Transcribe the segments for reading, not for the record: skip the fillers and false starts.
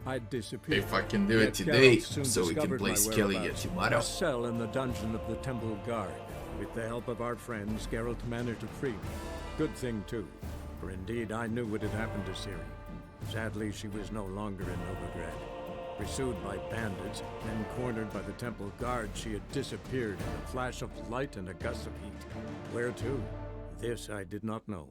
I'd disappeared. If I can do it Yet today, Geralt soon so we can discovered play my Skellige whereabouts. tomorrow. A cell in the dungeon of the Temple Guard. With the help of our friends, Geralt managed to free me. Good thing, too, for indeed I knew what had happened to Ciri. Sadly, she was no longer in Novigrad. Pursued by bandits, then cornered by the Temple Guard, she had disappeared in a flash of light and a gust of heat. Where to? This I did not know.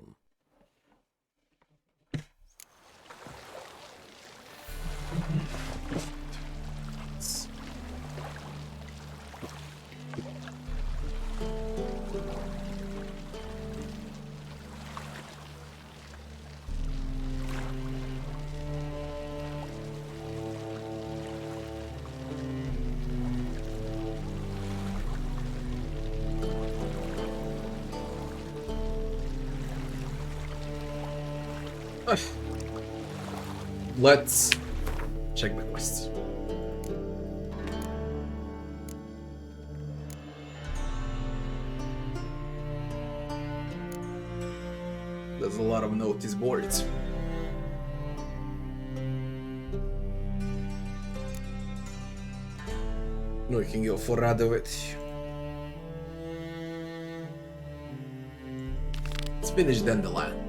Let's check my quests. There's a lot of notice boards. We can go for Radovid. Let's finish Dandelion.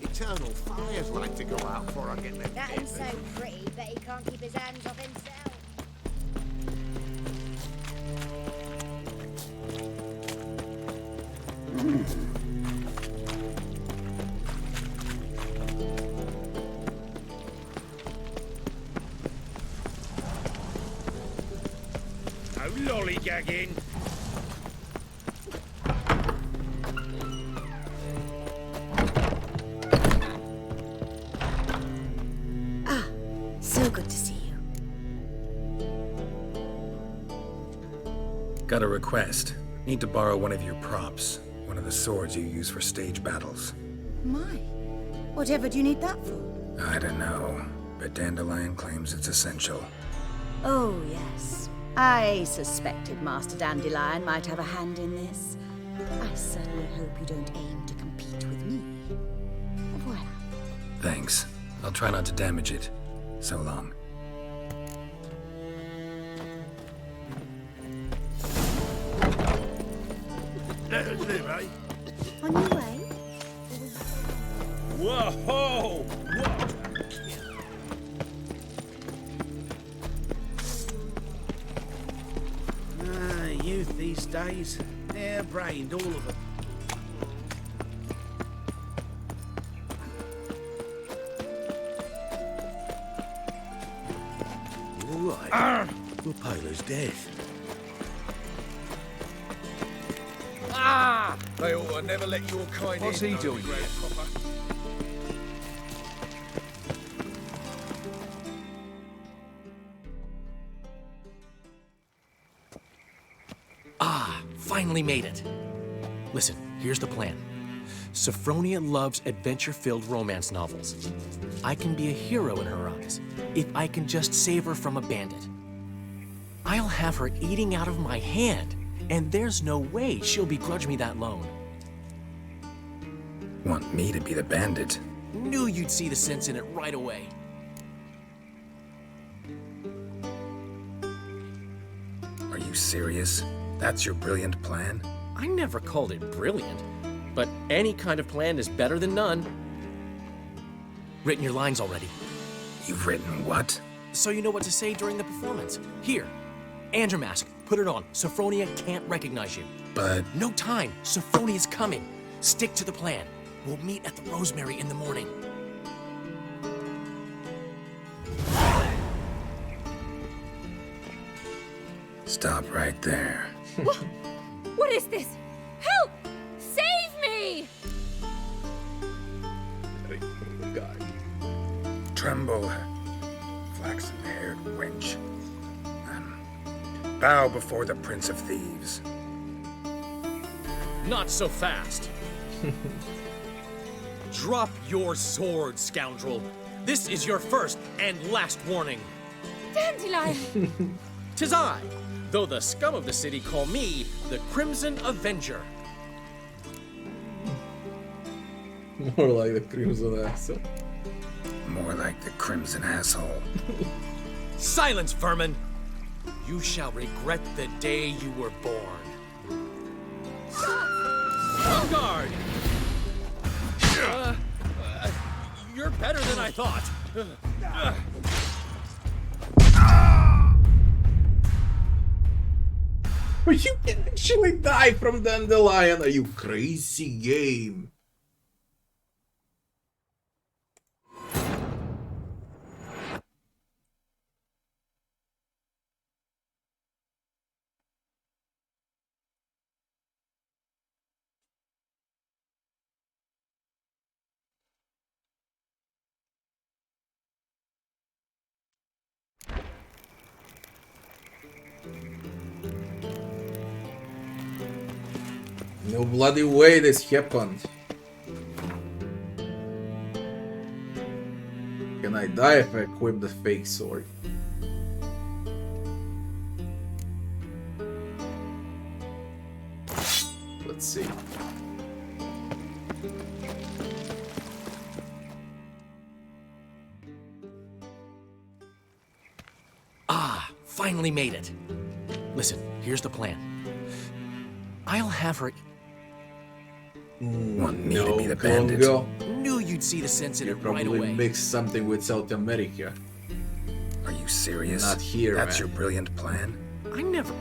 Eternal fires like to go out before I get them. That is so pretty, but he can't keep his hands off himself. No lollygagging. So good to see you. Got a request. Need to borrow one of your props. One of the swords you use for stage battles. My, whatever do you need that for? I don't know, but Dandelion claims it's essential. Oh, yes. I suspected Master Dandelion might have a hand in this. I certainly hope you don't aim to compete with me. Voilà. Thanks. I'll try not to damage it. So long. Let us live, eh? On your way? Whoa! What? Youth these days, they're brained, all of them. All right. We're pale as death. They ought to never let your kind in. What's he doing Grey here? proper. Finally made it. Listen, here's the plan. Sophronia loves adventure-filled romance novels. I can be a hero in her eyes if I can just save her from a bandit. I'll have her eating out of my hand, and there's no way she'll begrudge me that loan. Want me to be the bandit? Knew you'd see the sense in it right away. Are you serious? That's your brilliant plan? I never called it brilliant, but any kind of plan is better than none. Written your lines already, You've written what? so you know what to say during the performance. Here, and your mask. Put it on. Sophronia can't recognize you. But No time. Sophronia's coming. Stick to the plan. We'll meet at the Rosemary in the morning. stop right there. What is this? Help! Save me! Tremble, flaxen-haired wench. Bow before the Prince of Thieves. Not so fast. Drop your sword, scoundrel. This is your first and last warning. Dandelion! 'Tis I, though the scum of the city call me the Crimson Avenger. More like the Crimson Asshole. More like the Crimson Asshole. Silence, vermin! You shall regret the day you were born. On guard! You're better than I thought. But you can actually die from Dandelion. Are you crazy, game? No bloody way this happened. Can I die if I equip the fake sword? Let's see. Ah, finally made it. Listen, here's the plan. I'll have her... Want me to be the Congo. bandit? Knew you'd see the sense in You it right probably away. mixed something with South America. Are you serious? Not here, That's man. your brilliant plan? I never...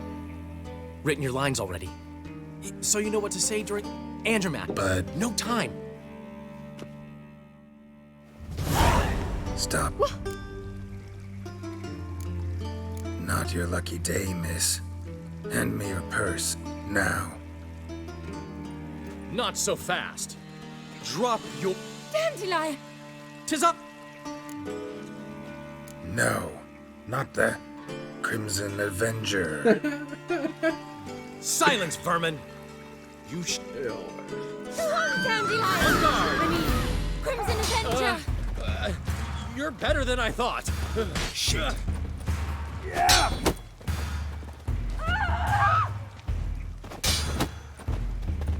Written your lines already. So you know what to say during... Andromac. But- No time. Stop. Not your lucky day, miss. Hand me your purse, now. Not so fast. Drop your... Dandelion! 'Tis up! No, not the Crimson Avenger. Silence, vermin! You Dandelion! I mean, Crimson Avenger! You're better than I thought. Shit.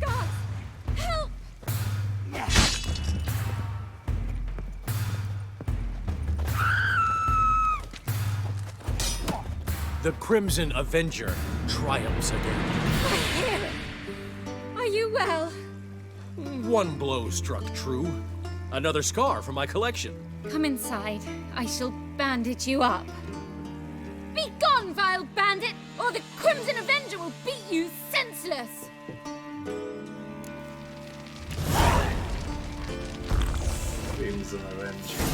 God! Help! The Crimson Avenger triumphs again. I hear it! Are you well? One blow struck true. Another scar from my collection. Come inside. I shall bandage you up. Be gone, vile bandit, or the Crimson Avenger will beat you senseless! Crimson Avenger.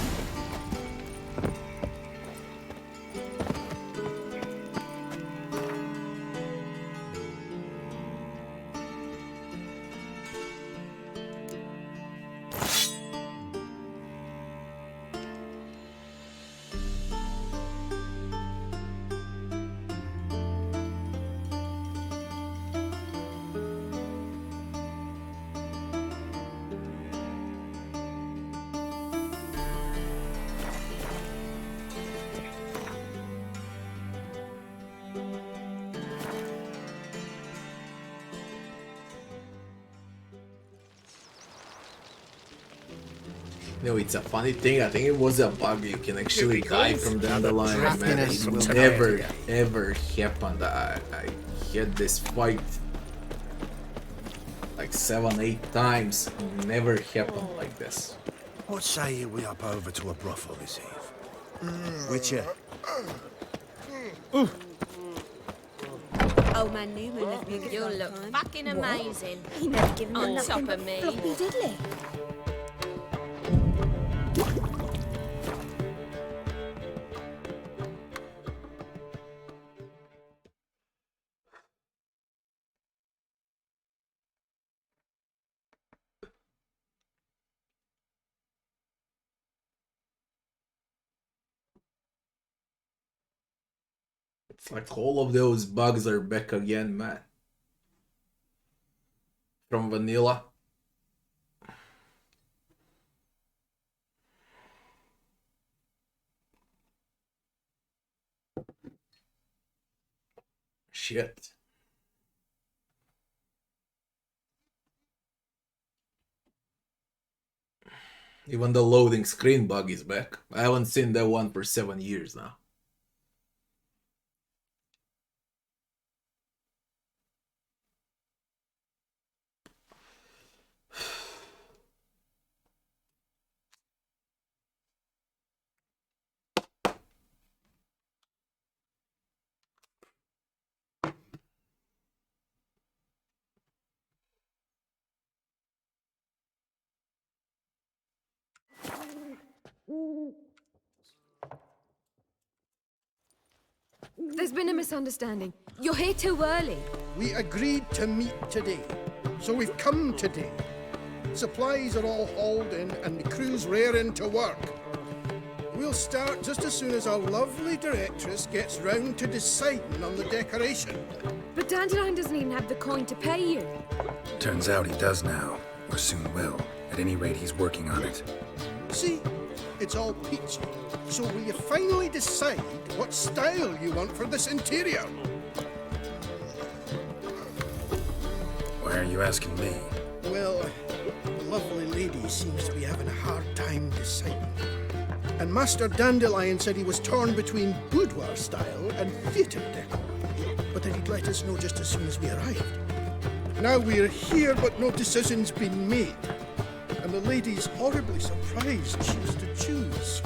No, it's a funny thing. I think it was a bug. You can actually die from Dandelion, man. Draftiness It will never, ever happened. I had this fight like 7-8 times. Never happened like this. What say you we up over to a brothel this eve? Witcher. Old man Newman left me a good You'll long look time. fucking amazing. He never given me On nothing top but of me. floppy diddly. It's like all of those bugs are back again, man. From vanilla. shit. Even the loading screen bug is back. I haven't seen that one for 7 years now. There's been a misunderstanding. You're here too early. We agreed to meet today, so we've come today. Supplies are all hauled in and the crew's raring to work. We'll start just as soon as our lovely directress gets round to deciding on the decoration. But Dandelion doesn't even have the coin to pay you. Turns out he does now, or soon will. At any rate, he's working on it. See, it's all peachy. So will you finally decide what style you want for this interior? Why are you asking me? Well, the lovely lady seems to be having a hard time deciding. And Master Dandelion said he was torn between boudoir style and theatre decor, but that he'd let us know just as soon as we arrived. Now we're here, but no decision's been made. And the lady's horribly surprised she was to choose.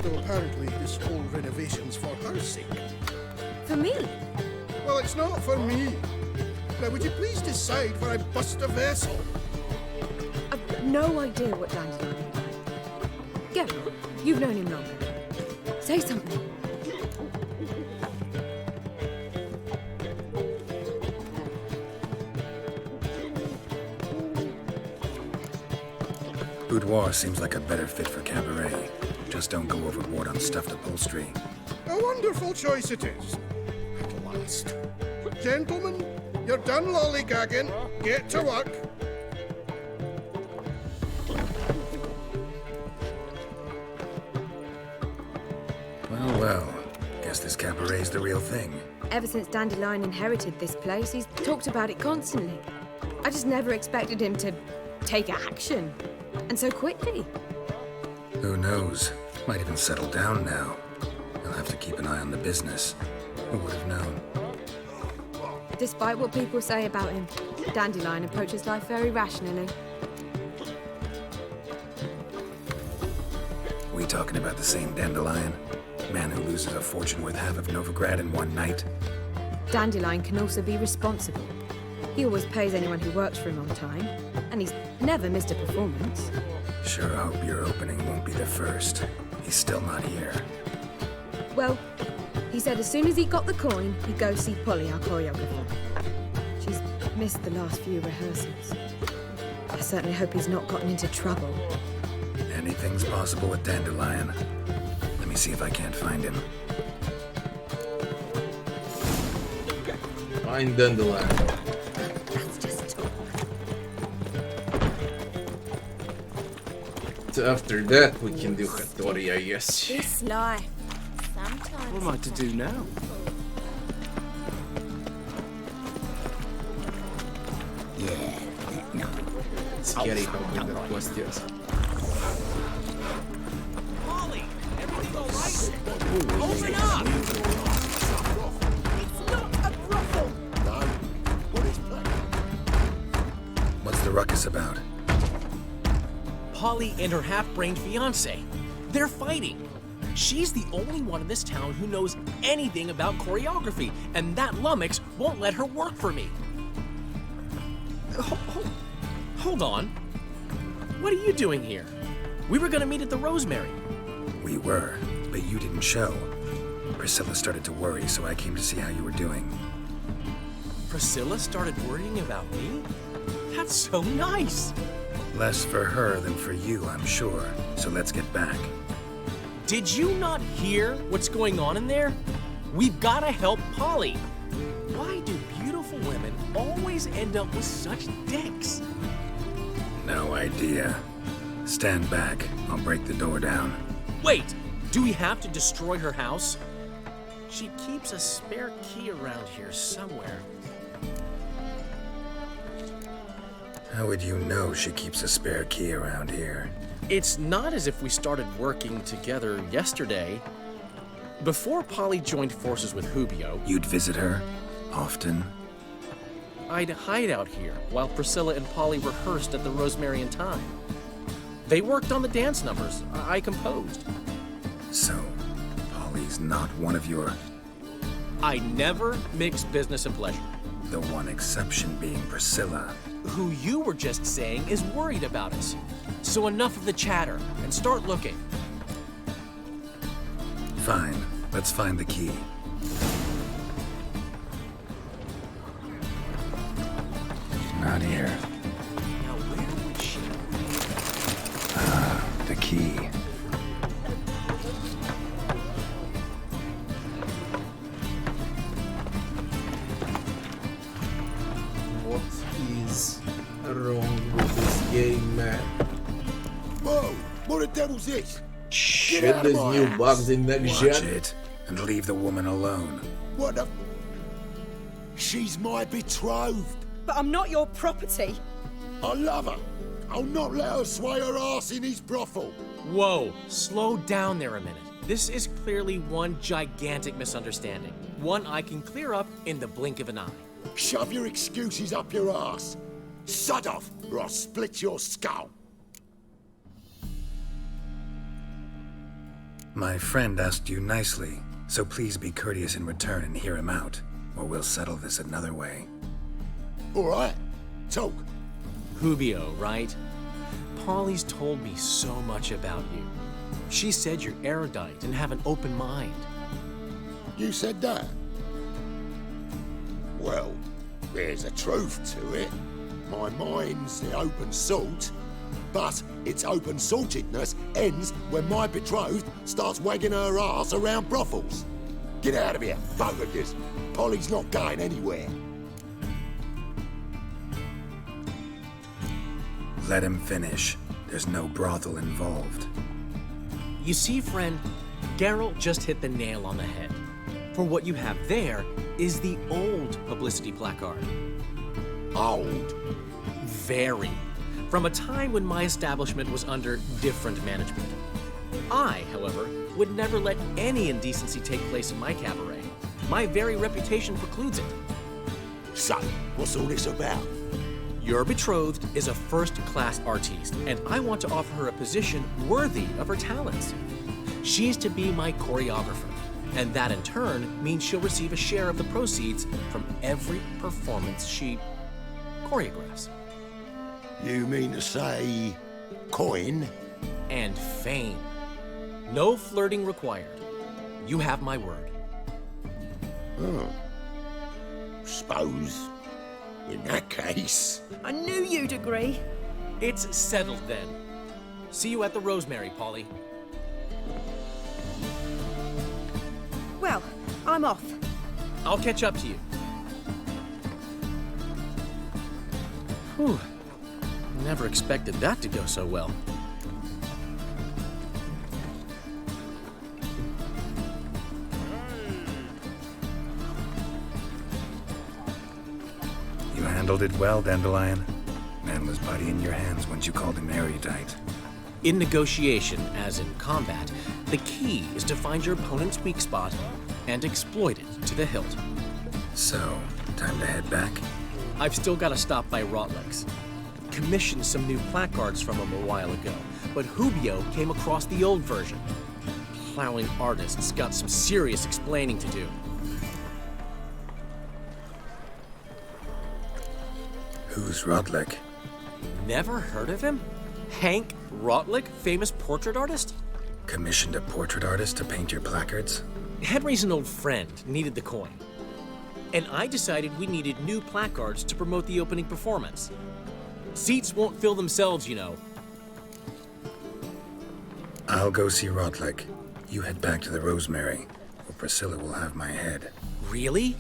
Though apparently this whole renovation's for her sake. For me? Well, it's not for me. Now, would you please decide where I bust a vessel? I've no idea what Dandelion is like. Geralt, you've known him longer. Say something. Boudoir seems like a better fit for cabaret. Just don't go overboard on stuffed upholstery. A wonderful choice it is. At last. Gentlemen, you're done lollygagging. Get to work. Well. Guess this cabaret's the real thing. Ever since Dandelion inherited this place, he's talked about it constantly. I just never expected him to take action. And so quickly. Who knows? Might even settle down now. I'll have to keep an eye on the business. Who would have known? Despite what people say about him, Dandelion approaches life very rationally. We talking about the same Dandelion? Man who loses a fortune worth half of Novigrad in one night? Dandelion can also be responsible. He always pays anyone who works for him on time, and he's never missed a performance. Sure hope your opening won't be the first. He's still not here. Well, he said as soon as he got the coin, he'd go see Polly, our choreographer. She's missed the last few rehearsals. I certainly hope he's not gotten into trouble. Anything's possible with Dandelion. Let me see if I can't find him. Find Dandelion. So after that, we can do Hattori, I guess. This life. Sometimes. What am I to do now? Scary how good that quest is. Molly, everything all right? Open up! It's not a brothel! No. What is What's the ruckus about? Polly and her half-brained fiancé. They're fighting. She's the only one in this town who knows anything about choreography, and that lummox won't let her work for me. Hold on. What are you doing here? We were gonna meet at the Rosemary. We were, but you didn't show. Priscilla started to worry, so I came to see how you were doing. Priscilla started worrying about me? That's so nice. Less for her than for you, I'm sure. So let's get back. Did you not hear what's going on in there? We've gotta help Polly. Why do beautiful women always end up with such dicks? No idea. Stand back. I'll break the door down. Wait, do we have to destroy her house? She keeps a spare key around here somewhere. How would you know she keeps a spare key around here? It's not as if we started working together yesterday. Before Polly joined forces with Hubio, You'd visit her? Often? I'd hide out here while Priscilla and Polly rehearsed at the Rosemary and Thyme. They worked on the dance numbers I composed. So, Polly's not one of your... I never mix business and pleasure. The one exception being Priscilla. Who you were just saying is worried about us. So enough of the chatter and start looking. Fine, let's find the key. Not here. Now where would she... The key. What is wrong with this game, man? Whoa! What the devil's this? Shit, out of there's my new house. bugs in next Watch gen. it, and leave the woman alone. What the... She's my betrothed. But I'm not your property. I love her. I'll not let her sway her ass in his brothel. Whoa, slow down there a minute. This is clearly one gigantic misunderstanding. One I can clear up in the blink of an eye. Shove your excuses up your ass. Sod off, or I'll split your skull. My friend asked you nicely, so please be courteous in return and hear him out, or we'll settle this another way. All right, talk. Hubio, right? Polly's told me so much about you. She said you're erudite and have an open mind. You said that? Well, there's a truth to it. My mind's the open salt, but its open saltedness ends when my betrothed starts wagging her ass around brothels. Get out of here, both of yous. Polly's not going anywhere. Let him finish. There's no brothel involved. You see, friend, Geralt just hit the nail on the head. For what you have there is the old publicity placard. Old? Very. From a time when my establishment was under different management. I, however, would never let any indecency take place in my cabaret. My very reputation precludes it. So, what's all this about? Your betrothed is a first-class artiste, and I want to offer her a position worthy of her talents. She's to be my choreographer, and that in turn means she'll receive a share of the proceeds from every performance she choreographs. You mean to say... coin? And fame. No flirting required. You have my word. Suppose... in that case... I knew you'd agree. It's settled then. See you at the Rosemary, Polly. Well, I'm off. I'll catch up to you. Whew. Never expected that to go so well. You handled it well, Dandelion. Man was body in your hands once you called him erudite. In negotiation, as in combat, the key is to find your opponent's weak spot and exploit it to the hilt. So, time to head back? I've still got to stop by Rotlick's. Commissioned some new placards from him a while ago, but Hubio came across the old version. Plowing artists got some serious explaining to do. Who's Rotlick? Never heard of him? Hank Rotlick, famous portrait artist? Commissioned a portrait artist to paint your placards? Henry's an old friend, needed the coin. And I decided we needed new placards to promote the opening performance. Seats won't fill themselves, you know. I'll go see Rotlick. You head back to the Rosemary, or Priscilla will have my head. Really?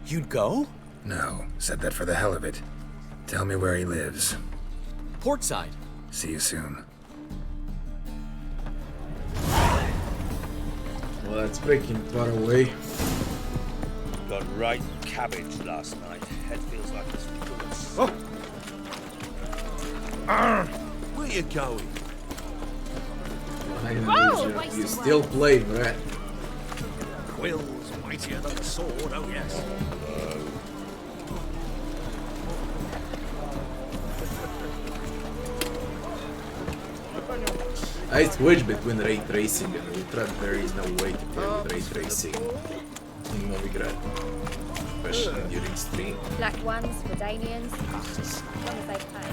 You'd go? No, said that for the hell of it. Tell me where he lives. Portside. See you soon. that's freaking far away. Got right cabbage last night. Head feels like it's full of where you going? I know you still play, right? Quill's mightier than a sword, oh yes. I switch between ray tracing and ultra. There is no way to play with ray tracing in Novigrad, especially during stream. Black ones for Danians, as long as they pay.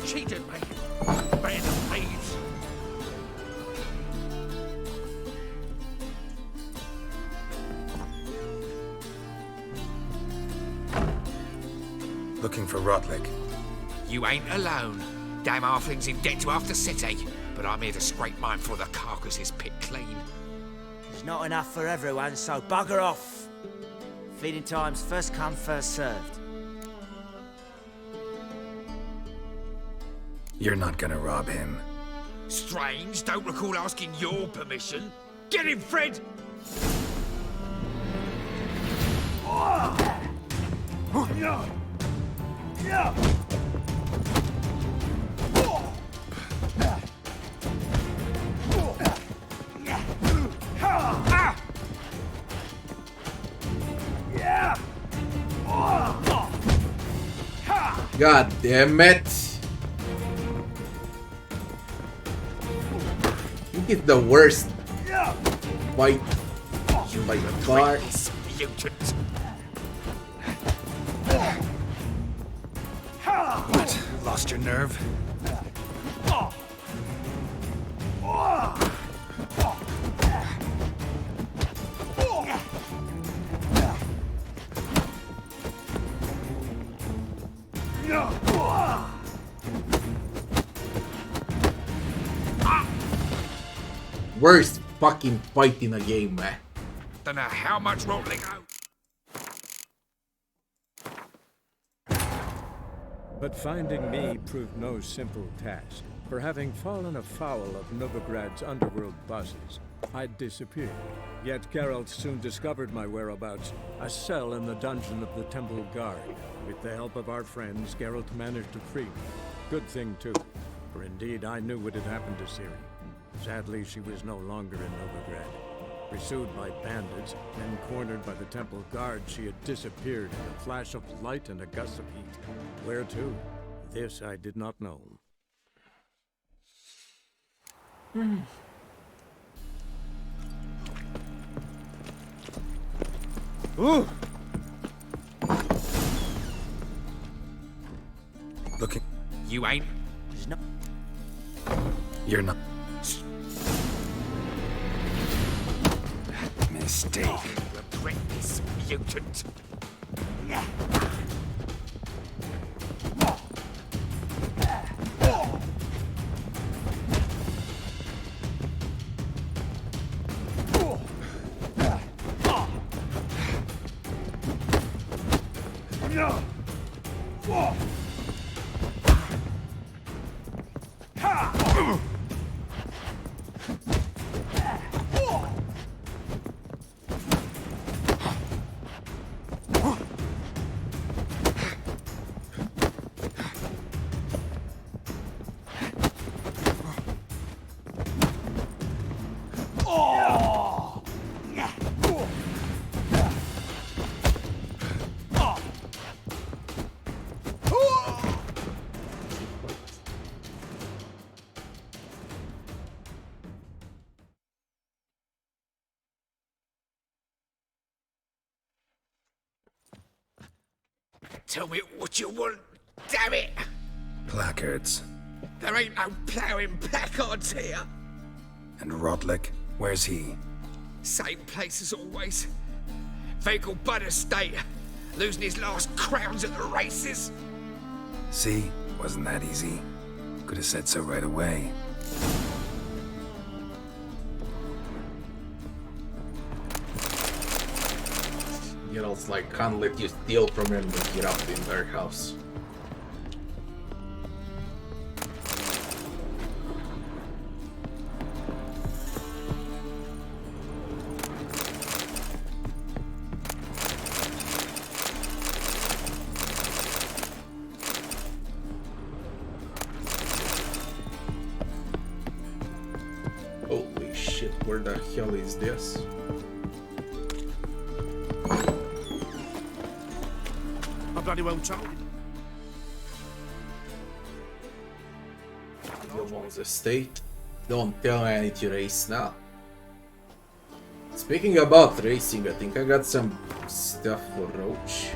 Cheated me. Band of thieves. Looking for Rotlick. You ain't alone. Damn halfling's in debt to half the city, but I'm here to scrape mine before the carcass is picked clean. There's not enough for everyone, so bugger off. Feeding time's first come, first served. You're not gonna rob him. Strange, don't recall asking your permission. Get him, Fred! God damn it! I think it's the worst fight by far. What? Lost your nerve? Worst fucking fight in a game, man. Don't know how much rolling out. But finding me proved no simple task. For having fallen afoul of Novigrad's underworld bosses, I'd disappeared. Yet Geralt soon discovered my whereabouts, a cell in the dungeon of the Temple Guard. With the help of our friends, Geralt managed to free me. Good thing, too, for indeed I knew what had happened to Ciri. Sadly, she was no longer in Novigrad. Pursued by bandits, then cornered by the Temple Guard, she had disappeared in a flash of light and a gust of heat. Where to? This I did not know. Ooh! Looking. You ain't. You're not. Mistake. Regret this, mutant. Tell me what you want, damn it! Placards. There ain't no ploughing placards here. And Rotlick, where's he? Same place as always. Vehicle Bud Estate. Losing his last crowns at the races. See? Wasn't that easy? Could have said so right away. Geralt's like, can't let you steal from him, but get up in their house. Holy shit, where the hell is this? I bloody well told you. Yomon's estate. Don't tell me I need to race now. Speaking about racing, I think I got some stuff for Roach.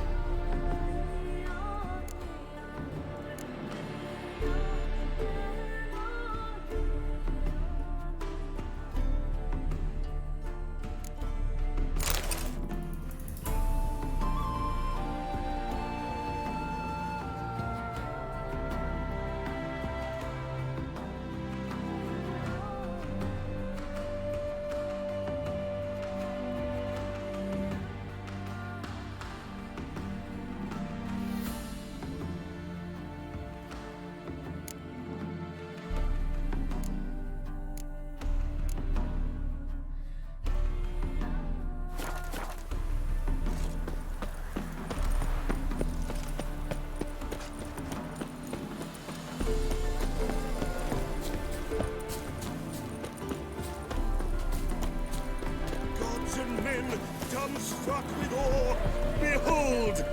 Struck with awe, behold!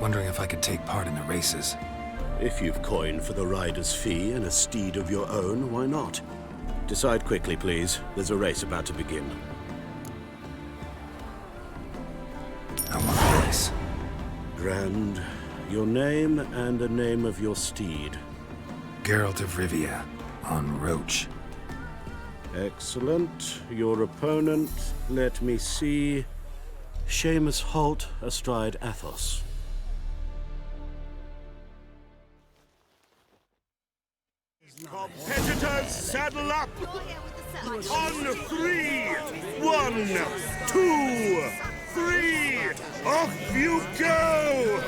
Wondering if I could take part in the races. If you've coin for the rider's fee and a steed of your own, why not? Decide quickly, please. There's a race about to begin. I want a race. Grand. Your name and the name of your steed. Geralt of Rivia, on Roach. Excellent. Your opponent, let me see. Seamus Holt astride Athos. Competitors, saddle up! On 3! 1, 2, 3! Off you go!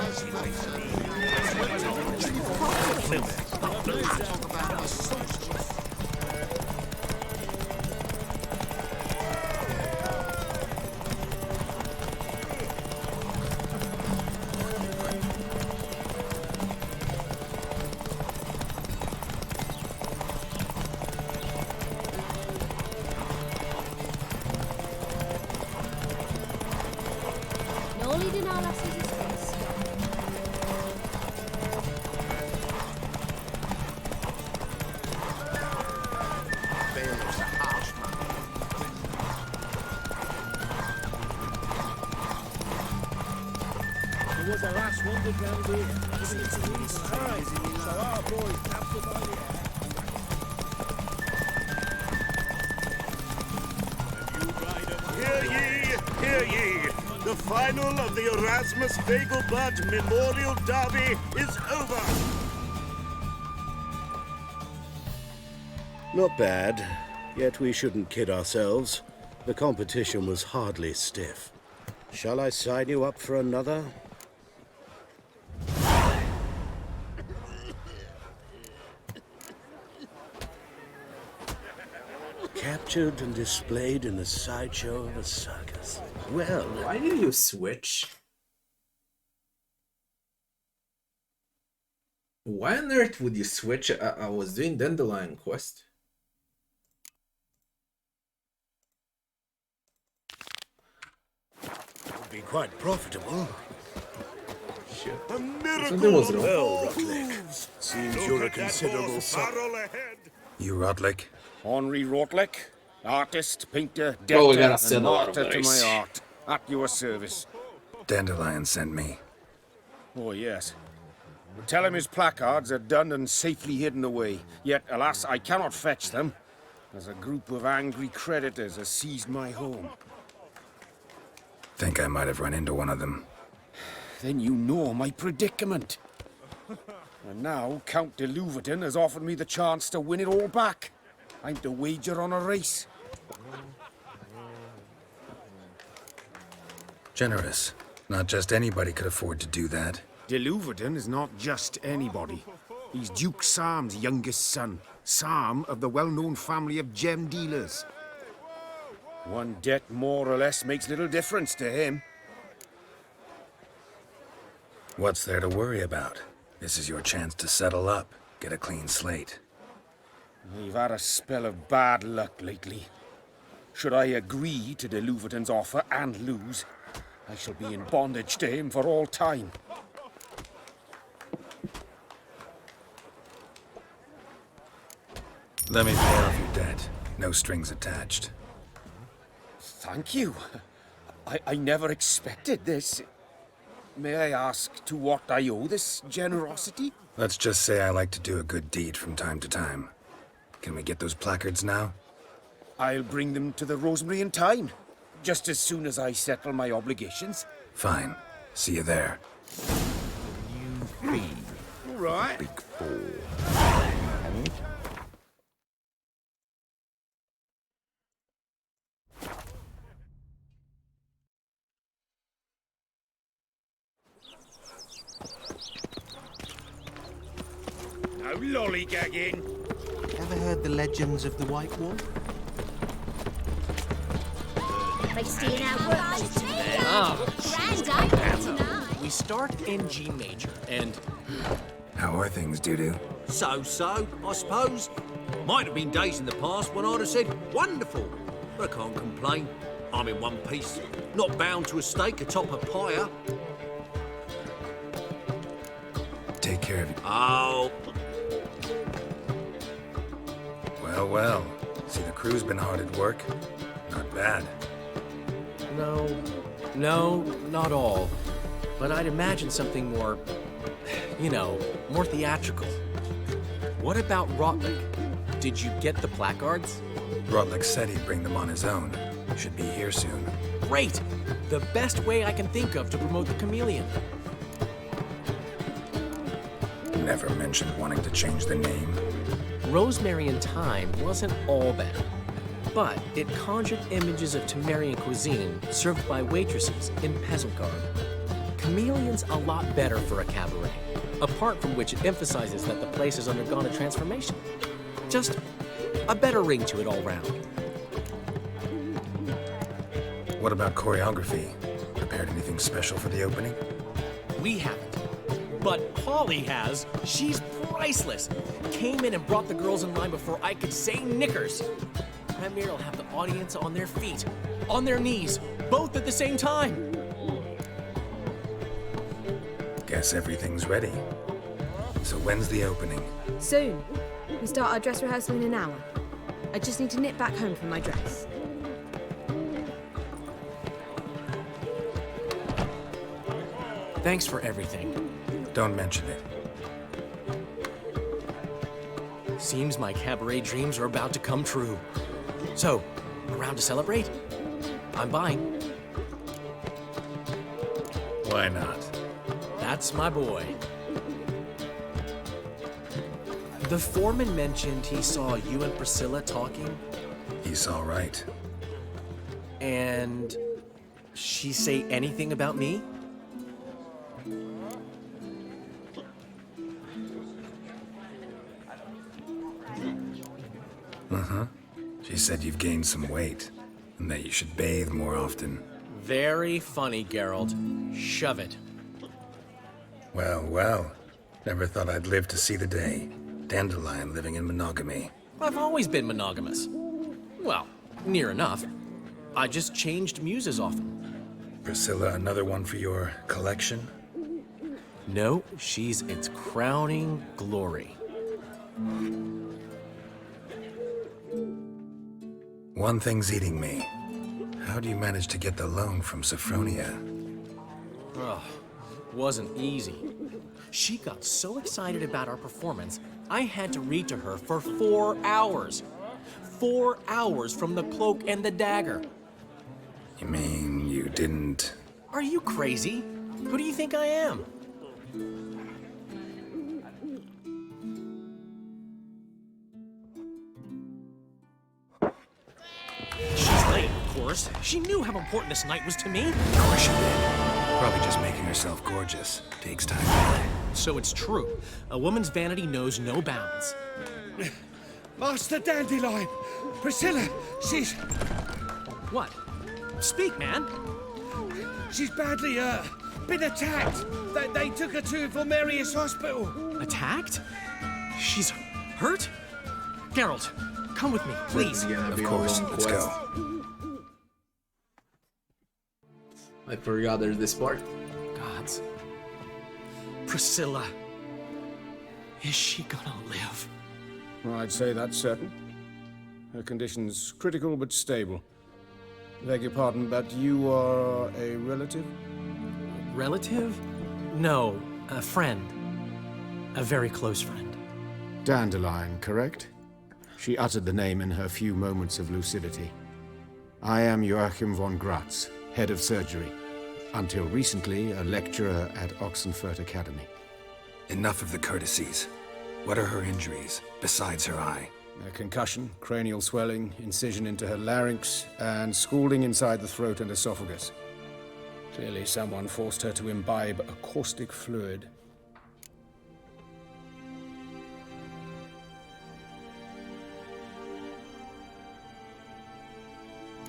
Hear ye! The final of the Erasmus Fagelblood Memorial Derby is over! Not bad, yet we shouldn't kid ourselves. The competition was hardly stiff. Shall I sign you up for another? Captured and displayed in the sideshow of a circus. Well, why did you switch? Why on earth would you switch? I was doing Dandelion Quest. Would be quite profitable. Shit. A miracle. Something was wrong. Well, Rotlick, seems you're a considerable You Rodlick? Henri Rotlick, artist, painter, Oh, we debtor, gotta and send a lot of martyr to those. my art. At your service. Dandelion sent me. Oh, yes. Tell him his placards are done and safely hidden away. Yet, alas, I cannot fetch them, as a group of angry creditors has seized my home. Think I might have run into one of them. Then you know my predicament. And now Count de Louverton has offered me the chance to win it all back. I'm to wager on a race. Generous. Not just anybody could afford to do that. De Louverton is not just anybody. He's Duke Sam's youngest son. Sam of the well-known family of gem dealers. One debt more or less makes little difference to him. What's there to worry about? This is your chance to settle up, get a clean slate. We've had a spell of bad luck lately. Should I agree to de Louverton's offer and lose, I shall be in bondage to him for all time. Let me pay off your debt. No strings attached. Thank you. I never expected this. May I ask to what I owe this generosity? Let's just say I like to do a good deed from time to time. Can we get those placards now? I'll bring them to the Rosemary in time, just as soon as I settle my obligations. Fine. See you there. All right. Big four. No lollygagging. Ever heard the legends of the White Wall? They stealing our workmates. Ah, Grand idea tonight. we start in G major, and How are things, Doo-Doo? So, I suppose. Might have been days in the past when I'd have said, wonderful. But I can't complain. I'm in one piece. Not bound to a stake atop a pyre. Take care of you. Oh. Well, well. See, the crew's been hard at work. Not bad. No, not all. But I'd imagine something more, more theatrical. What about Rotlick? Did you get the placards? Rotlick said he'd bring them on his own. Should be here soon. Great! The best way I can think of to promote the chameleon. Never mentioned wanting to change the name. Rosemary in Time wasn't all bad, but it conjured images of Temerian cuisine served by waitresses in peasant garb. Chameleon's a lot better for a cabaret, apart from which it emphasizes that the place has undergone a transformation. Just a better ring to it all round. What about choreography? Prepared anything special for the opening? We haven't. But Polly has. She's priceless. Came in and brought the girls in line before I could say knickers. Premier will have the audience on their feet, on their knees, both at the same time. Guess everything's ready. So when's the opening? Soon. We start our dress rehearsal in an hour. I just need to nip back home for my dress. Thanks for everything. Don't mention it. Seems my cabaret dreams are about to come true. So, around to celebrate? I'm buying. Why not? That's my boy. The foreman mentioned he saw you and Priscilla talking. He saw right. And she say anything about me? Uh-huh. She said you've gained some weight, and that you should bathe more often. Very funny, Geralt. Shove it. Well, well. Never thought I'd live to see the day. Dandelion living in monogamy. I've always been monogamous. Well, near enough. I just changed muses often. Priscilla, another one for your collection? No, she's its crowning glory. One thing's eating me. How do you manage to get the loan from Sophronia? Ugh, wasn't easy. She got so excited about our performance, I had to read to her for 4 hours. 4 hours from the Cloak and the Dagger. You mean you didn't... Are you crazy? Who do you think I am? She's late, of course. She knew how important this night was to me. Of course she did. Probably just herself gorgeous. Takes time. So it's true. A woman's vanity knows no bounds. Master Dandelion! Priscilla, she's... What? Speak, man. She's badly, been attacked. They took her to Valmerius Hospital. Attacked? She's hurt? Geralt, come with me, please. Of course, let's go. I forgot there's this part. Gods. Priscilla. Is she gonna live? I'd say that's certain. Her condition's critical but stable. Beg your pardon, but you are a relative? Relative? No, a friend. A very close friend. Dandelion, correct? She uttered the name in her few moments of lucidity. I am Joachim von Gratz, head of surgery. Until recently, a lecturer at Oxenfurt Academy. Enough of the courtesies. What are her injuries, besides her eye? A concussion, cranial swelling, incision into her larynx, and scalding inside the throat and esophagus. Clearly someone forced her to imbibe a caustic fluid.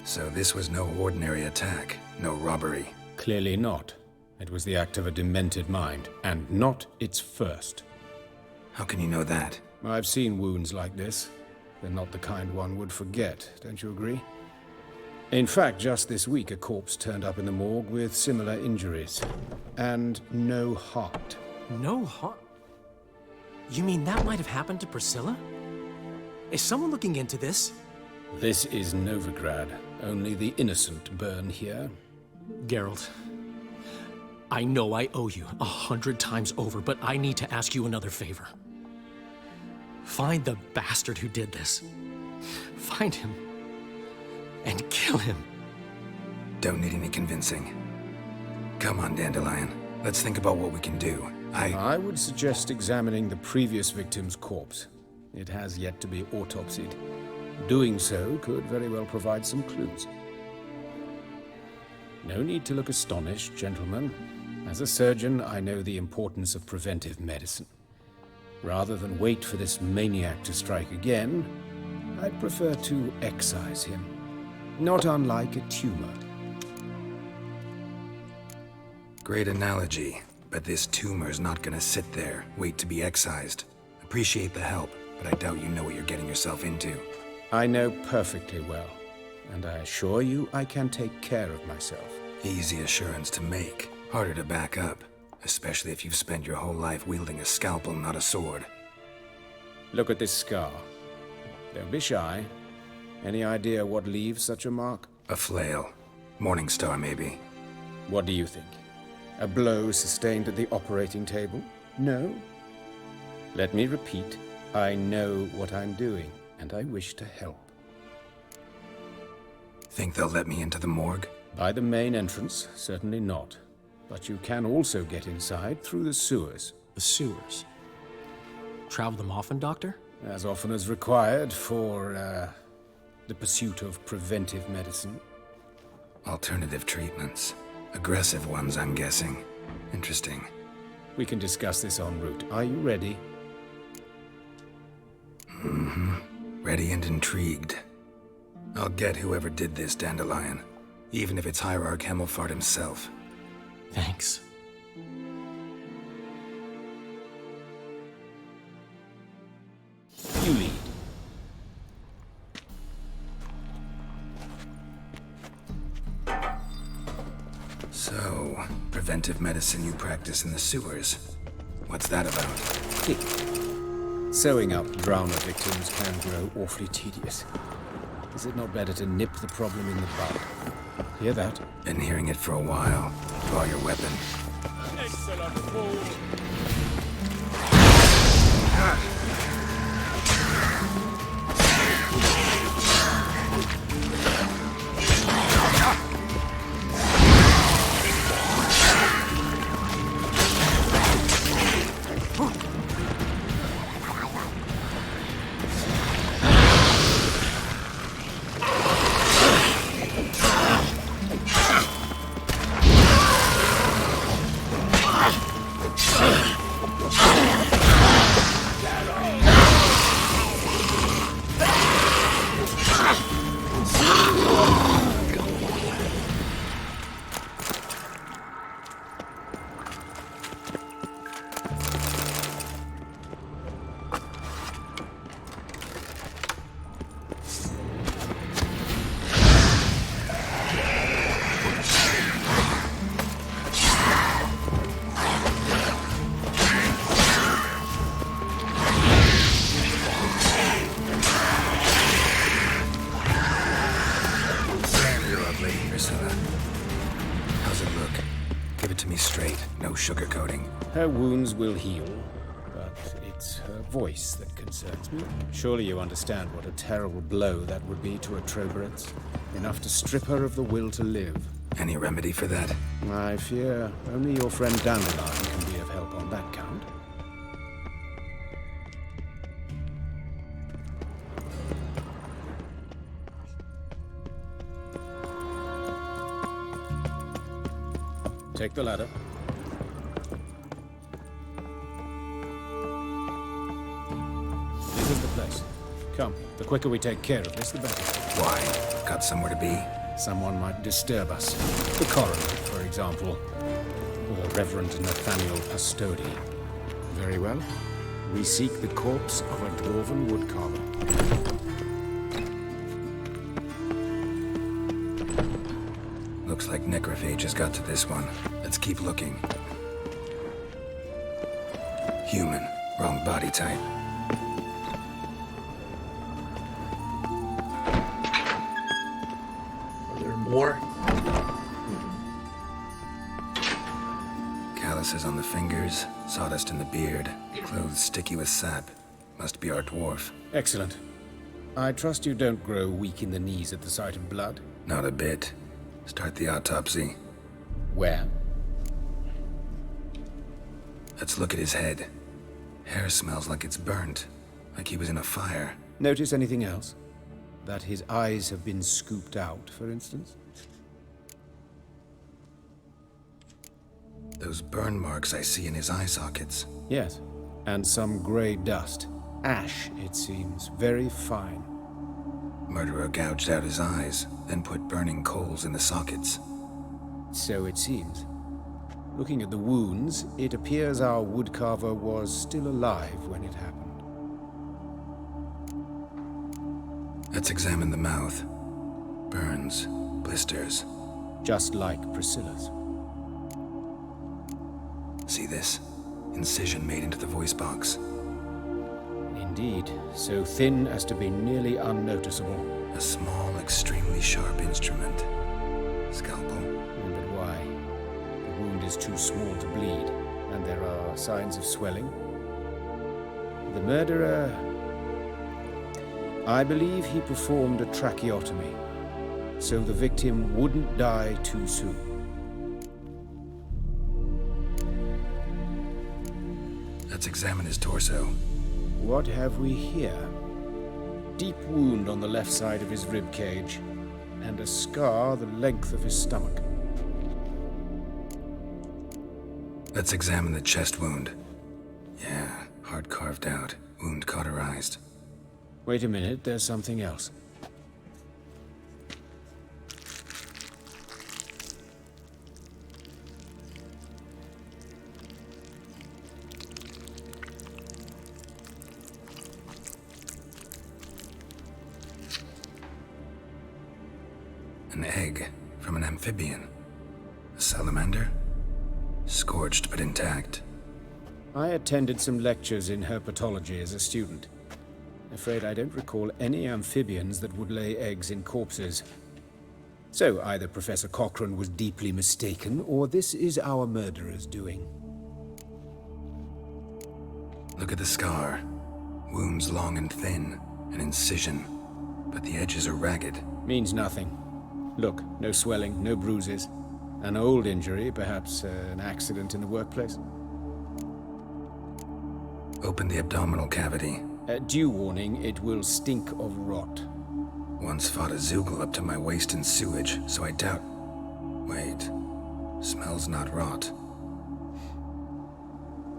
So this was no ordinary attack, no robbery. Clearly not. It was the act of a demented mind, and not its first. How can you know that? I've seen wounds like this. They're not the kind one would forget, don't you agree? In fact, just this week, a corpse turned up in the morgue with similar injuries. And no heart. No heart? You mean that might have happened to Priscilla? Is someone looking into this? This is Novigrad. Only the innocent burn here. Geralt, I know I owe you 100 times over, but I need to ask you another favor. Find the bastard who did this. Find him. And kill him. Don't need any convincing. Come on, Dandelion. Let's think about what we can do. I would suggest examining the previous victim's corpse. It has yet to be autopsied. Doing so could very well provide some clues. No need to look astonished, gentlemen. As a surgeon, I know the importance of preventive medicine. Rather than wait for this maniac to strike again, I'd prefer to excise him. Not unlike a tumor. Great analogy, but this tumor's not gonna sit there, wait to be excised. Appreciate the help, but I doubt you know what you're getting yourself into. I know perfectly well, and I assure you I can take care of myself. Easy assurance to make, harder to back up, especially if you've spent your whole life wielding a scalpel, not a sword. Look at this scar. Don't be shy. Any idea what leaves such a mark? A flail. Morningstar, maybe. What do you think? A blow sustained at the operating table? No? Let me repeat. I know what I'm doing, and I wish to help. Think they'll let me into the morgue? By the main entrance, certainly not. But you can also get inside through the sewers. The sewers? Travel them often, Doctor? As often as required for, the pursuit of preventive medicine. Alternative treatments. Aggressive ones, I'm guessing. Interesting. We can discuss this en route. Are you ready? Mm-hmm. Ready and intrigued. I'll get whoever did this, Dandelion. Even if it's Hierarch Hemmelfart himself. Thanks. You lead. So, preventive medicine you practice in the sewers. What's that about? Sewing up drowner victims can grow awfully tedious. Is it not better to nip the problem in the bud? Hear that? Been hearing it for a while. Draw your weapon. Excellent fool. Give it to me straight, no sugarcoating. Her wounds will heal, but it's her voice that concerns me. Surely you understand what a terrible blow that would be to a Troberet. Enough to strip her of the will to live. Any remedy for that? I fear only your friend Dandelion can be of help on that count. Take the ladder. This is the place. Come, the quicker we take care of this, the better. Why? Got somewhere to be? Someone might disturb us. The coroner, for example. Or Reverend Nathaniel Pastodi. Very well. We seek the corpse of a dwarven woodcarver. Looks like necrophages got to this one. Let's keep looking. Human. Wrong body type. Are there more? Calluses on the fingers, sawdust in the beard, clothes sticky with sap. Must be our dwarf. Excellent. I trust you don't grow weak in the knees at the sight of blood? Not a bit. Start the autopsy. Where? Let's look at his head. Hair smells like it's burnt, like he was in a fire. Notice anything else? That his eyes have been scooped out, for instance? Those burn marks I see in his eye sockets. Yes, and some grey dust. Ash, it seems. Very fine. Murderer gouged out his eyes, then put burning coals in the sockets. So it seems. Looking at the wounds, it appears our woodcarver was still alive when it happened. Let's examine the mouth. Burns, blisters. Just like Priscilla's. See this? Incision made into the voice box. Indeed, so thin as to be nearly unnoticeable. A small, extremely sharp instrument. Scalpel. But why? The wound is too small to bleed, and there are signs of swelling. The murderer... I believe he performed a tracheotomy, so the victim wouldn't die too soon. Let's examine his torso. What have we here? Deep wound on the left side of his rib cage, and a scar the length of his stomach. Let's examine the chest wound. Yeah, heart carved out, wound cauterized. Wait a minute, there's something else. An egg from an amphibian. A salamander? Scorched but intact. I attended some lectures in herpetology as a student. Afraid I don't recall any amphibians that would lay eggs in corpses. So either Professor Cochrane was deeply mistaken, or this is our murderer's doing. Look at the scar. Wounds long and thin. An incision. But the edges are ragged. Means nothing. Look, no swelling, no bruises. An old injury, perhaps an accident in the workplace. Open the abdominal cavity. Due warning, it will stink of rot. Once fought a Zoogle up to my waist in sewage, so I doubt... Wait. Smells not rot.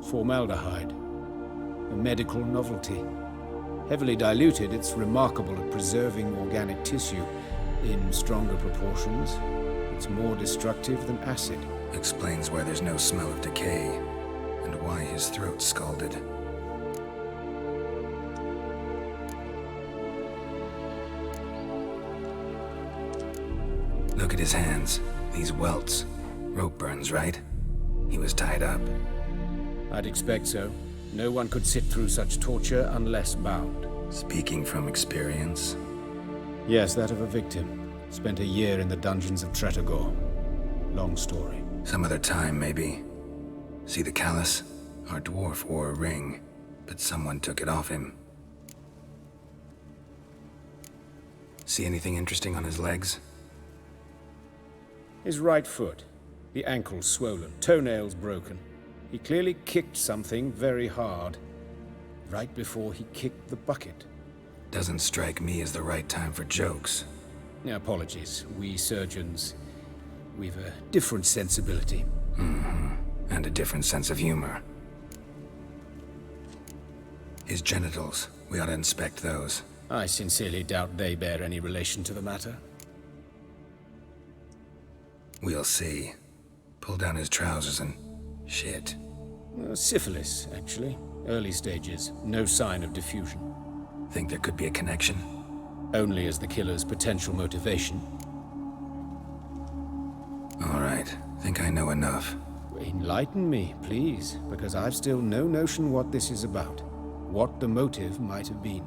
Formaldehyde. A medical novelty. Heavily diluted, it's remarkable at preserving organic tissue. In stronger proportions, it's more destructive than acid. Explains why there's no smell of decay, and why his throat's scalded. Look at his hands. These welts. Rope burns, right? He was tied up. I'd expect so. No one could sit through such torture unless bound. Speaking from experience? Yes, that of a victim. Spent a year in the dungeons of Tretogor. Long story. Some other time, maybe. See the callus? Our dwarf wore a ring, but someone took it off him. See anything interesting on his legs? His right foot. The ankle swollen, toenails broken. He clearly kicked something very hard. Right before he kicked the bucket. Doesn't strike me as the right time for jokes. Apologies. We surgeons, we've a different sensibility. Mm-hmm. And a different sense of humor. His genitals. We ought to inspect those. I sincerely doubt they bear any relation to the matter. We'll see. Pull down his trousers and... shit. Syphilis, actually. Early stages. No sign of diffusion. Think there could be a connection? Only as the killer's potential motivation. All right. Think I know enough. Enlighten me, please, because I've still no notion what this is about. What the motive might have been.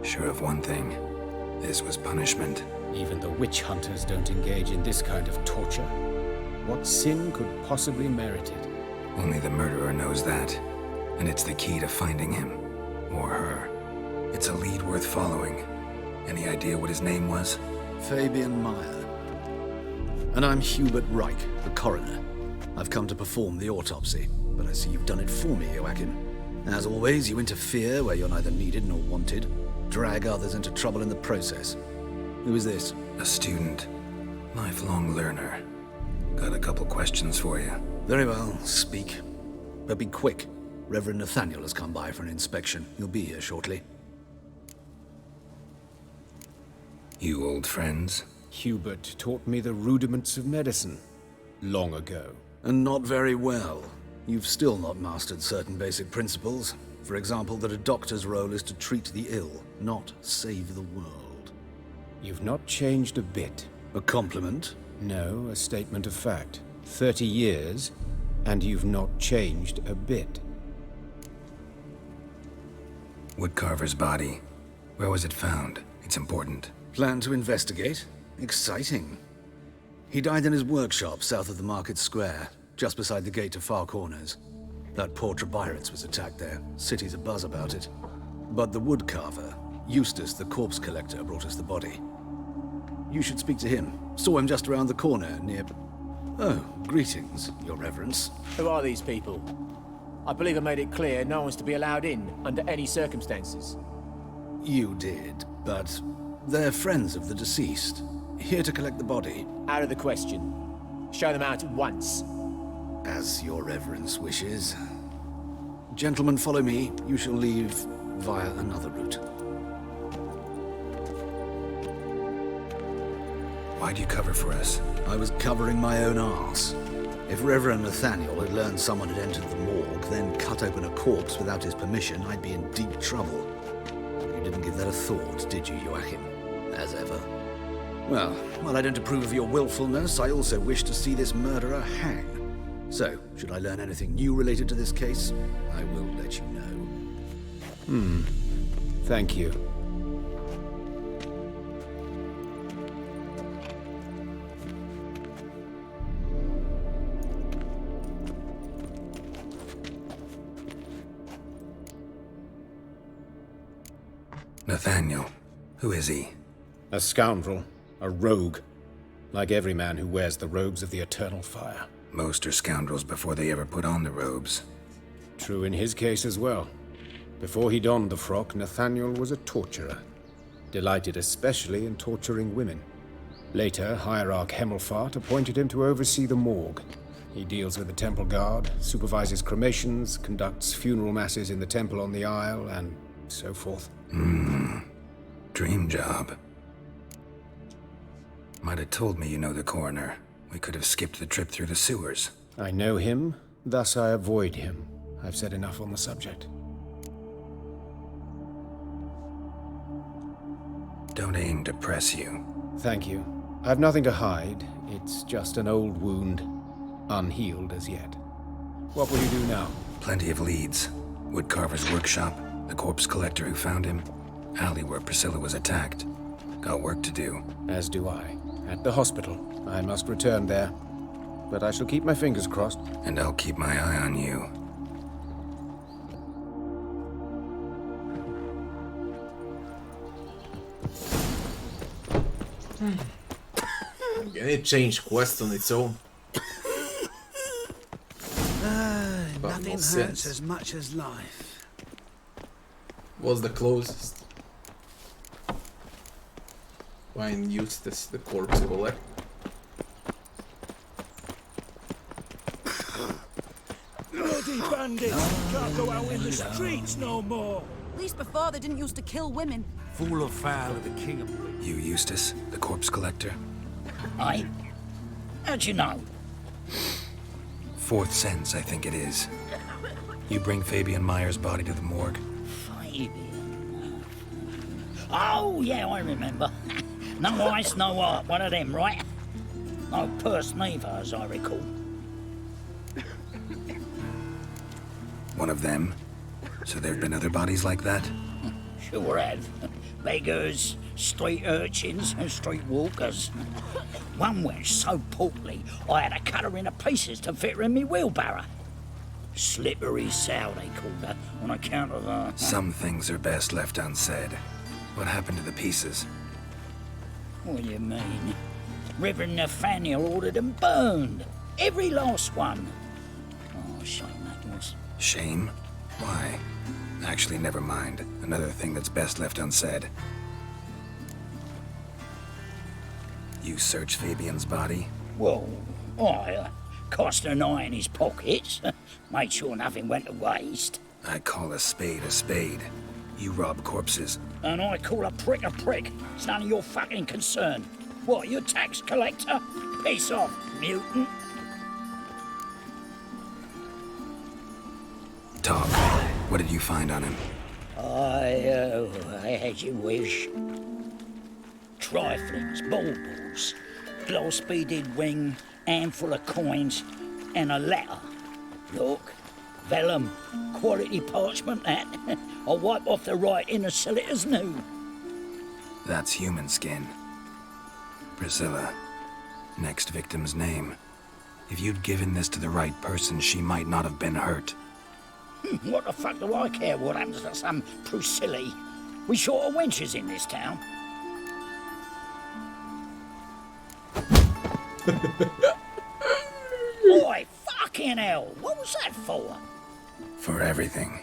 Sure of one thing. This was punishment. Even the witch hunters don't engage in this kind of torture. What sin could possibly merit it? Only the murderer knows that. And it's the key to finding him. Or her. It's a lead worth following. Any idea what his name was? Fabian Meyer. And I'm Hubert Reich, the coroner. I've come to perform the autopsy, but I see you've done it for me, Joachim. As always, you interfere where you're neither needed nor wanted. Drag others into trouble in the process. Who is this? A student. Lifelong learner. Got a couple questions for you. Very well, speak. But be quick. Reverend Nathaniel has come by for an inspection. He'll be here shortly. You old friends? Hubert taught me the rudiments of medicine. Long ago. And not very well. You've still not mastered certain basic principles. For example, that a doctor's role is to treat the ill, not save the world. You've not changed a bit. A compliment? No, a statement of fact. 30 years, and you've not changed a bit. Woodcarver's body. Where was it found? It's important. Plan to investigate? Exciting. He died in his workshop south of the market square, just beside the gate to Far Corners. That poor Trebirates was attacked there. City's abuzz about it. But the woodcarver, Eustace the corpse collector, brought us the body. You should speak to him. Saw him just around the corner near... Oh, greetings, your reverence. Who are these people? I believe I made it clear no one's to be allowed in under any circumstances. You did, but they're friends of the deceased. Here to collect the body. Out of the question. Show them out at once. As your reverence wishes. Gentlemen, follow me. You shall leave via another route. Why'd you cover for us? I was covering my own arse. If Reverend Nathaniel had learned someone had entered the morgue, then cut open a corpse without his permission, I'd be in deep trouble. You didn't give that a thought, did you, Joachim? As ever. Well, while I don't approve of your willfulness, I also wish to see this murderer hang. So, should I learn anything new related to this case, I will let you know. Thank you. Nathaniel. Who is he? A scoundrel. A rogue. Like every man who wears the robes of the Eternal Fire. Most are scoundrels before they ever put on the robes. True in his case as well. Before he donned the frock, Nathaniel was a torturer. Delighted especially in torturing women. Later, Hierarch Hemmelfart appointed him to oversee the morgue. He deals with the temple guard, supervises cremations, conducts funeral masses in the temple on the Isle, and so forth. Dream job. Might have told me you know the coroner. We could have skipped the trip through the sewers. I know him, thus I avoid him. I've said enough on the subject. Don't aim to press you. Thank you. I've nothing to hide. It's just an old wound, unhealed as yet. What will you do now? Plenty of leads. Woodcarver's workshop, the corpse collector who found him, alley where Priscilla was attacked. Got work to do. As do I. At the hospital. I must return there. But I shall keep my fingers crossed. And I'll keep my eye on you. Can it change quest on its own? Nothing no hurts sense. as much as life. What's the closest? Find Eustace, the corpse collector. Bloody bandits! Can't go out in the streets no more! At least before they didn't used to kill women. Fool or foul of the king of... You, Eustace, the corpse collector? Aye? How'd you know? Fourth sense, I think it is. You bring Fabian Meyer's body to the morgue. Fabian? Oh, yeah, I remember. No eyes, no heart, one of them, right? No purse neither, as I recall. One of them? So there've been other bodies like that? Sure have. Beggars, street urchins, and street walkers. One went so portly, I had to cut her into pieces to fit her in me wheelbarrow. Slippery sow, they called her, on account of her. Some things are best left unsaid. What happened to the pieces? What do you mean? Reverend Nathaniel ordered them burned. Every last one. Oh, shame that was. Shame? Why? Actually, never mind. Another thing that's best left unsaid. You searched Fabian's body? Well, I cast an eye in his pockets. Made sure nothing went to waste. I call a spade. You rob corpses. And I call a prick. It's none of your fucking concern. What, you tax collector? Piss off, mutant. Talk. What did you find on him? I had you wish. Triflings, baubles, glass-beaded ring, handful of coins, and a letter. Look, vellum, quality parchment, that. I'll wipe off the writing and sell it as new. That's human skin. Priscilla. Next victim's name. If you'd given this to the right person, she might not have been hurt. What the fuck do I care what happens to some Priscilla? We short of wenches in this town. Oi, fucking hell! What was that for? For everything.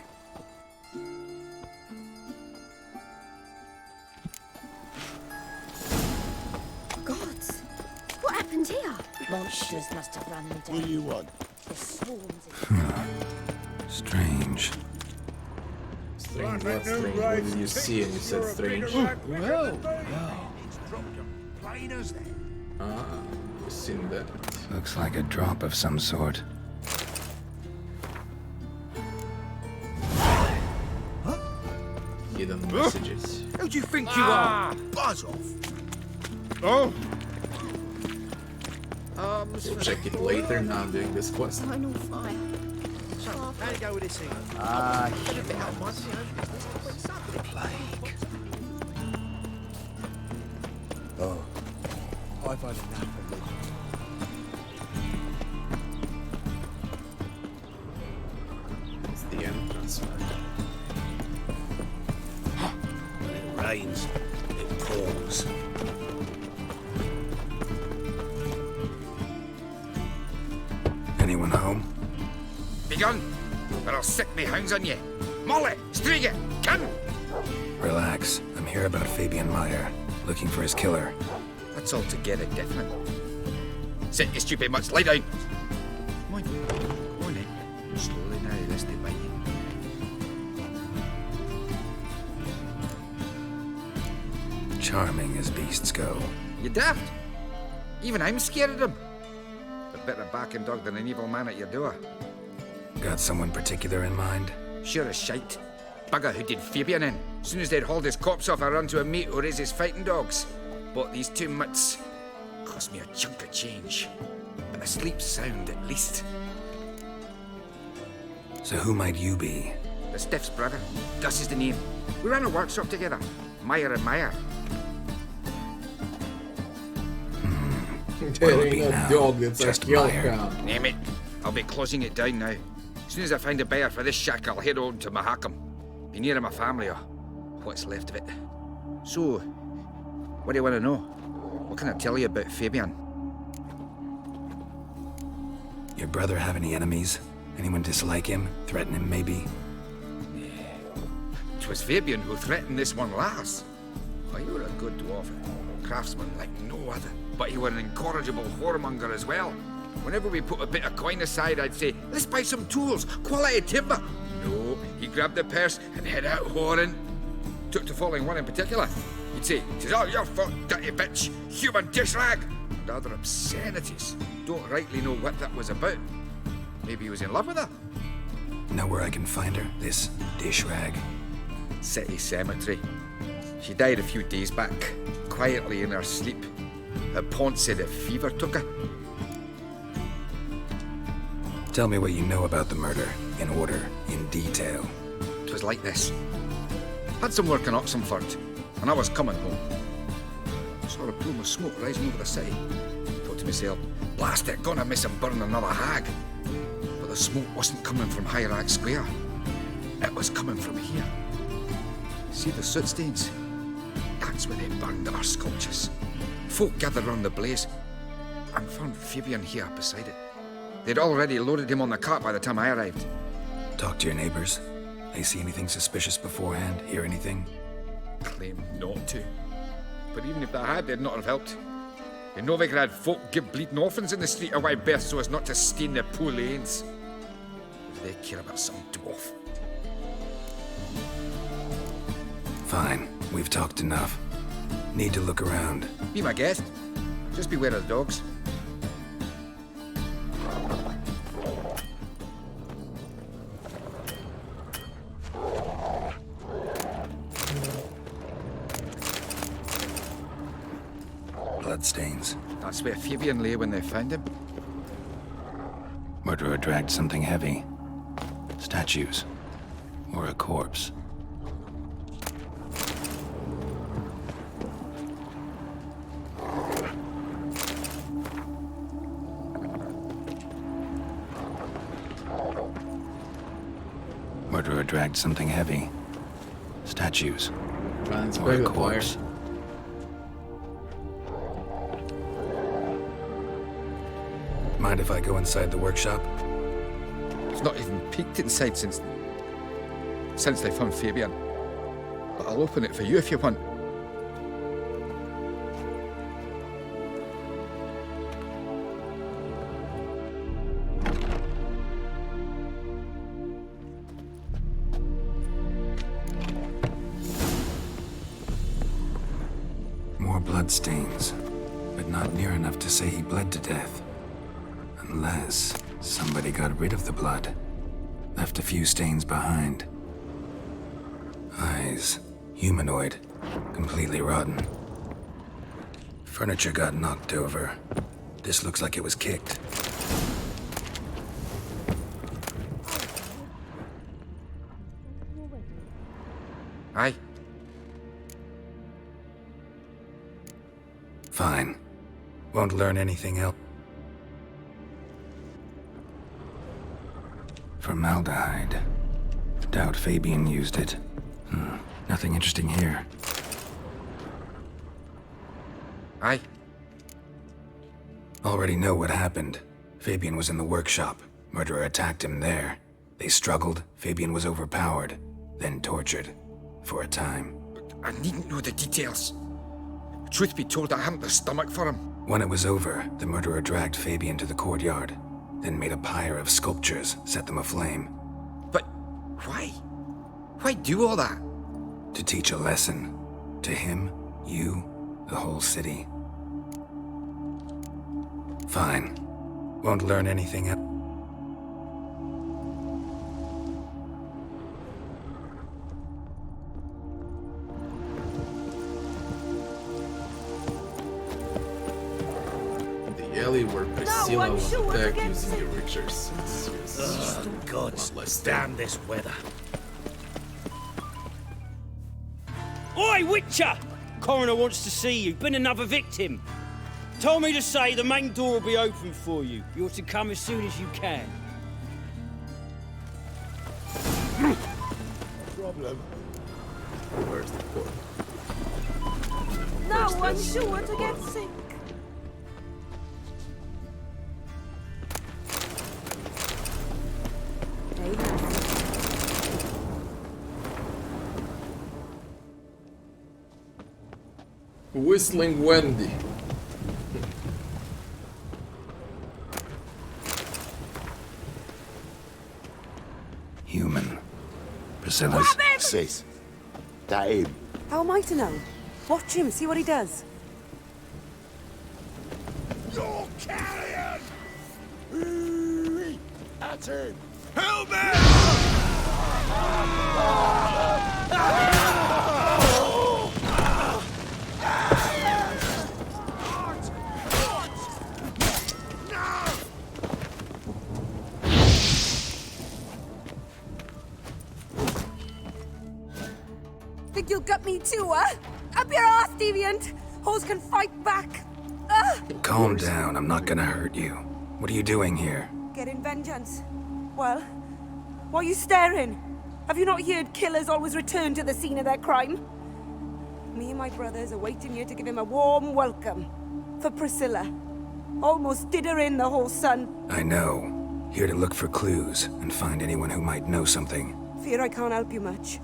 Gods, what happened here? Monsters must have run them down. What do you want? The swarms Strange. Strange, what strange? What did you see and you said strange? Ah, you've seen that. Looks like a drop of some sort. Hidden messages. Who do you think you are? Buzz off! Oh! We'll check it later, now I'm doing this quest. I'm on fire. How'd it go with this thing? Plague. Oh, I've had enough of it. It's the entrance. When it rains, it pours. Anyone home? Begone, or I'll sick me hounds on you. Molly, Striga, come! Relax. I'm here about Fabian Meyer, looking for his killer. That's altogether different. Sit, you stupid mutts, lie down. Come on, go on then. Slowly now, lest they bite you. Charming as beasts go. You daft? Even I'm scared of them. A better barking dog than an evil man at your door. Got someone particular in mind? Sure as shite. Bugger who did Fabian in. Soon as they'd hauled his corpse off, I run to a mate who raised his fighting dogs. Bought these 2 mutts. Cost me a chunk of change. But I sleep sound at least. So who might you be? The Stiff's brother. Gus is the name. We ran a workshop together. Meyer and Meyer. There ain't no dog that's a kill count. Name it. I'll be closing it down now. As soon as I find a buyer for this shack, I'll head on to Mahakam. Be near my family or what's left of it. So, what do you want to know? What can I tell you about Fabian? Your brother have any enemies? Anyone dislike him? Threaten him, maybe? 'Twas Fabian who threatened this one last. Oh, you were a good dwarf. Craftsman like no other. But you were an incorrigible whoremonger as well. Whenever we put a bit of coin aside, I'd say, let's buy some tools, quality timber. No, he grabbed the purse and head out whoring. Took to following one in particular. He'd say, "'Tis all your fault, dirty bitch, human dish rag," and other obscenities. Don't rightly know what that was about. Maybe he was in love with her. Know where I can find her, this dish rag? City cemetery. She died a few days back, quietly in her sleep. Her pont said a fever took her. Tell me what you know about the murder, in order, in detail. It was like this. Had some work in Oxenford, and I was coming home. Saw a plume of smoke rising over the city. Thought to myself, blast it, gonna miss him burn another hag. But the smoke wasn't coming from High Rag Square. It was coming from here. See the soot stains? That's where they burned our sculptures. Folk gathered round the blaze and found Fabian here beside it. They'd already loaded him on the cart by the time I arrived. Talk to your neighbors. They see anything suspicious beforehand? Hear anything? Claim not to. But even if they had, they'd not have helped. In Novigrad, folk give bleeding orphans in the street a wide berth so as not to stain their poor lanes. They care about some dwarf. Fine. We've talked enough. Need to look around. Be my guest. Just beware of the dogs. Bloodstains. That's where Fabian lay when they found him. Murderer dragged something heavy. Statues. Or a corpse. Murderer dragged something heavy. Statues. Or a corpse. Mind if I go inside the workshop? It's not even peeked inside since they found Fabian. But I'll open it for you if you want. More bloodstains, but not near enough to say he bled to death. Unless somebody got rid of the blood. Left a few stains behind. Eyes. Humanoid. Completely rotten. Furniture got knocked over. This looks like it was kicked. Aye. Fine. Won't learn anything else. Formaldehyde. Doubt Fabian used it. Nothing interesting here. Aye. Already know what happened. Fabian was in the workshop. Murderer attacked him there. They struggled. Fabian was overpowered. Then tortured. For a time. I needn't know the details. Truth be told, I haven't the stomach for him. When it was over, the murderer dragged Fabian to the courtyard. Then made a pyre of sculptures, set them aflame. But why? Why do all that? To teach a lesson. To him, you, the whole city. Fine. Won't learn anything else. The alley where Priscilla was attacked using the Richards. God, damn this weather. Oi, Witcher! Coroner wants to see you. Been another victim. Told me to say the main door will be open for you. You're to come as soon as you can. Problem. Where's the port? Now I'm sure to get sick. Whistling Wendy. Human. Priscilla's. Sis, that him? How am I to know? Watch him, see what he does. You're carrion! That's him! Help me! Think you'll gut me too, huh? Up your ass, deviant! Hoes can fight back! Calm down, I'm not gonna hurt you. What are you doing here? Getting vengeance. Well, why are you staring? Have you not heard killers always return to the scene of their crime? Me and my brothers are waiting here to give him a warm welcome. For Priscilla. Almost did her in, the whole son. I know. Here to look for clues and find anyone who might know something. Fear I can't help you much.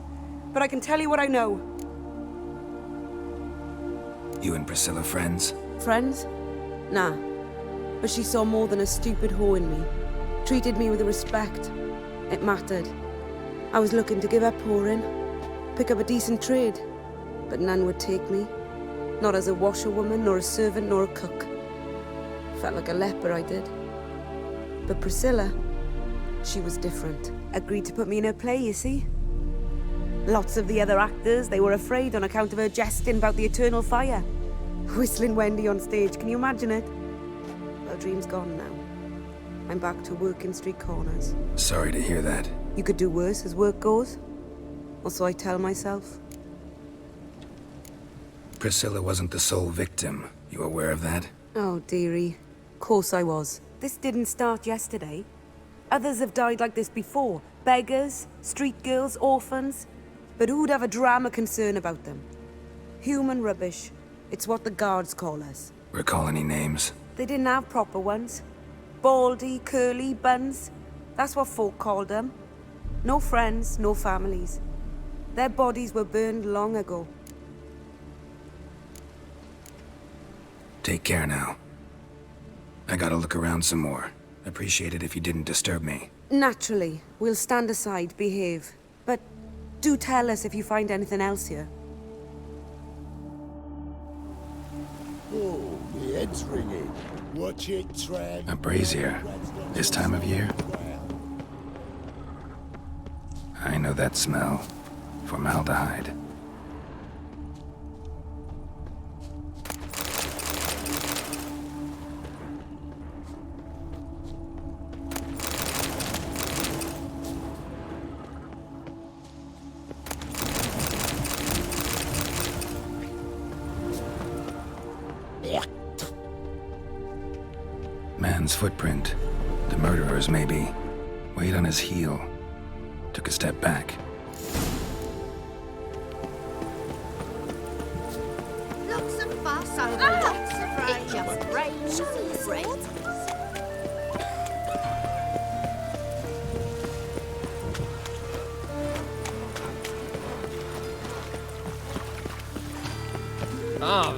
But I can tell you what I know. You and Priscilla friends? Friends? Nah. But she saw more than a stupid whore in me. Treated me with respect. It mattered. I was looking to give her pouring. Pick up a decent trade. But none would take me. Not as a washerwoman, nor a servant, nor a cook. Felt like a leper, I did. But Priscilla, she was different. Agreed to put me in her play, you see? Lots of the other actors, they were afraid on account of her jesting about the eternal fire. Whistling Wendy on stage, can you imagine it? Well, dream's gone now. I'm back to working street corners. Sorry to hear that. You could do worse as work goes. Or so I tell myself. Priscilla wasn't the sole victim. You aware of that? Oh, dearie. Course I was. This didn't start yesterday. Others have died like this before. Beggars, street girls, orphans. But who'd have a drama concern about them? Human rubbish. It's what the guards call us. Recall any names? They didn't have proper ones. Baldy, curly, buns. That's what folk called them. No friends, no families. Their bodies were burned long ago. Take care now. I gotta look around some more. Appreciate it if you didn't disturb me. Naturally. We'll stand aside, behave. But do tell us if you find anything else here. Oh, the head's ringing. Watch it, Tran. A brazier. This time of year? I know that smell. Formaldehyde. Man's footprint. The murderer's, maybe. Weight on his heel. Took a step back. Lots of fuss over lots of rain. It just rains and rains. Ah.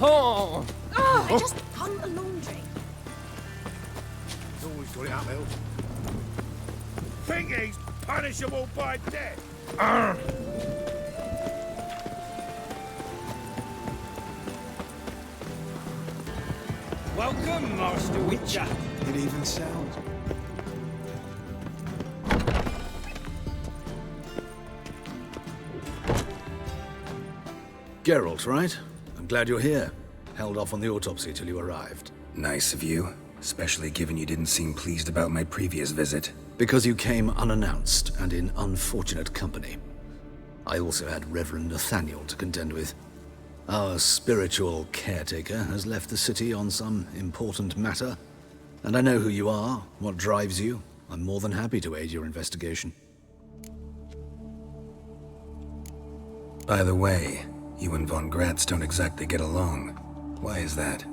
Oh. Oh, I just hung the laundry. Always got it up, Hill. Think he's punishable by death. Welcome, Master Witcher. It even sounds. Geralt, right? I'm glad you're here. Held off on the autopsy till you arrived. Nice of you. especially given you didn't seem pleased about my previous visit. Because you came unannounced and in unfortunate company. I also had Reverend Nathaniel to contend with. Our spiritual caretaker has left the city on some important matter, and I know who you are, what drives you. I'm more than happy to aid your investigation. By the way, you and von Gratz don't exactly get along. Why is that?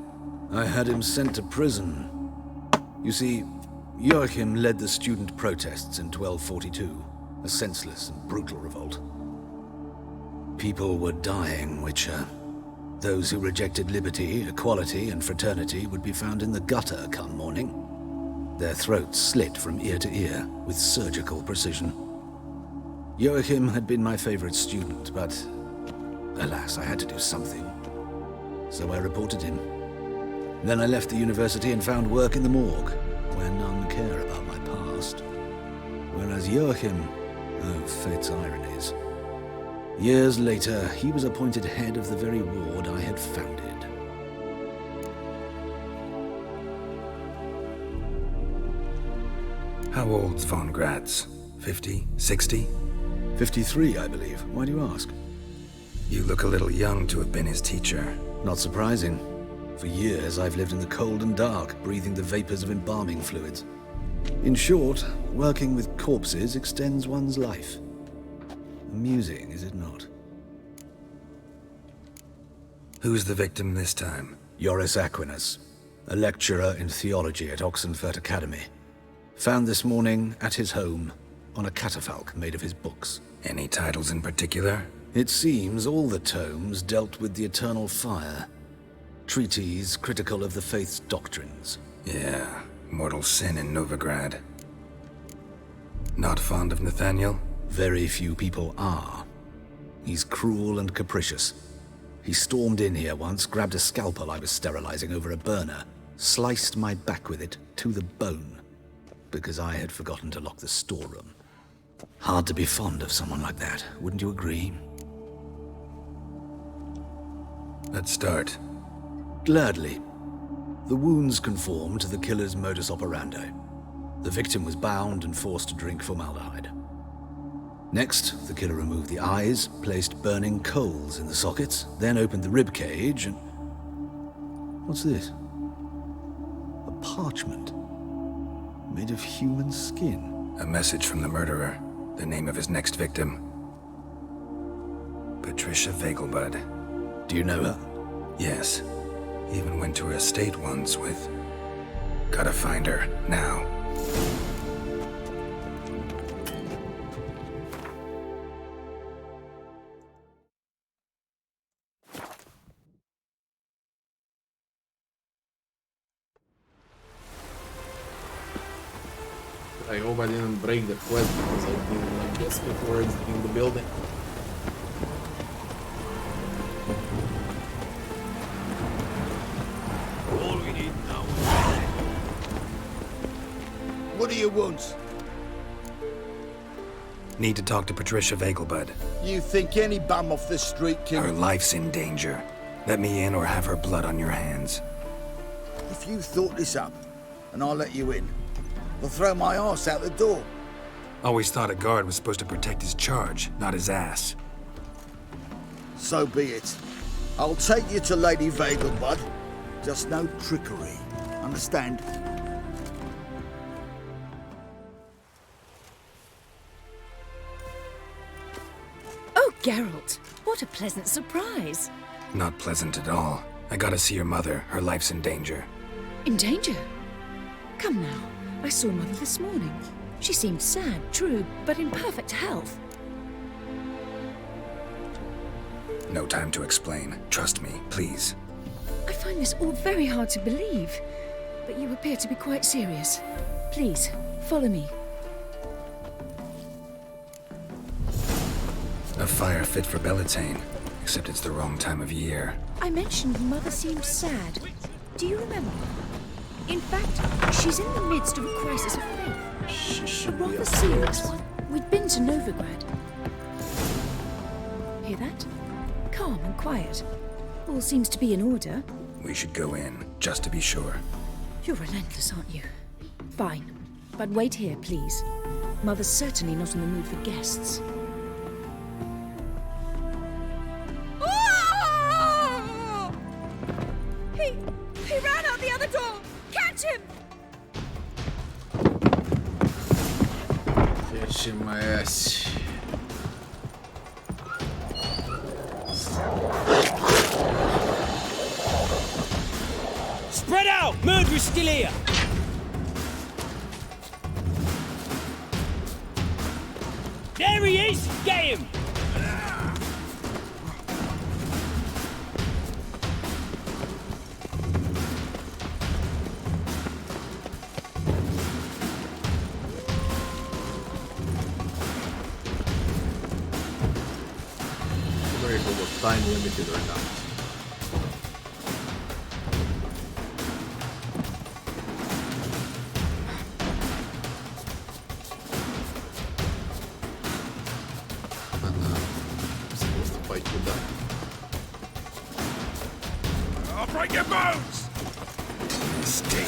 I had him sent to prison. You see, Joachim led the student protests in 1242, a senseless and brutal revolt. People were dying, Witcher. Those who rejected liberty, equality, and fraternity would be found in the gutter come morning. Their throats slit from ear to ear with surgical precision. Joachim had been my favorite student, but alas, I had to do something. So I reported him. Then I left the university and found work in the morgue, where none care about my past. Whereas Joachim, oh, fate's ironies. Years later, he was appointed head of the very ward I had founded. How old's von Gratz? 50? 60? 53, I believe. Why do you ask? You look a little young to have been his teacher. Not surprising. For years, I've lived in the cold and dark, breathing the vapors of embalming fluids. In short, working with corpses extends one's life. Amusing, is it not? Who's the victim this time? Joris Aquinas, a lecturer in theology at Oxenfurt Academy. Found this morning at his home on a catafalque made of his books. Any titles in particular? It seems all the tomes dealt with the eternal fire. Treatises critical of the faith's doctrines. Yeah, mortal sin in Novigrad. Not fond of Nathaniel? Very few people are. He's cruel and capricious. He stormed in here once, grabbed a scalpel I was sterilizing over a burner, sliced my back with it to the bone, because I had forgotten to lock the storeroom. Hard to be fond of someone like that, wouldn't you agree? Let's start. Gladly. The wounds conform to the killer's modus operandi. The victim was bound and forced to drink formaldehyde. Next, the killer removed the eyes, placed burning coals in the sockets, then opened the rib cage and... What's this? A parchment. Made of human skin. A message from the murderer. The name of his next victim. Patricia Vegelbud. Do you know her? Yes. Even went to her estate once with... Gotta find her, now. I hope I didn't break the quest because I didn't like this before exiting the building. All we need now. What do you want? Need to talk to Patricia Vegelbud. You think any bum off the street can... Her life's in danger. Let me in or have her blood on your hands. If you thought this up, and I'll let you in, I'll throw my ass out the door. Always thought a guard was supposed to protect his charge, not his ass. So be it. I'll take you to Lady Vegelbud. Just no trickery. Understand? Oh, Geralt, what a pleasant surprise. Not pleasant at all. I gotta see your mother. Her life's in danger. In danger? Come now. I saw Mother this morning. She seemed sad, true, but in perfect health. No time to explain. Trust me, please. I find this all very hard to believe, but you appear to be quite serious. Please, follow me. A fire fit for Bellatane, except it's the wrong time of year. I mentioned Mother seemed sad. Do you remember? In fact, she's in the midst of a crisis of faith. A rather serious one. We'd been to Novigrad. Hear that? Calm and quiet. All seems to be in order. We should go in, just to be sure. You're relentless, aren't you? Fine. But wait here, please. Mother's certainly not in the mood for guests. Oh! He ran out the other door! Catch him! Catching my ass. Spread out! Murderer's still here! There he is! Get him! Very cool, was time limited or not. I'll break your bones! Mistake.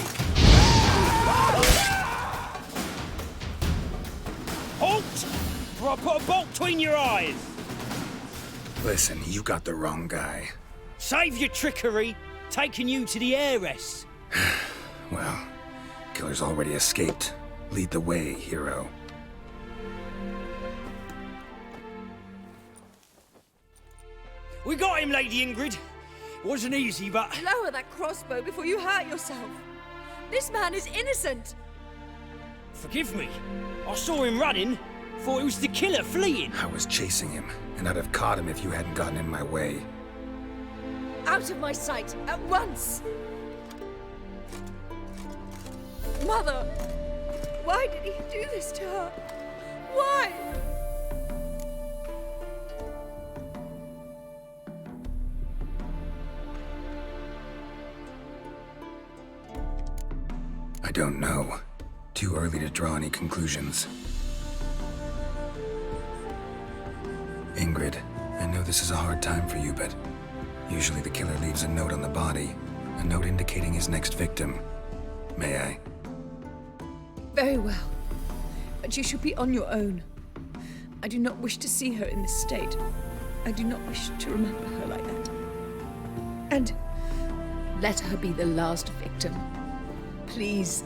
Halt! Or I'll put a bolt between your eyes! Listen, you got the wrong guy. Save your trickery! Taking you to the heiress! Well, killer's already escaped. Lead the way, hero. We got him, Lady Ingrid. Wasn't easy, but... Lower that crossbow before you hurt yourself. This man is innocent. Forgive me. I saw him running. Thought it was the killer fleeing. I was chasing him, and I'd have caught him if you hadn't gotten in my way. Out of my sight, at once! Mother! Why did he do this to her? Why? I don't know. Too early to draw any conclusions. Ingrid, I know this is a hard time for you, but usually the killer leaves a note on the body. A note indicating his next victim. May I? Very well. But you should be on your own. I do not wish to see her in this state. I do not wish to remember her like that. And let her be the last victim. Please.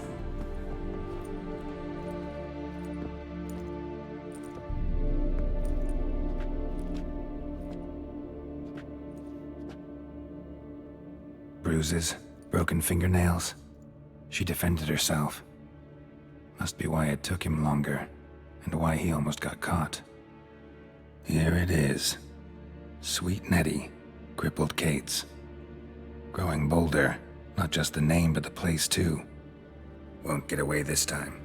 Bruises, broken fingernails. She defended herself. Must be why it took him longer, and why he almost got caught. Here it is. Sweet Nettie, crippled Kate's. Growing bolder, not just the name but the place too. Won't get away this time.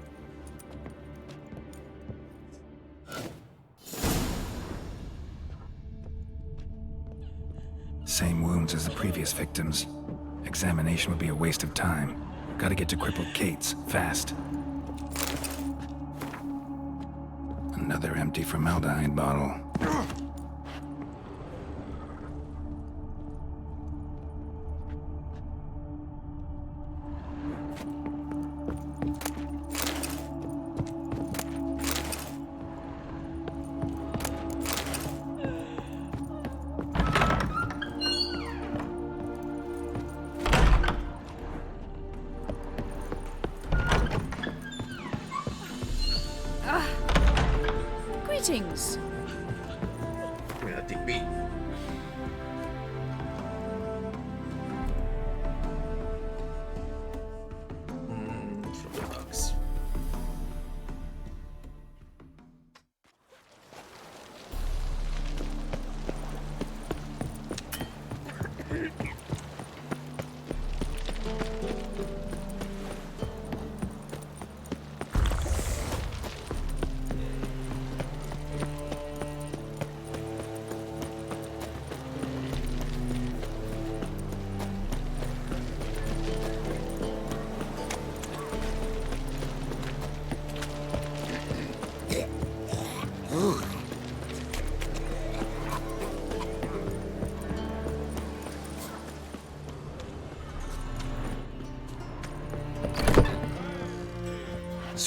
Same wounds as the previous victims. Examination would be a waste of time. Gotta get to crippled Kate's, fast. Another empty formaldehyde bottle. Greetings. Yeah, take me. From the box.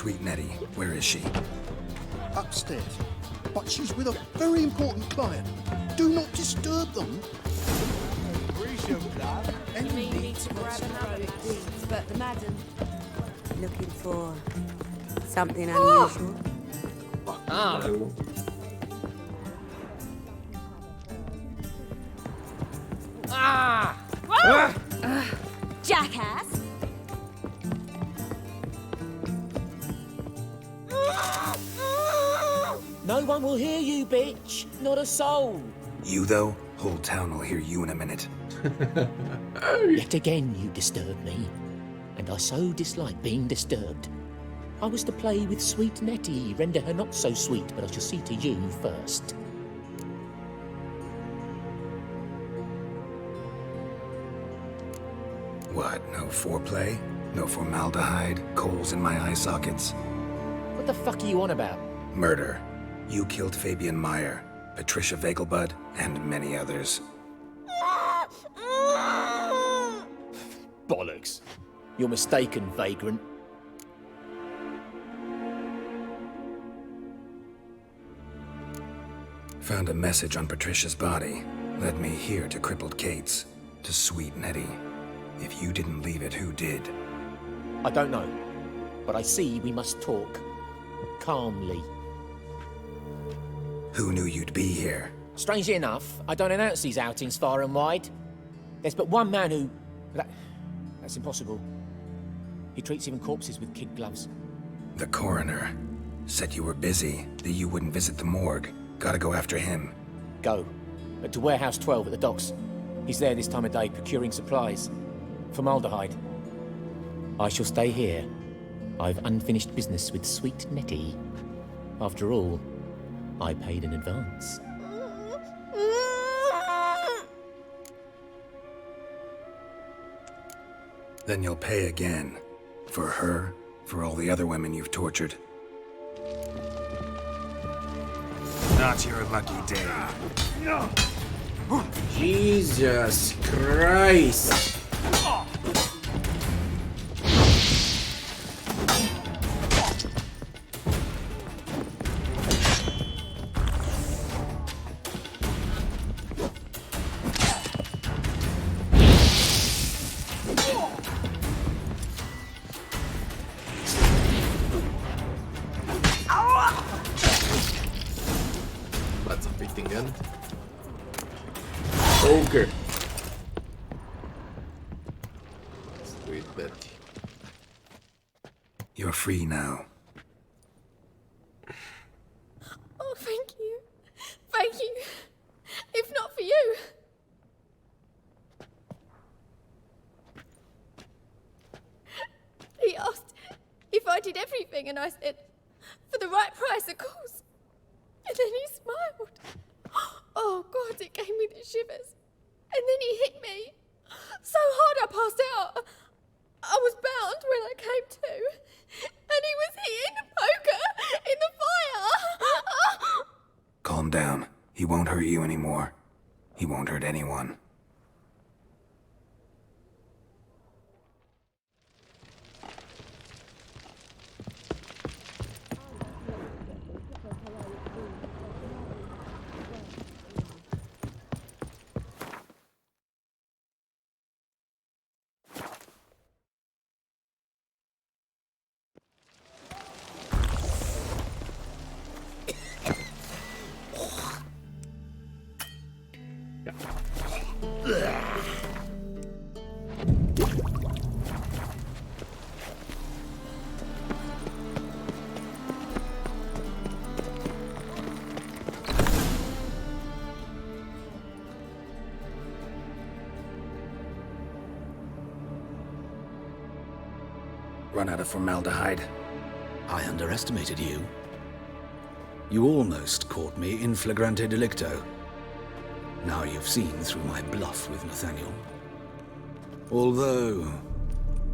Sweet Nettie. Where is she? Upstairs. But she's with a very important client. Do not disturb them. We need to grab another but the madam. Looking for something unusual. No. Jackass! No one will hear you, bitch. Not a soul. You, though? Whole town will hear you in a minute. Yet again you disturb me. And I so dislike being disturbed. I was to play with sweet Nettie, render her not so sweet, but I shall see to you first. What, no foreplay? No formaldehyde? Coals in my eye sockets? What the fuck are you on about? Murder. You killed Fabian Meyer, Patricia Vegelbud, and many others. Bollocks. You're mistaken, vagrant. Found a message on Patricia's body. Led me here to crippled Kate's. To Sweet Nettie. If you didn't leave it, who did? I don't know. But I see we must talk. Calmly. Who knew you'd be here? Strangely enough, I don't announce these outings far and wide. There's but one man who... That's impossible. He treats even corpses with kid gloves. The coroner. Said you were busy, that you wouldn't visit the morgue. Gotta go after him. Go. But to Warehouse 12 at the docks. He's there this time of day procuring supplies. Formaldehyde. I shall stay here. I've unfinished business with sweet Nettie. After all, I paid in advance. Then you'll pay again. For her, for all the other women you've tortured. Not your lucky day. Jesus Christ. That's a beating gun. Ogre. Sweet Betty. You're free now. Oh, thank you. Thank you. If not for you. He asked if I did everything, and I said, for the right price, of course. And then he smiled. Oh, God, it gave me the shivers. And then he hit me. So hard I passed out. I was bound when I came to. And he was hitting the poker in the fire. Calm down. He won't hurt you anymore. He won't hurt anyone. Run out of formaldehyde. I underestimated you. You almost caught me in flagrante delicto. Now you've seen through my bluff with Nathaniel. Although,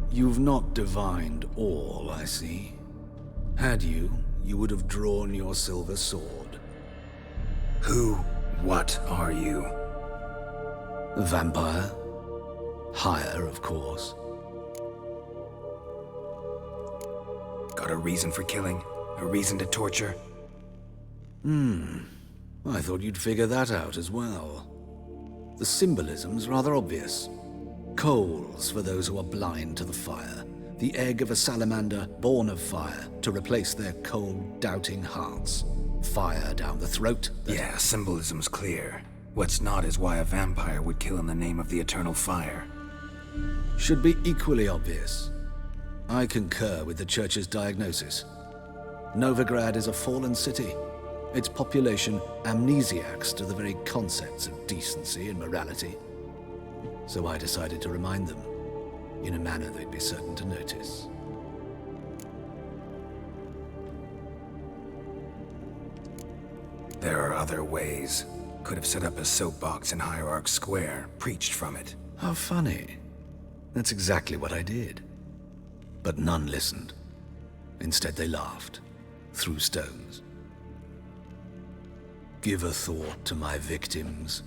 you've not divined all, I see. Had you, you would have drawn your silver sword. What are you? A vampire. Higher, of course. But a reason for killing? A reason to torture? I thought you'd figure that out as well. The symbolism's rather obvious. Coals for those who are blind to the fire. The egg of a salamander born of fire to replace their cold, doubting hearts. Fire down the throat. Yeah, symbolism's clear. What's not is why a vampire would kill in the name of the eternal fire. Should be equally obvious. I concur with the Church's diagnosis. Novigrad is a fallen city. Its population amnesiacs to the very concepts of decency and morality. So I decided to remind them, in a manner they'd be certain to notice. There are other ways. Could have set up a soapbox in Hierarch Square, preached from it. How funny. That's exactly what I did. But none listened. Instead they laughed, threw stones. Give a thought to my victims.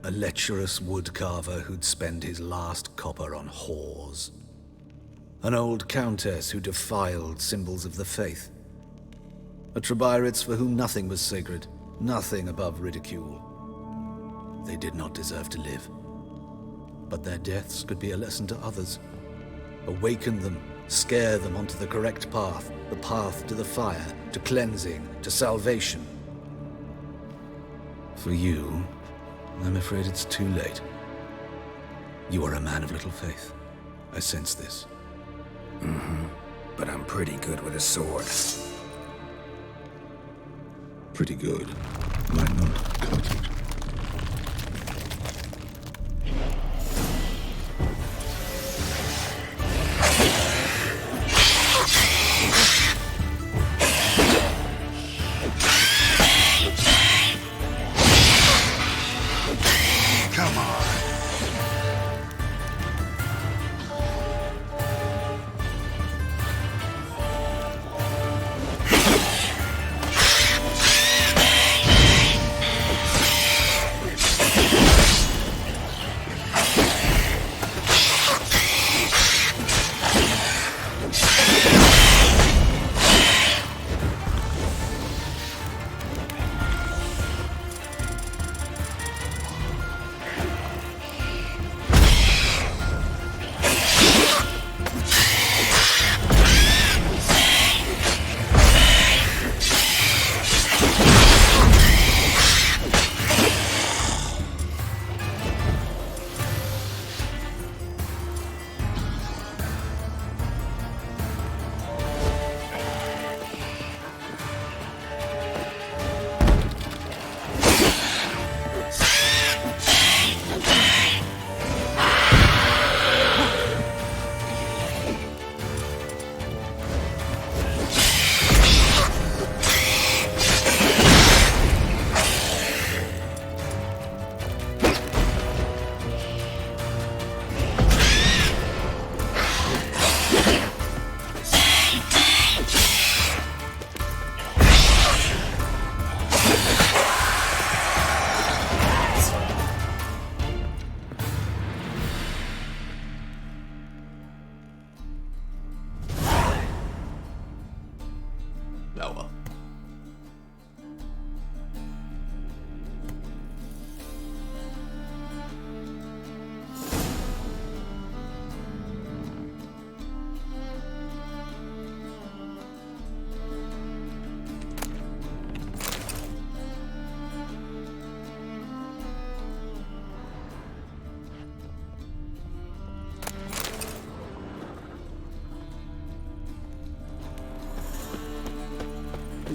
A lecherous woodcarver who'd spend his last copper on whores. An old countess who defiled symbols of the faith. A Trebirates for whom nothing was sacred, nothing above ridicule. They did not deserve to live. But their deaths could be a lesson to others. Awaken them, scare them onto the correct path, the path to the fire, to cleansing, to salvation. For you, I'm afraid it's too late. You are a man of little faith. I sense this. But I'm pretty good with a sword. Pretty good. Might not cut it. Come on.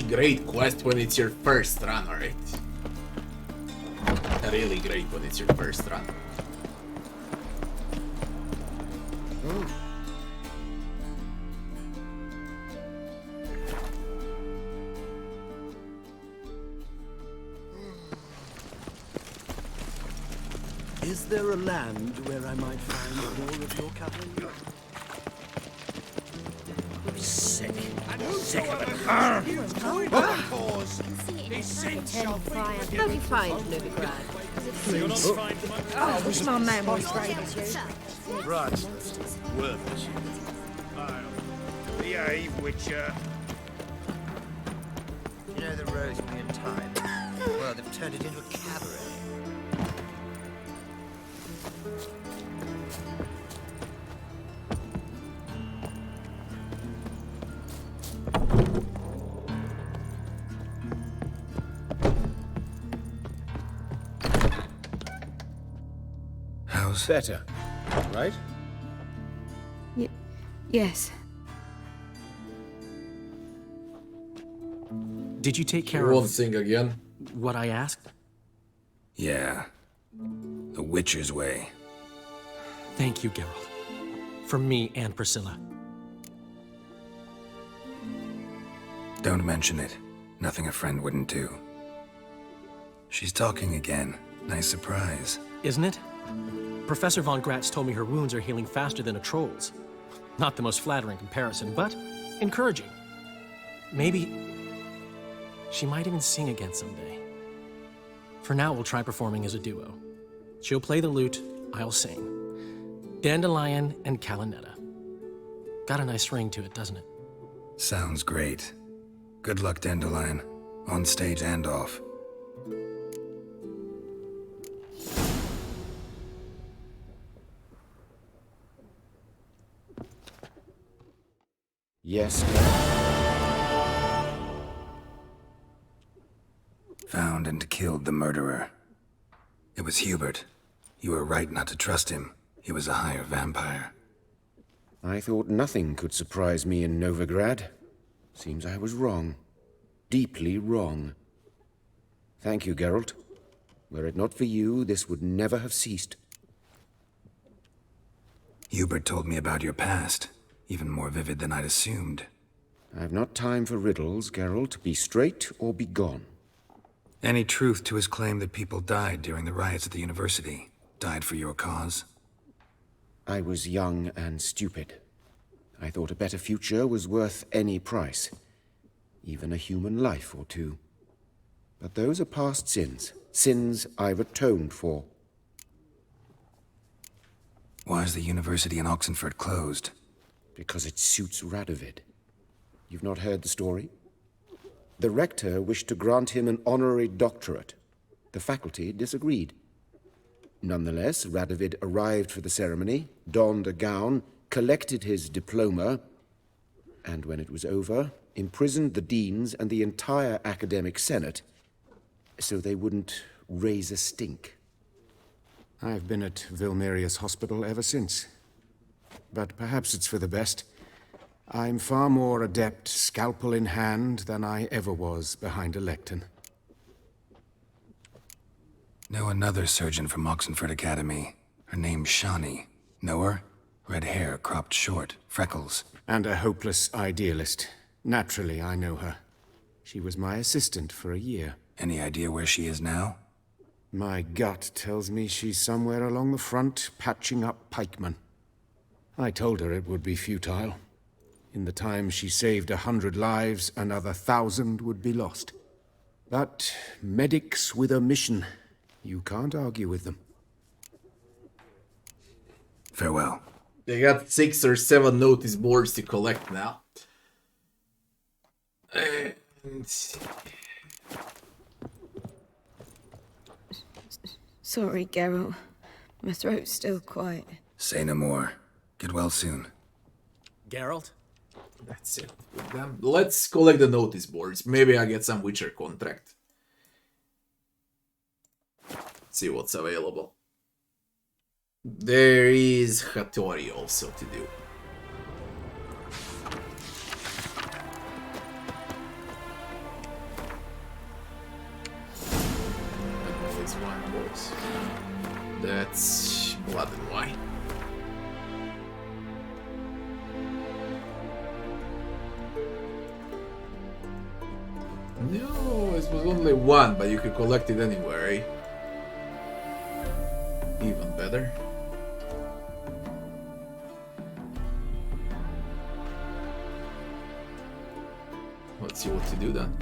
Great quest when it's your first run, alright? Really great when it's your first run. Is there a land where I might find more of your cavalry? Sick. Sick of it. Don't be fine, Novigrad. Oh, I wish my man was as brave as you. Right. Worth it. The Behave, Witcher. You know the Rosemary and Thyme? Well, they've turned it into a cabaret. How's better, right? Yes. Did you take care You of... won't sing again? What I asked? Yeah. The Witcher's way. Thank you, Geralt. From me and Priscilla. Don't mention it. Nothing a friend wouldn't do. She's talking again. Nice surprise. Isn't it? Professor Von Gratz told me her wounds are healing faster than a troll's. Not the most flattering comparison, but encouraging. Maybe she might even sing again someday. For now, we'll try performing as a duo. She'll play the lute, I'll sing. Dandelion and Calinetta. Got a nice ring to it, doesn't it? Sounds great. Good luck, Dandelion. On stage and off. Yes, Found and killed the murderer. It was Hubert. You were right not to trust him. He was a higher vampire. I thought nothing could surprise me in Novigrad. Seems I was wrong. Deeply wrong. Thank you, Geralt. Were it not for you, this would never have ceased. Hubert told me about your past. Even more vivid than I'd assumed. I've not time for riddles, Geralt. Be straight or be gone. Any truth to his claim that people died during the riots at the university? Died for your cause? I was young and stupid. I thought a better future was worth any price. Even a human life or two. But those are past sins. Sins I've atoned for. Why is the university in Oxenford closed? Because it suits Radovid. You've not heard the story? The rector wished to grant him an honorary doctorate. The faculty disagreed. Nonetheless, Radovid arrived for the ceremony, donned a gown, collected his diploma, and when it was over, imprisoned the deans and the entire academic senate so they wouldn't raise a stink. I've been at Vilmerius Hospital ever since. But perhaps it's for the best. I'm far more adept, scalpel in hand, than I ever was behind a lectern. Know another surgeon from Oxenford Academy. Her name's Shawnee. Know her? Red hair, cropped short, freckles. And a hopeless idealist. Naturally, I know her. She was my assistant for a year. Any idea where she is now? My gut tells me she's somewhere along the front, patching up pikemen. I told her it would be futile. In the time she saved 100 lives, another 1,000 would be lost. But medics with a mission, you can't argue with them. Farewell. They got 6 or 7 notice boards to collect now. And... Sorry, Geralt. My throat's still quiet. Say no more. Get well soon. Geralt? That's it. With them. Let's collect the notice boards. Maybe I get some Witcher contract. See what's available. There is Hattori also to do. This one was. That's blood and wine. No, it was only one, but you could collect it anywhere, eh? Even better. Let's see what to do then.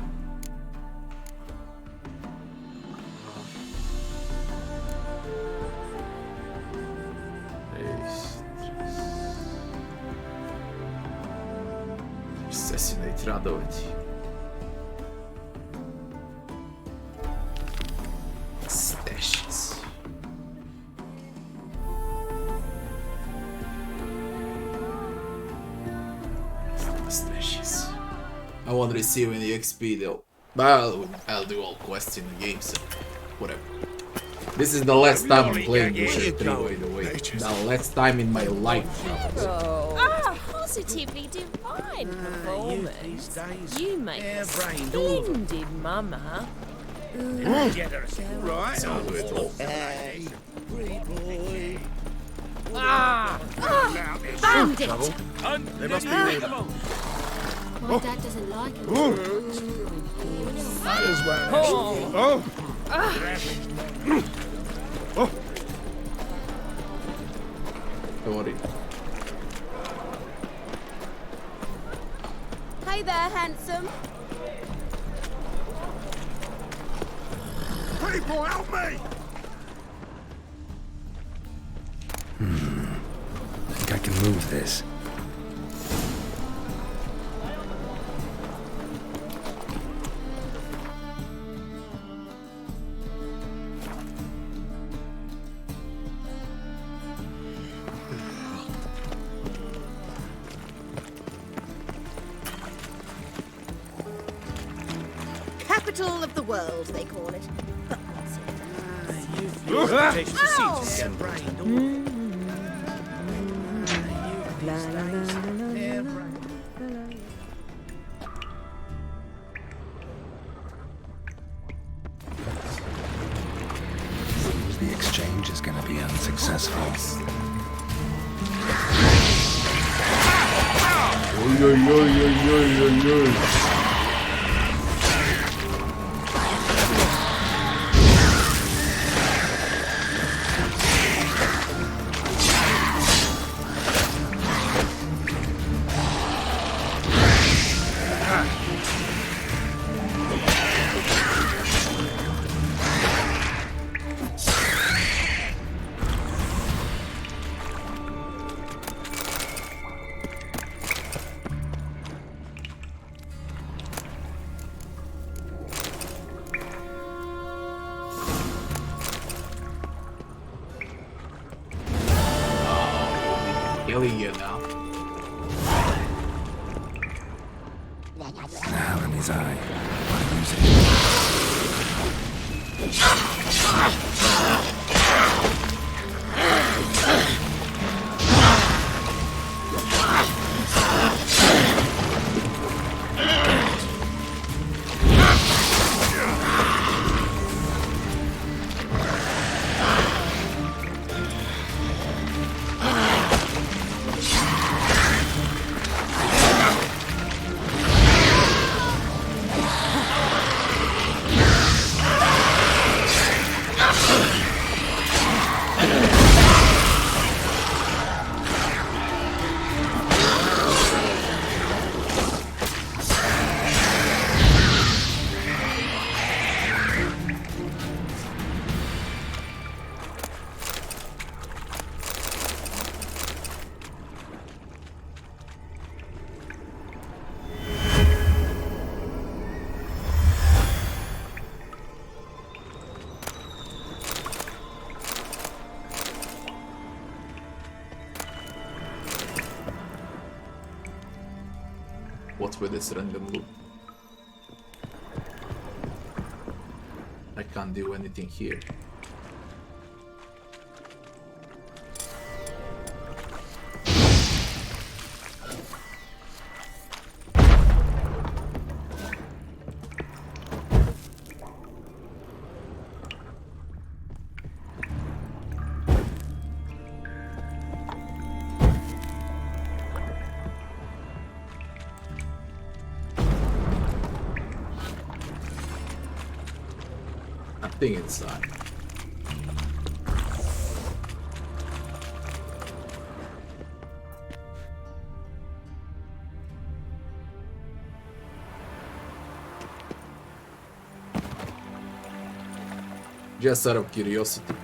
treba dobiti. Stashes. Stashes. I won't receive any XP though. But I'll do all quests in the game, so whatever. This is the last time I'm playing Witcher 3, by the way. The last time in my life. Positively divine performance. You make a splendid mama. Right. I'll do it all. Hey, Bandit! They must be leaving. My dad doesn't like it. Might as well. Hattori. Hey there, handsome. People, help me! I think I can move this. Capital of the world, they call it. The exchange is going to be unsuccessful. Killing you now. Now in his eye. I'll use it. What's with this random loop? I can't do anything here. Nothing inside. Just out of curiosity.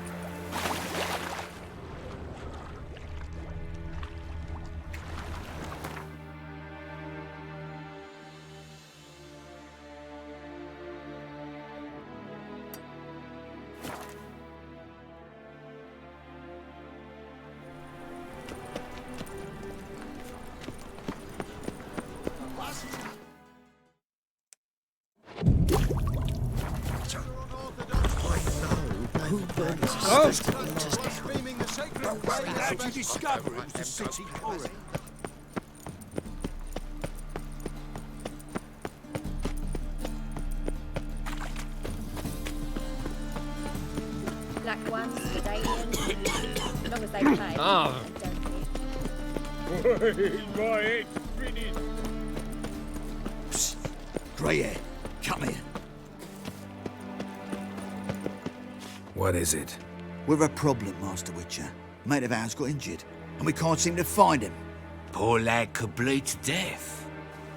Who burned this festival down? How'd you discover it was the city quarry? Black ones, Dandelion, as long as they play. Ah. My head's spinning. Psst. Grey hair, come here. What is it? We've a problem, Master Witcher. Mate of ours got injured, and we can't seem to find him. Poor lad could bleed to death.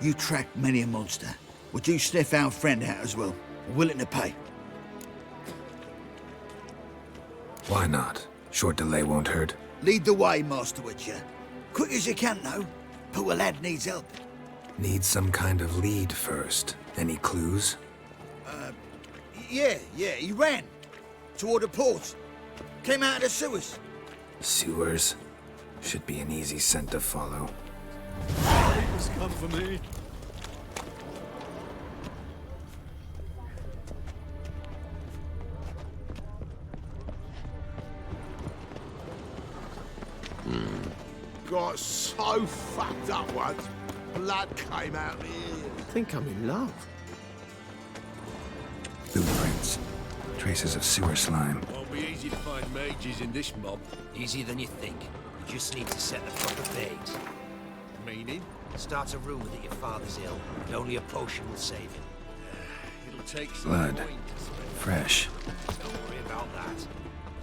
You tracked many a monster. Would you sniff our friend out as well? Willing to pay? Why not? Short delay won't hurt. Lead the way, Master Witcher. Quick as you can, though. Poor lad needs help. Need some kind of lead first. Any clues? Yeah, he ran. Toward the port. Came out of the sewers. Sewers? Should be an easy scent to follow. It's come for me. Got so fucked up once, blood came out of me ears. I think I'm in love. Blueprints. Traces of sewer slime. Won't be easy to find mages in this mob. Easier than you think. You just need to set the proper bait. Meaning? Start a rumor that your father's ill, and only a potion will save him. It'll take some Blood. coin to spend. Fresh. Don't worry about that.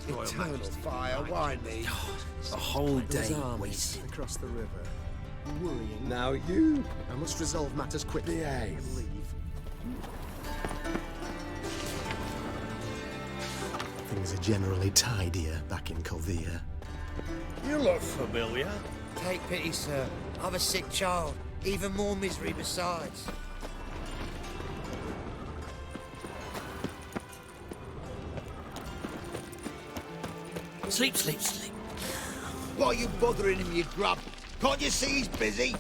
Royal Eternal Majesty fire, why me? A whole day armies wasted. across the river. Worrying. Now you. I must resolve matters quickly. Behave. And leave. Things are generally tidier back in Calvia. You look familiar. Take pity, sir. I've a sick child. Even more misery besides. Sleep, sleep, sleep. Why are you bothering him, you grub? Can't you see he's busy?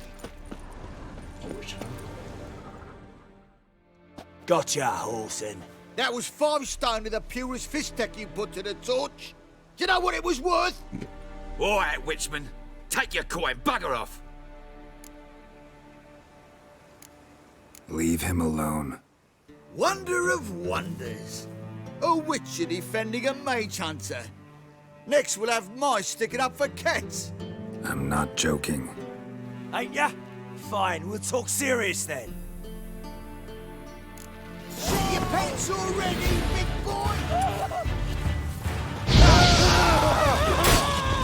Gotcha, Horson. That was 5 stone with the purest fist tech you put to the torch. Do you know what it was worth? All right, Witchman. Take your coin, bugger off. Leave him alone. Wonder of wonders. A witcher defending a mage hunter. Next we'll have mice sticking up for cats. I'm not joking. Ain't ya? Fine, we'll talk serious then. Shit your pants already, big boy!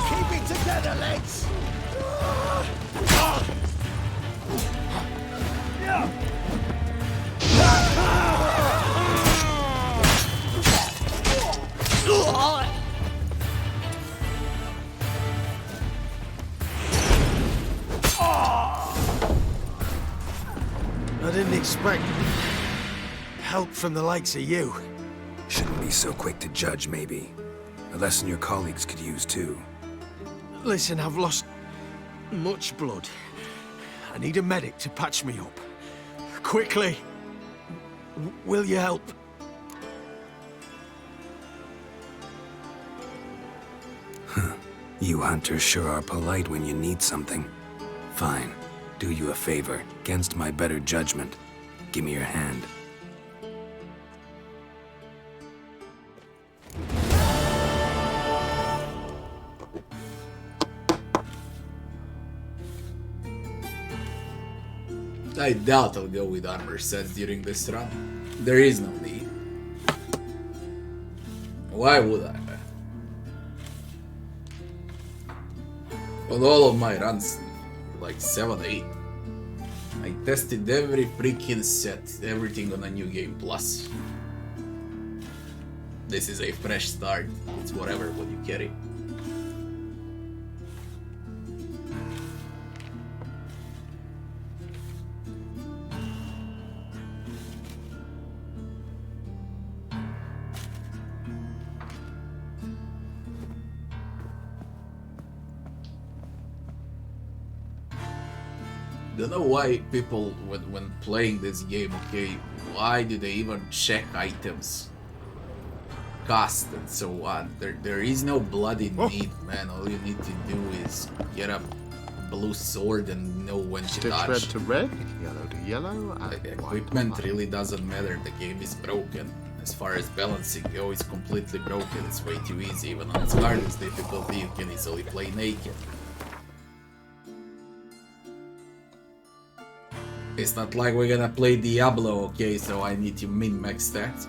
Keep it together, lads! I didn't expect help from the likes of you. Shouldn't be so quick to judge, maybe. A lesson your colleagues could use, too. Listen, I've lost much blood. I need a medic to patch me up. Quickly! Will you help? You hunters sure are polite when you need something. Fine. Do you a favor. Against my better judgment. Give me your hand. I doubt I'll go with armor sets during this run. There is no need. Why would I? On all of my runs, like 7, 8, I tested every freaking set, everything on a new game plus. This is a fresh start, it's whatever what you carry. Don't know why people, when playing this game, okay, why do they even check items? cost and so on. There is no bloody need, man. All you need to do is get a blue sword and know when to Stitch red dodge. to red, yellow to yellow, and The white to equipment white. really doesn't matter. The game is broken. As far as balancing goes, it's completely broken. It's way too easy. Even on its hardest difficulty, you can easily play naked. It's not like we're gonna play Diablo, okay, so I need to min-max stats.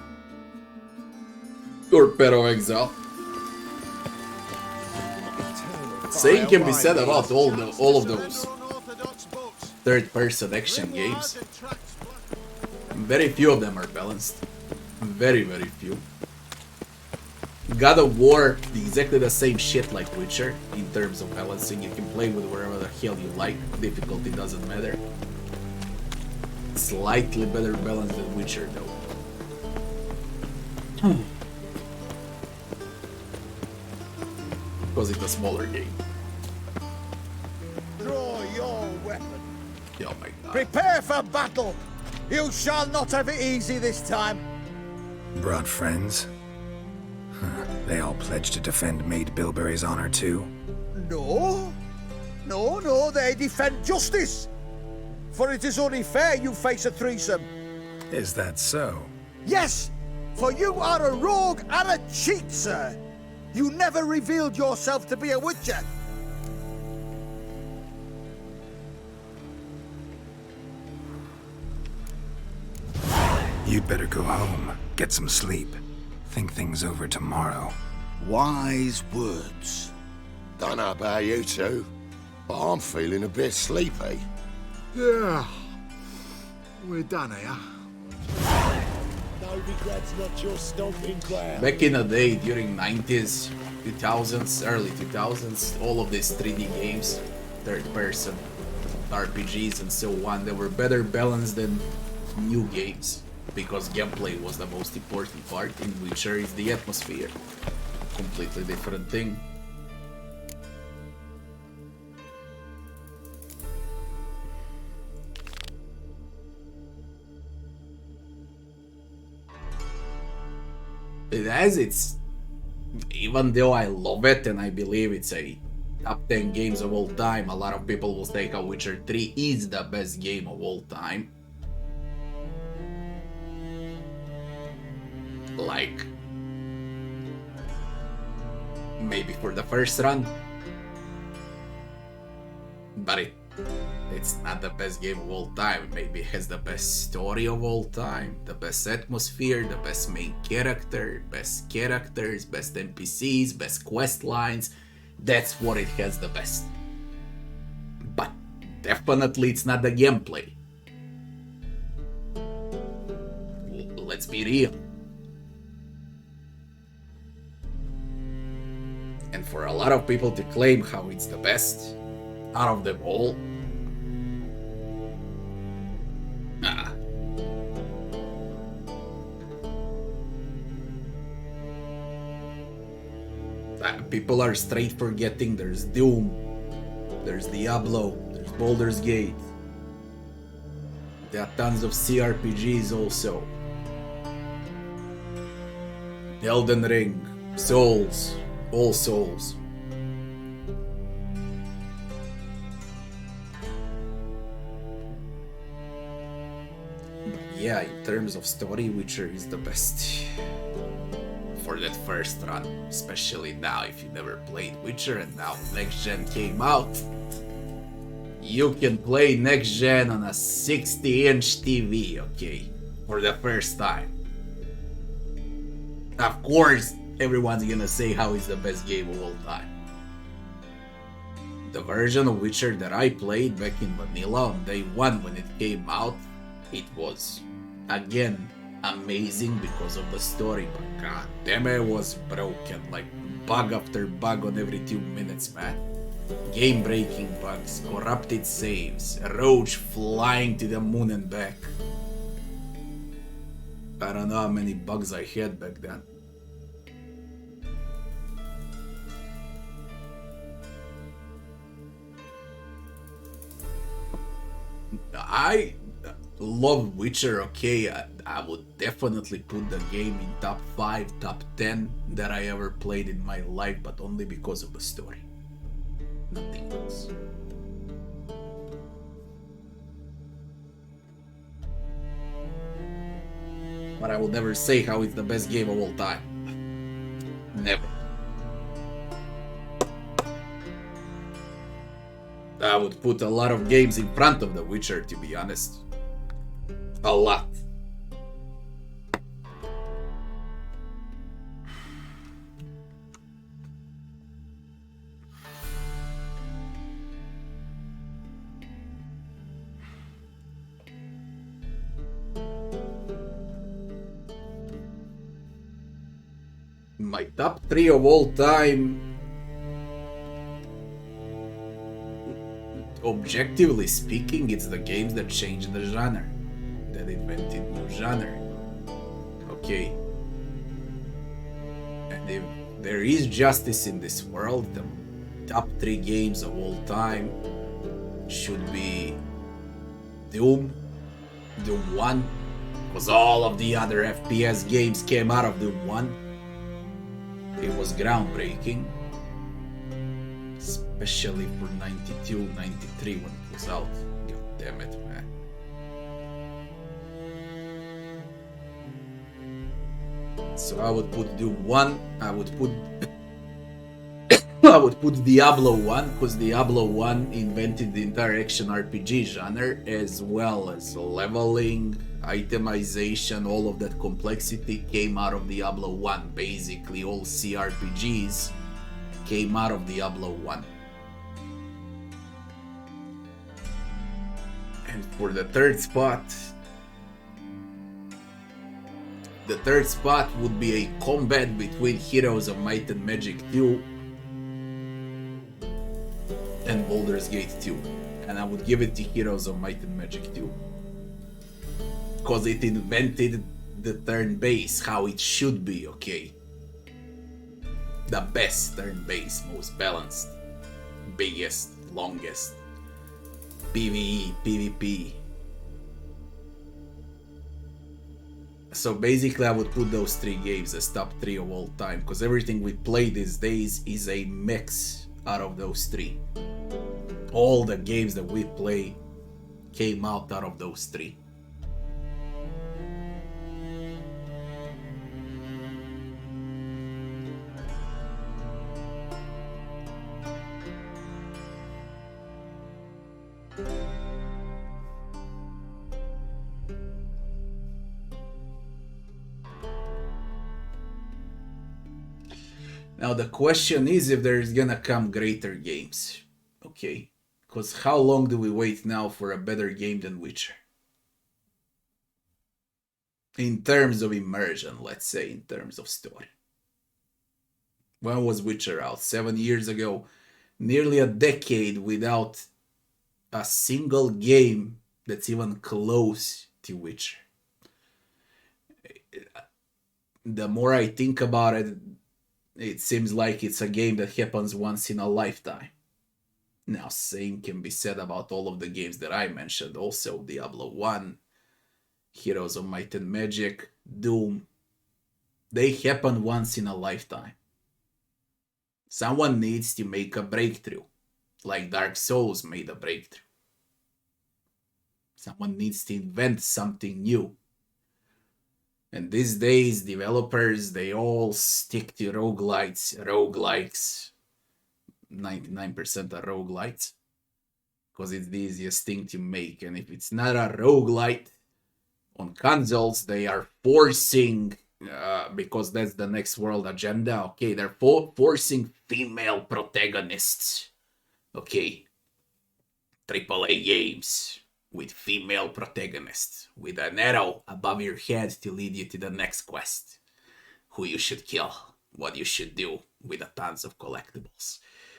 Or Pero Exile. Same can be said about all of those third-person action games. Very few of them are balanced. Very, very few. God of War, exactly the same shit like Witcher in terms of balancing. You can play with wherever the hell you like. Difficulty doesn't matter. Slightly better balance than Witcher though. Because it's a smaller game. Draw your weapon. Oh my god. Prepare for battle. You shall not have it easy this time. Brought friends? Huh. They all pledged to defend Maid Bilberry's honor too? No. No, they defend justice. For it is only fair you face a threesome. Is that so? Yes, for you are a rogue and a cheat, sir. You never revealed yourself to be a witcher. You'd better go home, get some sleep, think things over tomorrow. Wise words. Don't know about you two, but I'm feeling a bit sleepy. Yeah. We're done here. No regrets, not your stomping ground. Back in the day, during 90s, 2000s, early 2000s, all of these 3D games, third-person RPGs and so on, they were better balanced than new games. Because gameplay was the most important part. In Witcher is the atmosphere. Completely different thing. It has its... Even though I love it and I believe it's a top 10 games of all time, a lot of people will say how Witcher 3 is the best game of all time. Like, maybe for the first run, but it's not the best game of all time. Maybe it has the best story of all time, the best atmosphere, the best main character, best characters, best NPCs, best quest lines. That's what it has the best. But definitely it's not the gameplay. Let's be real. And for a lot of people to claim how it's the best out of them all, people are straight forgetting there's Doom, there's Diablo, there's Baldur's Gate, there are tons of CRPGs also, Elden Ring, Souls, all Souls. Yeah, in terms of story, Witcher is the best for that first run, especially now if you never played Witcher and now next gen came out. You can play next gen on a 60-inch TV, okay, for the first time. Of course, everyone's gonna say how it's the best game of all time. The version of Witcher that I played back in vanilla on day one when it came out, it was, again, amazing because of the story, but god damn it was broken, like bug after bug on every 2 minutes, man. Game breaking bugs, corrupted saves, a roach flying to the moon and back. I don't know how many bugs I had back then. love Witcher, okay, I would definitely put the game in top 5, top 10 that I ever played in my life, but only because of the story. Nothing else. But I will never say how it's the best game of all time. Never. I would put a lot of games in front of The Witcher, to be honest. A lot. My top 3 of all time, objectively speaking, it's the games that changed the genre, that invented new genre. Okay. And if there is justice in this world, the top 3 games of all time should be Doom, Doom 1, because all of the other FPS games came out of Doom 1. It was groundbreaking, especially for 92, 93 when it was out. God damn it, man. So I would put Doom 1, I would put I would put Diablo 1, because Diablo 1 invented the entire action RPG genre, as well as leveling, itemization, all of that complexity came out of Diablo 1. Basically, all CRPGs came out of Diablo 1. And for the third spot would be a combat between Heroes of Might and Magic 2 and Baldur's Gate 2. And I would give it to Heroes of Might and Magic 2. Because it invented the turn-based, how it should be, okay? The best turn-based, most balanced, biggest, longest, PvE, PvP. So basically I would put those 3 games as top 3 of all time, because everything we play these days is a mix out of those 3. All the games that we play came out of those 3. Now the question is if there's gonna come greater games. Okay, because how long do we wait now for a better game than Witcher? In terms of immersion, let's say, in terms of story. When was Witcher out? 7 years ago. Nearly a decade without a single game that's even close to Witcher. The more I think about it, it seems like it's a game that happens once in a lifetime. Now, same can be said about all of the games that I mentioned. Also, Diablo 1, Heroes of Might and Magic, Doom. They happen once in a lifetime. Someone needs to make a breakthrough, like Dark Souls made a breakthrough. Someone needs to invent something new. And these days, developers, they all stick to roguelites, roguelikes. 99% are roguelites. Because it's the easiest thing to make. And if it's not a roguelite on consoles, they are forcing, because that's the next world agenda, okay, they're forcing female protagonists. Okay. AAA games with female protagonists, with an arrow above your head to lead you to the next quest. Who you should kill, what you should do with a tons of collectibles.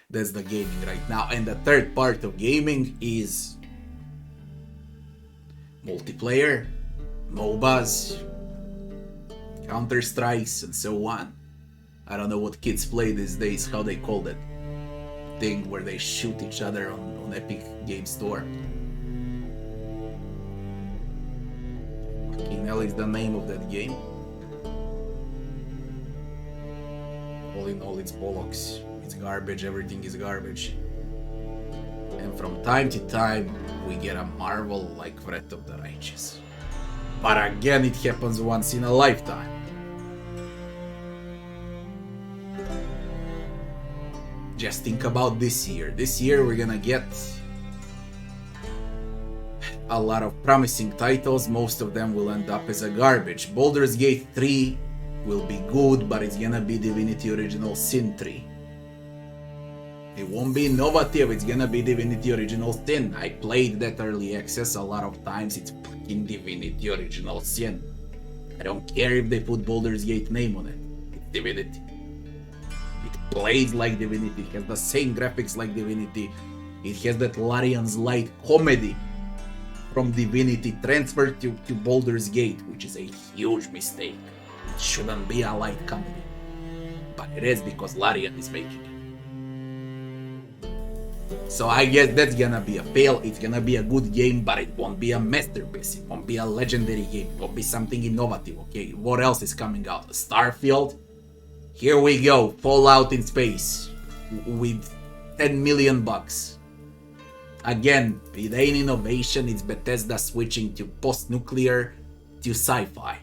That's the gaming right now. And the third part of gaming is multiplayer, MOBAs, Counter-Strikes, and so on. I don't know what kids play these days, how they call that thing where they shoot each other on Epic Game Store. hell is the name of that game? All in all, it's bollocks. It's garbage, everything is garbage. And from time to time, we get a marvel like Breath of the Righteous. But again, it happens once in a lifetime. Just think about this year. This year we're gonna get a lot of promising titles. Most of them will end up as a garbage. Baldur's Gate 3 will be good, but it's gonna be Divinity Original Sin 3. It won't be innovative, it's gonna be Divinity Original Sin. I played that early access a lot of times, it's fucking Divinity Original Sin. I don't care if they put Baldur's Gate name on it. It's Divinity. It plays like Divinity, it has the same graphics like Divinity. It has that Larian's Light comedy from Divinity transferred to Baldur's Gate, which is a huge mistake. It shouldn't be a light comedy. But it is because Larian is making it. So I guess that's gonna be a fail. It's gonna be a good game, but it won't be a masterpiece. It won't be a legendary game. It won't be something innovative, okay? What else is coming out? Starfield? Here we go. Fallout in space. With 10 million bucks. Again, it ain't innovation. It's Bethesda switching to post-nuclear to sci-fi.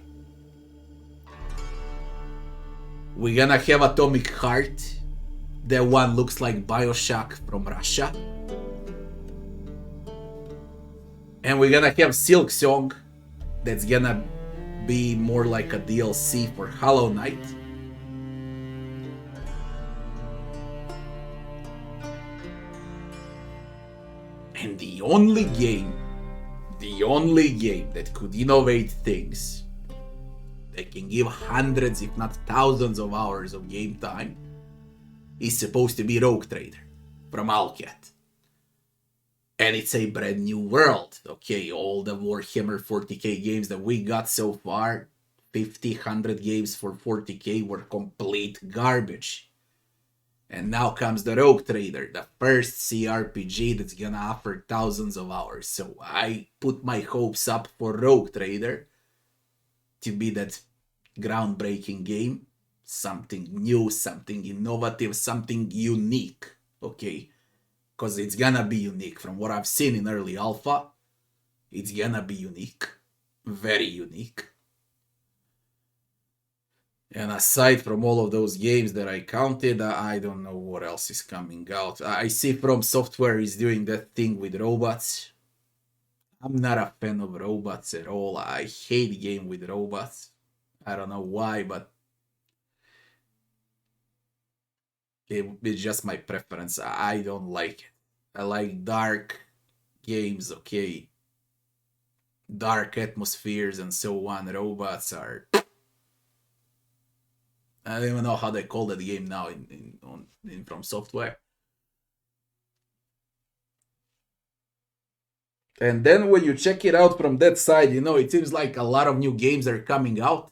We're gonna have Atomic Heart. That one looks like Bioshock from Russia. And we're gonna have Silk Song. That's gonna be more like a DLC for Hollow Knight. And the only game that could innovate things, that can give hundreds if not thousands of hours of game time, is supposed to be Rogue Trader from Owlcat. And it's a brand new world. Okay, all the Warhammer 40k games that we got so far, 50, 100 games for 40k were complete garbage. And now comes the Rogue Trader, the first CRPG that's gonna offer thousands of hours. So I put my hopes up for Rogue Trader to be that groundbreaking game. Something new, something innovative, something unique, okay? Because it's gonna be unique. From what I've seen in early alpha, it's gonna be unique. Very unique. And aside from all of those games that I counted, I don't know what else is coming out. I see From Software is doing that thing with robots. I'm not a fan of robots at all. I hate game with robots. I don't know why, but it's just my preference. I don't like it. I like dark games, okay? Dark atmospheres and so on. Robots are... I don't even know how they call that game now in From Software. And then when you check it out from that side, you know, it seems like a lot of new games are coming out.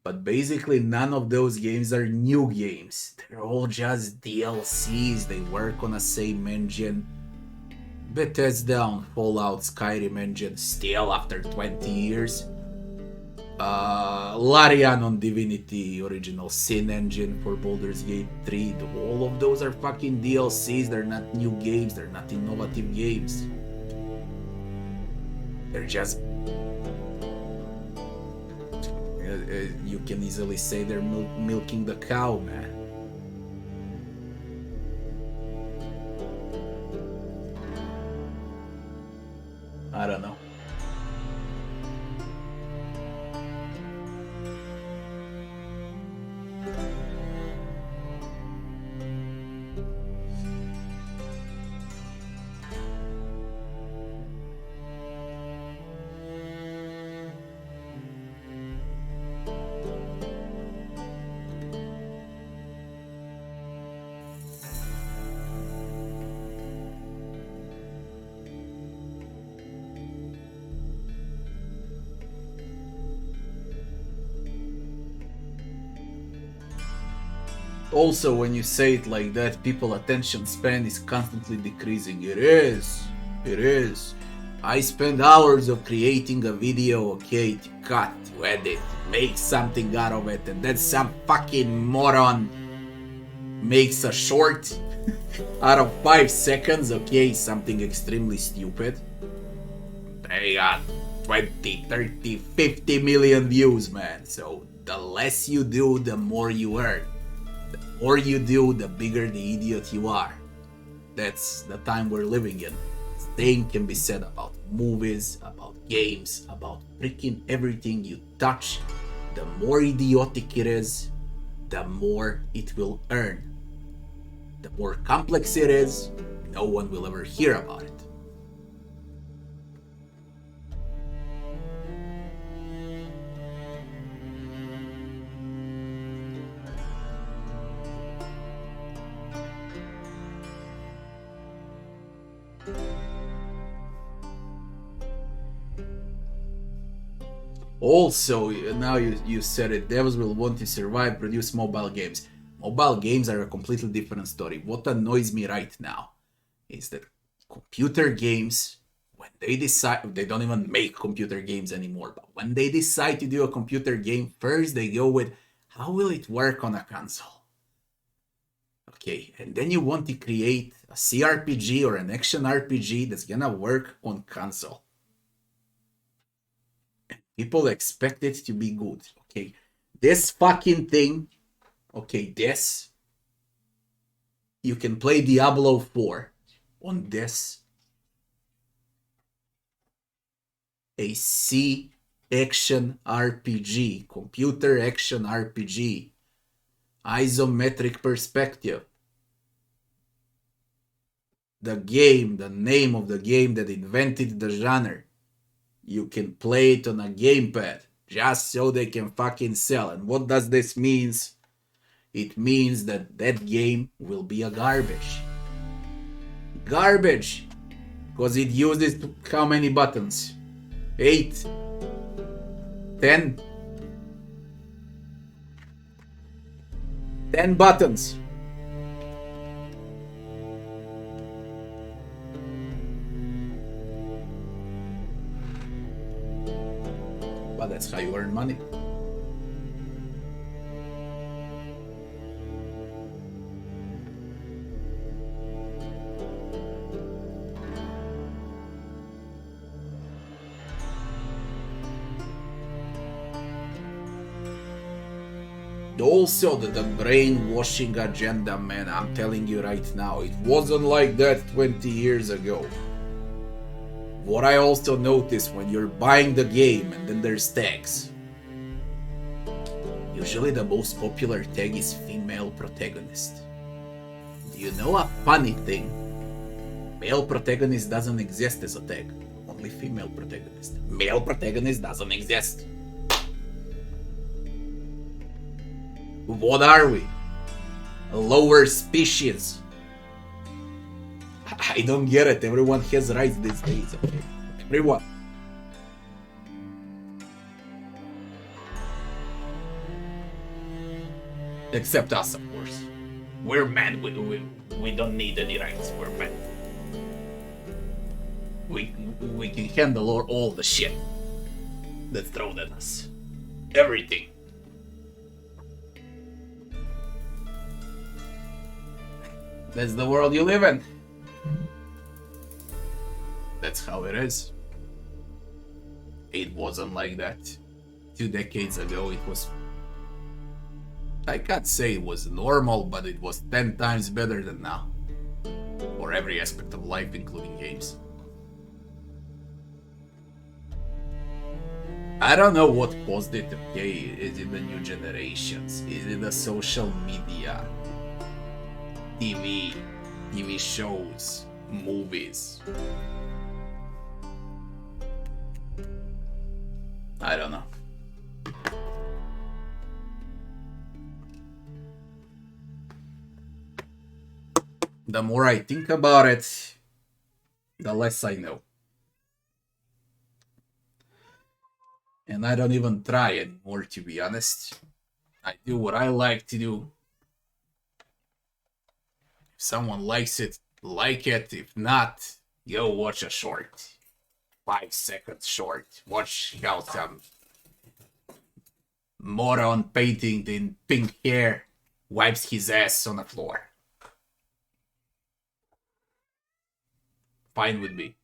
But basically none of those games are new games. They're all just DLCs. They work on the same engine. Bethesda on Fallout, Skyrim engine still after 20 years. Larian on Divinity Original Sin engine for Baldur's Gate 3. All of those are fucking DLCs. They're not new games. They're not innovative games. They're just... you can easily say they're milking the cow, man. I don't know. Also, when you say it like that, people's attention span is constantly decreasing. It is. I spend hours of creating a video, okay, to cut, to edit, make something out of it, and then some fucking moron makes a short out of 5 seconds, okay, something extremely stupid. They got 20, 30, 50 million views, man. So the less you do, the more you earn. The more you do, the bigger the idiot you are. That's the time we're living in. Same can be said about movies, about games, about freaking everything you touch. The more idiotic it is, the more it will earn. The more complex it is, no one will ever hear about it. Also, now you said it, devs will want to survive, produce mobile games. Mobile games are a completely different story. What annoys me right now is that computer games, when they decide, they don't even make computer games anymore, but when they decide to do a computer game, first they go with, how will it work on a console? Okay, and then you want to create a CRPG or an action RPG that's gonna work on console. People expect it to be good, okay? This fucking thing, okay, this, you can play Diablo 4 on this. A C action RPG, computer action RPG, isometric perspective. The game, the name of the game that invented the genre. You can play it on a gamepad just so they can fucking sell. And what does this mean? It means that that game will be a garbage. Garbage! Because it uses how many buttons? 8? 10? 10 buttons. But that's how you earn money. Also, the brainwashing agenda, man, I'm telling you right now, it wasn't like that 20 years ago. What I also noticed when you're buying the game and then there's tags. Usually the most popular tag is female protagonist. Do you know a funny thing? Male protagonist doesn't exist as a tag. Only female protagonist. Male protagonist doesn't exist. What are we? A lower species. I don't get it. Everyone has rights these days, okay? Everyone. Except us, of course. We're men. We don't need any rights. We're men. We can handle all the shit that's thrown at us. Everything. That's the world you live in. That's how it is. It wasn't like that 2 decades ago. It was, I can't say it was normal, but it was 10 times better than now. For every aspect of life, including games. I don't know what caused it, okay? Is it the new generations? Is it the social media? TV shows, movies. I don't know. The more I think about it, the less I know. And I don't even try anymore, to be honest. I do what I like to do. If someone likes it, like it. If not, go watch a short. 5 seconds short. Watch how some moron painting in pink hair wipes his ass on the floor. Fine with me.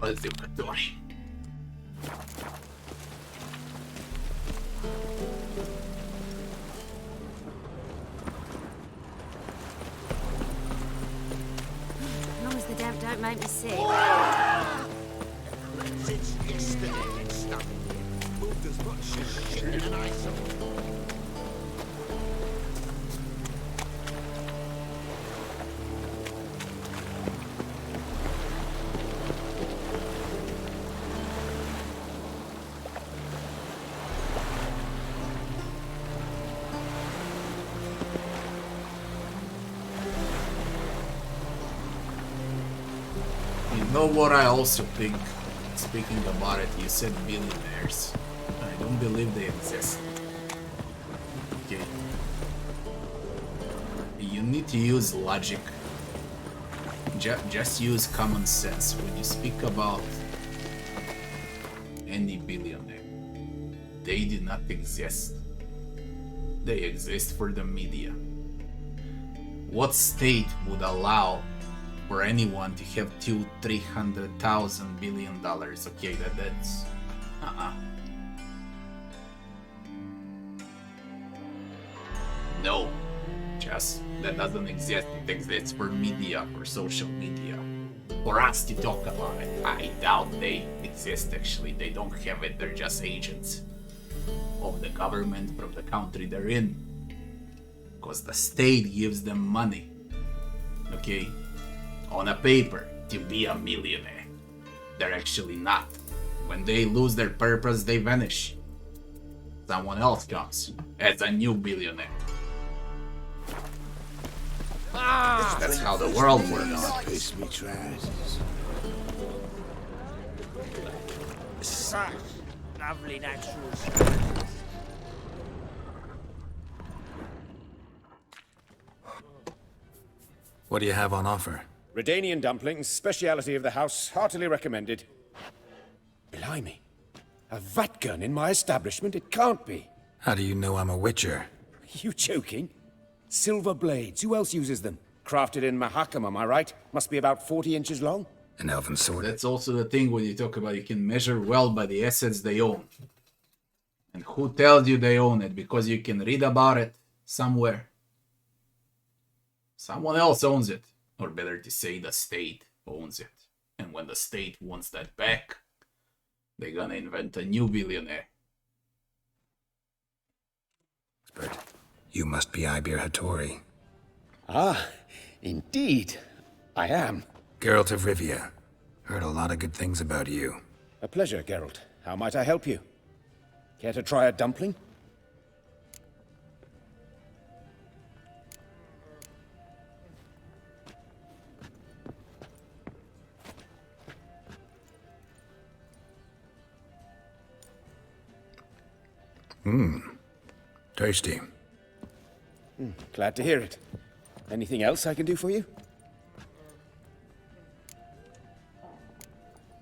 Let's do Hattori. As long as the damp don't make me sick. Since yesterday it's stuck. Moved as much as shit in an ice. You know what I also think? Speaking about it, you said billionaires. I don't believe they exist. Okay. You need to use logic. Just use common sense when you speak about any billionaire. They do not exist. They exist for the media. What state would allow for anyone to have $200,000-300,000 billion? Okay, that's no, just that doesn't exist. It exists for media, for social media, for us to talk about it. I doubt they exist. Actually, they don't have it. They're just agents of the government from the country they're in, because the state gives them money. Okay, on a paper to be a millionaire. They're actually not. When they lose their purpose, they vanish. Someone else comes as a new billionaire. That's how the world works. Piss me trousers. Such lovely natural surroundings. What do you have on offer? Redanian dumplings, speciality of the house, heartily recommended. Blimey. A vat gun in my establishment? It can't be. How do you know I'm a witcher? You joking? Silver blades, who else uses them? Crafted in Mahakam, am I right? Must be about 40 inches long? An elven sword. That's also the thing when you talk about you can measure well by the assets they own. And who tells you they own it? Because you can read about it somewhere. Someone else owns it. Or better to say, the state owns it. And when the state wants that back, they're gonna invent a new billionaire. Expert, you must be Ibir Hattori. Ah, indeed. I am. Geralt of Rivia. Heard a lot of good things about you. A pleasure, Geralt. How might I help you? Care to try a dumpling? Tasty. Glad to hear it. Anything else I can do for you?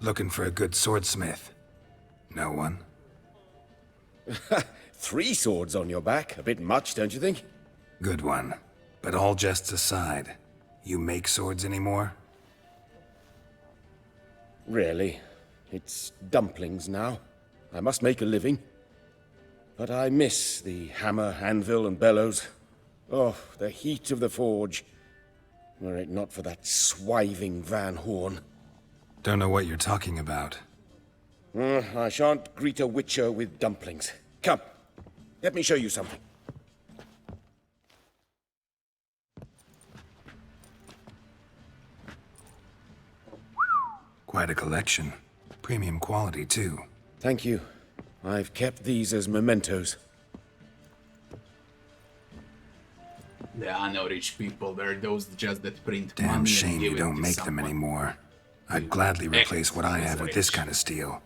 Looking for a good swordsmith. No one? 3 swords on your back. A bit much, don't you think? Good one. But all jests aside, you make swords anymore? Really? It's dumplings now. I must make a living. But I miss the hammer, anvil, and bellows. Oh, the heat of the forge. Were it not for that swiving Van Horn. Don't know what you're talking about. I shan't greet a witcher with dumplings. Come, let me show you something. Quite a collection. Premium quality, too. Thank you. I've kept these as mementos. There are no rich people, there are those just that print Damn money shame and you give it don't to make them someone. anymore. I'd gladly replace what I He's have with rich. this kind of steel.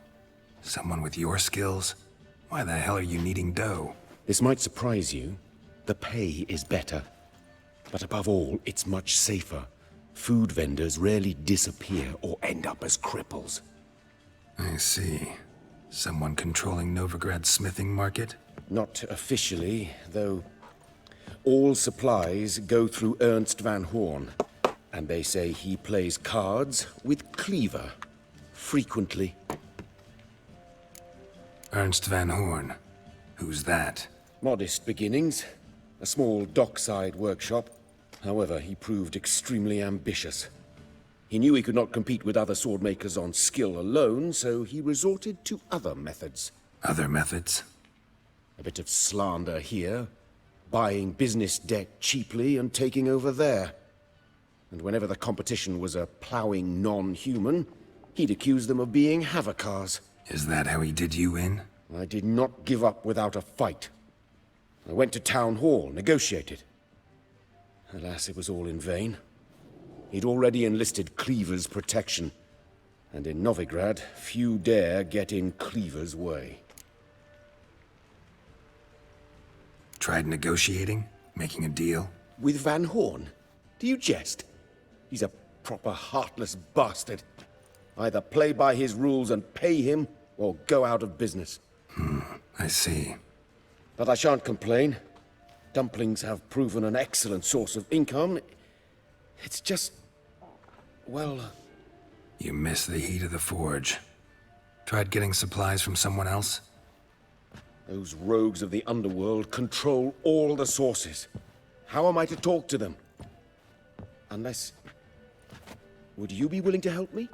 Someone with your skills? Why the hell are you needing dough? This might surprise you. The pay is better. But above all, it's much safer. Food vendors rarely disappear or end up as cripples. I see. Someone controlling Novigrad's smithing market? Not officially, though all supplies go through Ernst van Horn. And they say he plays cards with Cleaver. Frequently. Ernst van Horn. Who's that? Modest beginnings. A small dockside workshop. However, he proved extremely ambitious. He knew he could not compete with other swordmakers on skill alone, so he resorted to other methods. Other methods? A bit of slander here, buying business debt cheaply and taking over there. And whenever the competition was a ploughing non-human, he'd accuse them of being Havocars. Is that how he did you in? I did not give up without a fight. I went to Town Hall, negotiated. Alas, it was all in vain. He'd already enlisted Cleaver's protection, and in Novigrad, few dare get in Cleaver's way. Tried negotiating? Making a deal? With Van Horn? Do you jest? He's a proper heartless bastard. Either play by his rules and pay him, or go out of business. I see. But I shan't complain. Dumplings have proven an excellent source of income. It's just... well... You miss the heat of the forge. Tried getting supplies from someone else? Those rogues of the underworld control all the sources. How am I to talk to them? Unless... would you be willing to help me?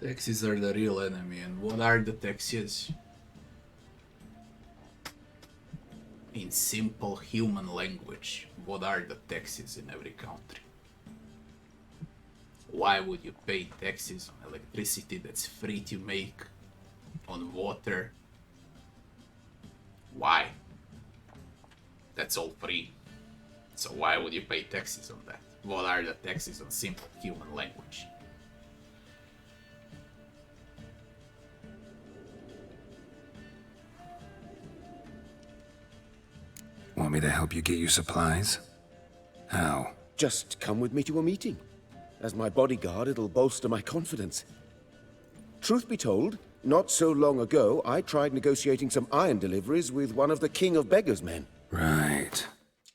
Taxis are the real enemy, and what are the taxis? In simple human language, what are the taxes in every country? Why would you pay taxes on electricity that's free to make? On water? Why? That's all free. So why would you pay taxes on that? What are the taxes on simple human language? Want me to help you get you supplies? How? Just come with me to a meeting. As my bodyguard, it'll bolster my confidence. Truth be told, not so long ago, I tried negotiating some iron deliveries with one of the King of Beggars' men. Right.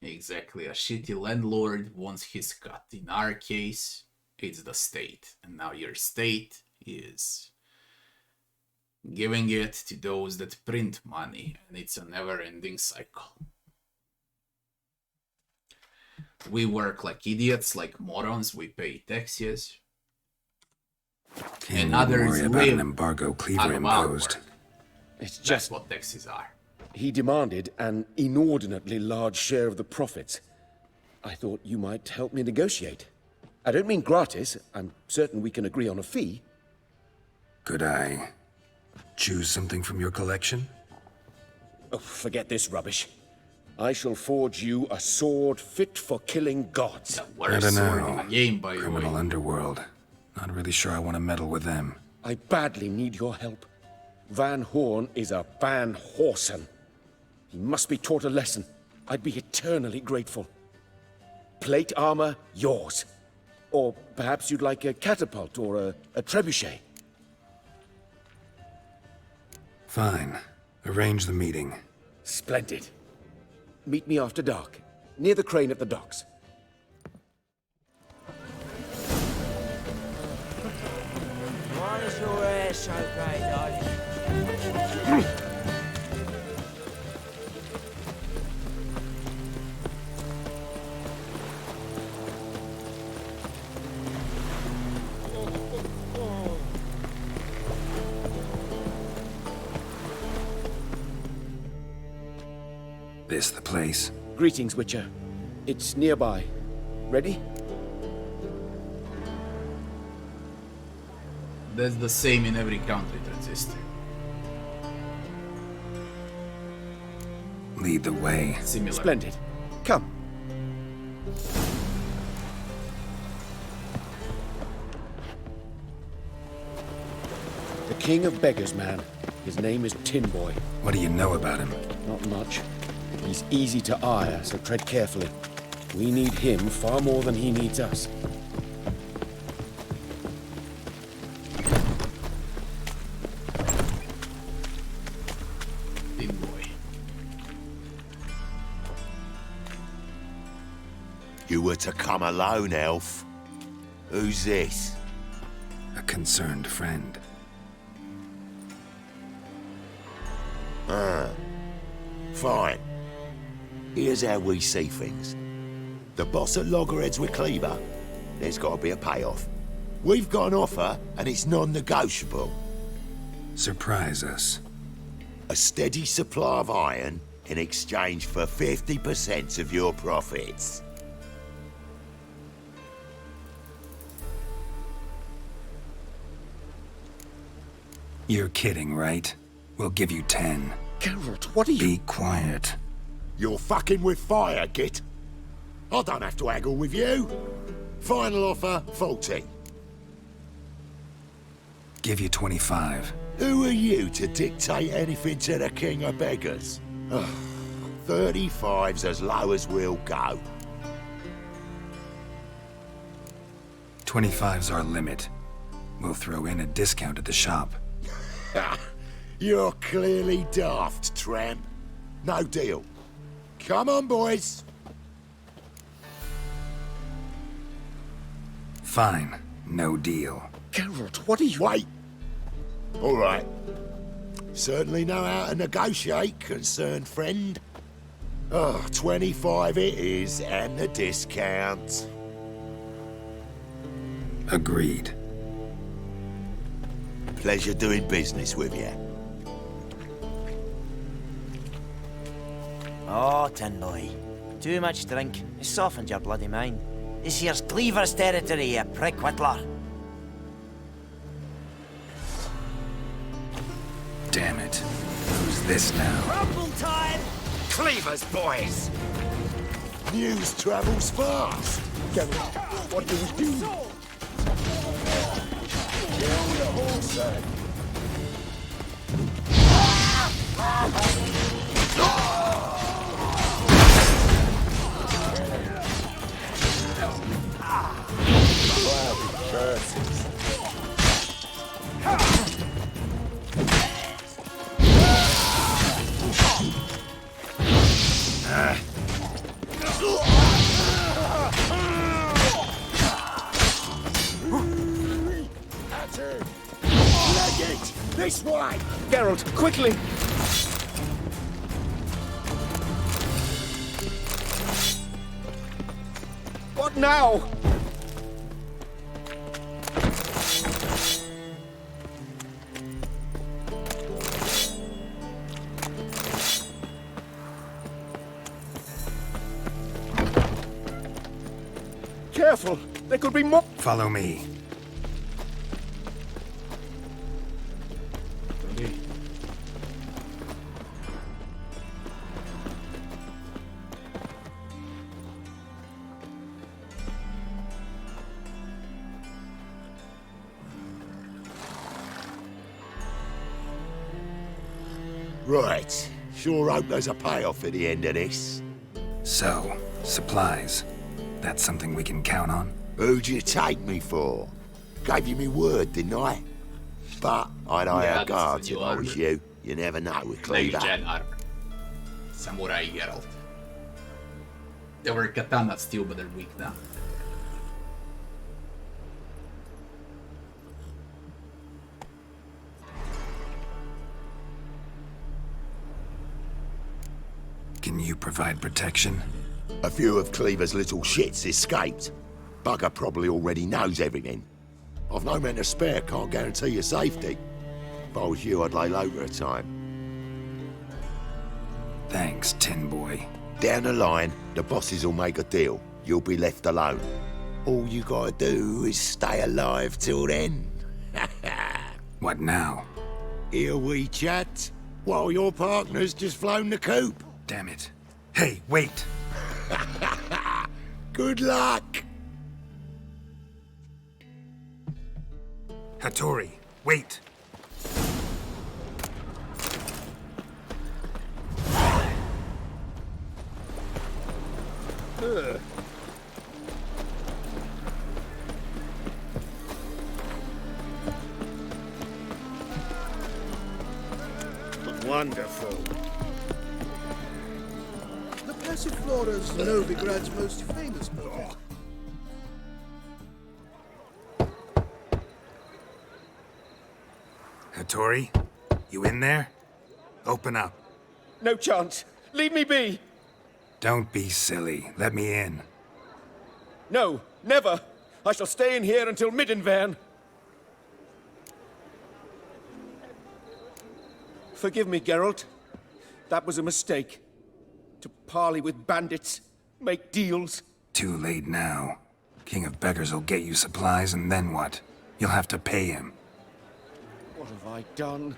Exactly, a shitty landlord wants his cut. In our case, it's the state. And now your state is giving it to those that print money. And it's a never-ending cycle. We work like idiots, like morons, we pay taxes. Can't And others worry about live an embargo Cleaver out of our imposed. work. It's That's just... what taxes are. He demanded an inordinately large share of the profits. I thought you might help me negotiate. I don't mean gratis. I'm certain we can agree on a fee. Could I choose something from your collection? Oh, forget this rubbish. I shall forge you a sword fit for killing gods. I don't know. In the game, by the Criminal way. underworld. Not really sure I want to meddle with them. I badly need your help. Van Horn is a Van Horsen. He must be taught a lesson. I'd be eternally grateful. Plate armor, yours. Or perhaps you'd like a catapult or a trebuchet. Fine. Arrange the meeting. Splendid. Meet me after dark, near the crane at the docks. Why is your hair so grey, darling? This the place? Greetings, Witcher. It's nearby. Ready? That's the same in every country, Transistor. Lead the way. Similar. Splendid. Come. The king of beggars, man. His name is Tin Boy. What do you know about him? Not much. He's easy to ire, so tread carefully. We need him far more than he needs us. Tin Boy. You were to come alone, elf. Who's this? A concerned friend. Ah. Fine. Here's how we see things. The boss at Loggerheads with Cleaver, there's got to be a payoff. We've got an offer, and it's non-negotiable. Surprise us. A steady supply of iron in exchange for 50% of your profits. You're kidding, right? We'll give you 10. Geralt, what are you— Be quiet. You're fucking with fire, Git. I don't have to haggle with you. Final offer, 40. Give you 25. Who are you to dictate anything to the king of beggars? 35's as low as we'll go. 25's our limit. We'll throw in a discount at the shop. You're clearly daft, tramp. No deal. Come on, boys. Fine. No deal. Geralt, what are you— Wait. All right. Certainly know how to negotiate, concerned friend. 25 it is, and the discount. Agreed. Pleasure doing business with you. Oh, Tin Boy. Too much drink. It's softened your bloody mind. This here's Cleaver's territory, you prick whittler. Damn it. Who's this now? Rumble time! Cleaver's boys! News travels fast. Geralt, what do we do? Kill the horse, curses. This way! Geralt, quickly! What now? Careful! There could be more— Follow me. Right. Sure hope there's a payoff at the end of this. So, supplies. That's something we can count on? Who'd you take me for? Gave you me word, didn't I? But I'd hire guards if I was you. You never know with Cleaver. Next-gen armor. Samurai Geralt. They were katana steel, but they're weak now. Can you provide protection? A few of Cleaver's little shits escaped. Bugger probably already knows everything. I've no men to spare, can't guarantee your safety. If I was you, I'd lay low for a time. Thanks, Tin Boy. Down the line, the bosses will make a deal. You'll be left alone. All you gotta do is stay alive till then. What now? Here we chat, while your partner's just flown the coop. Damn it. Hey, wait! Good luck! Hattori, wait! Wonderful. The Passiflora's Novigrad's most famous poet. Hattori, you in there? Open up. No chance. Leave me be. Don't be silly. Let me in. No, never. I shall stay in here until Middenvern. Forgive me, Geralt. That was a mistake. To parley with bandits, make deals. Too late now. King of Beggars will get you supplies, and then what? You'll have to pay him. What have I done?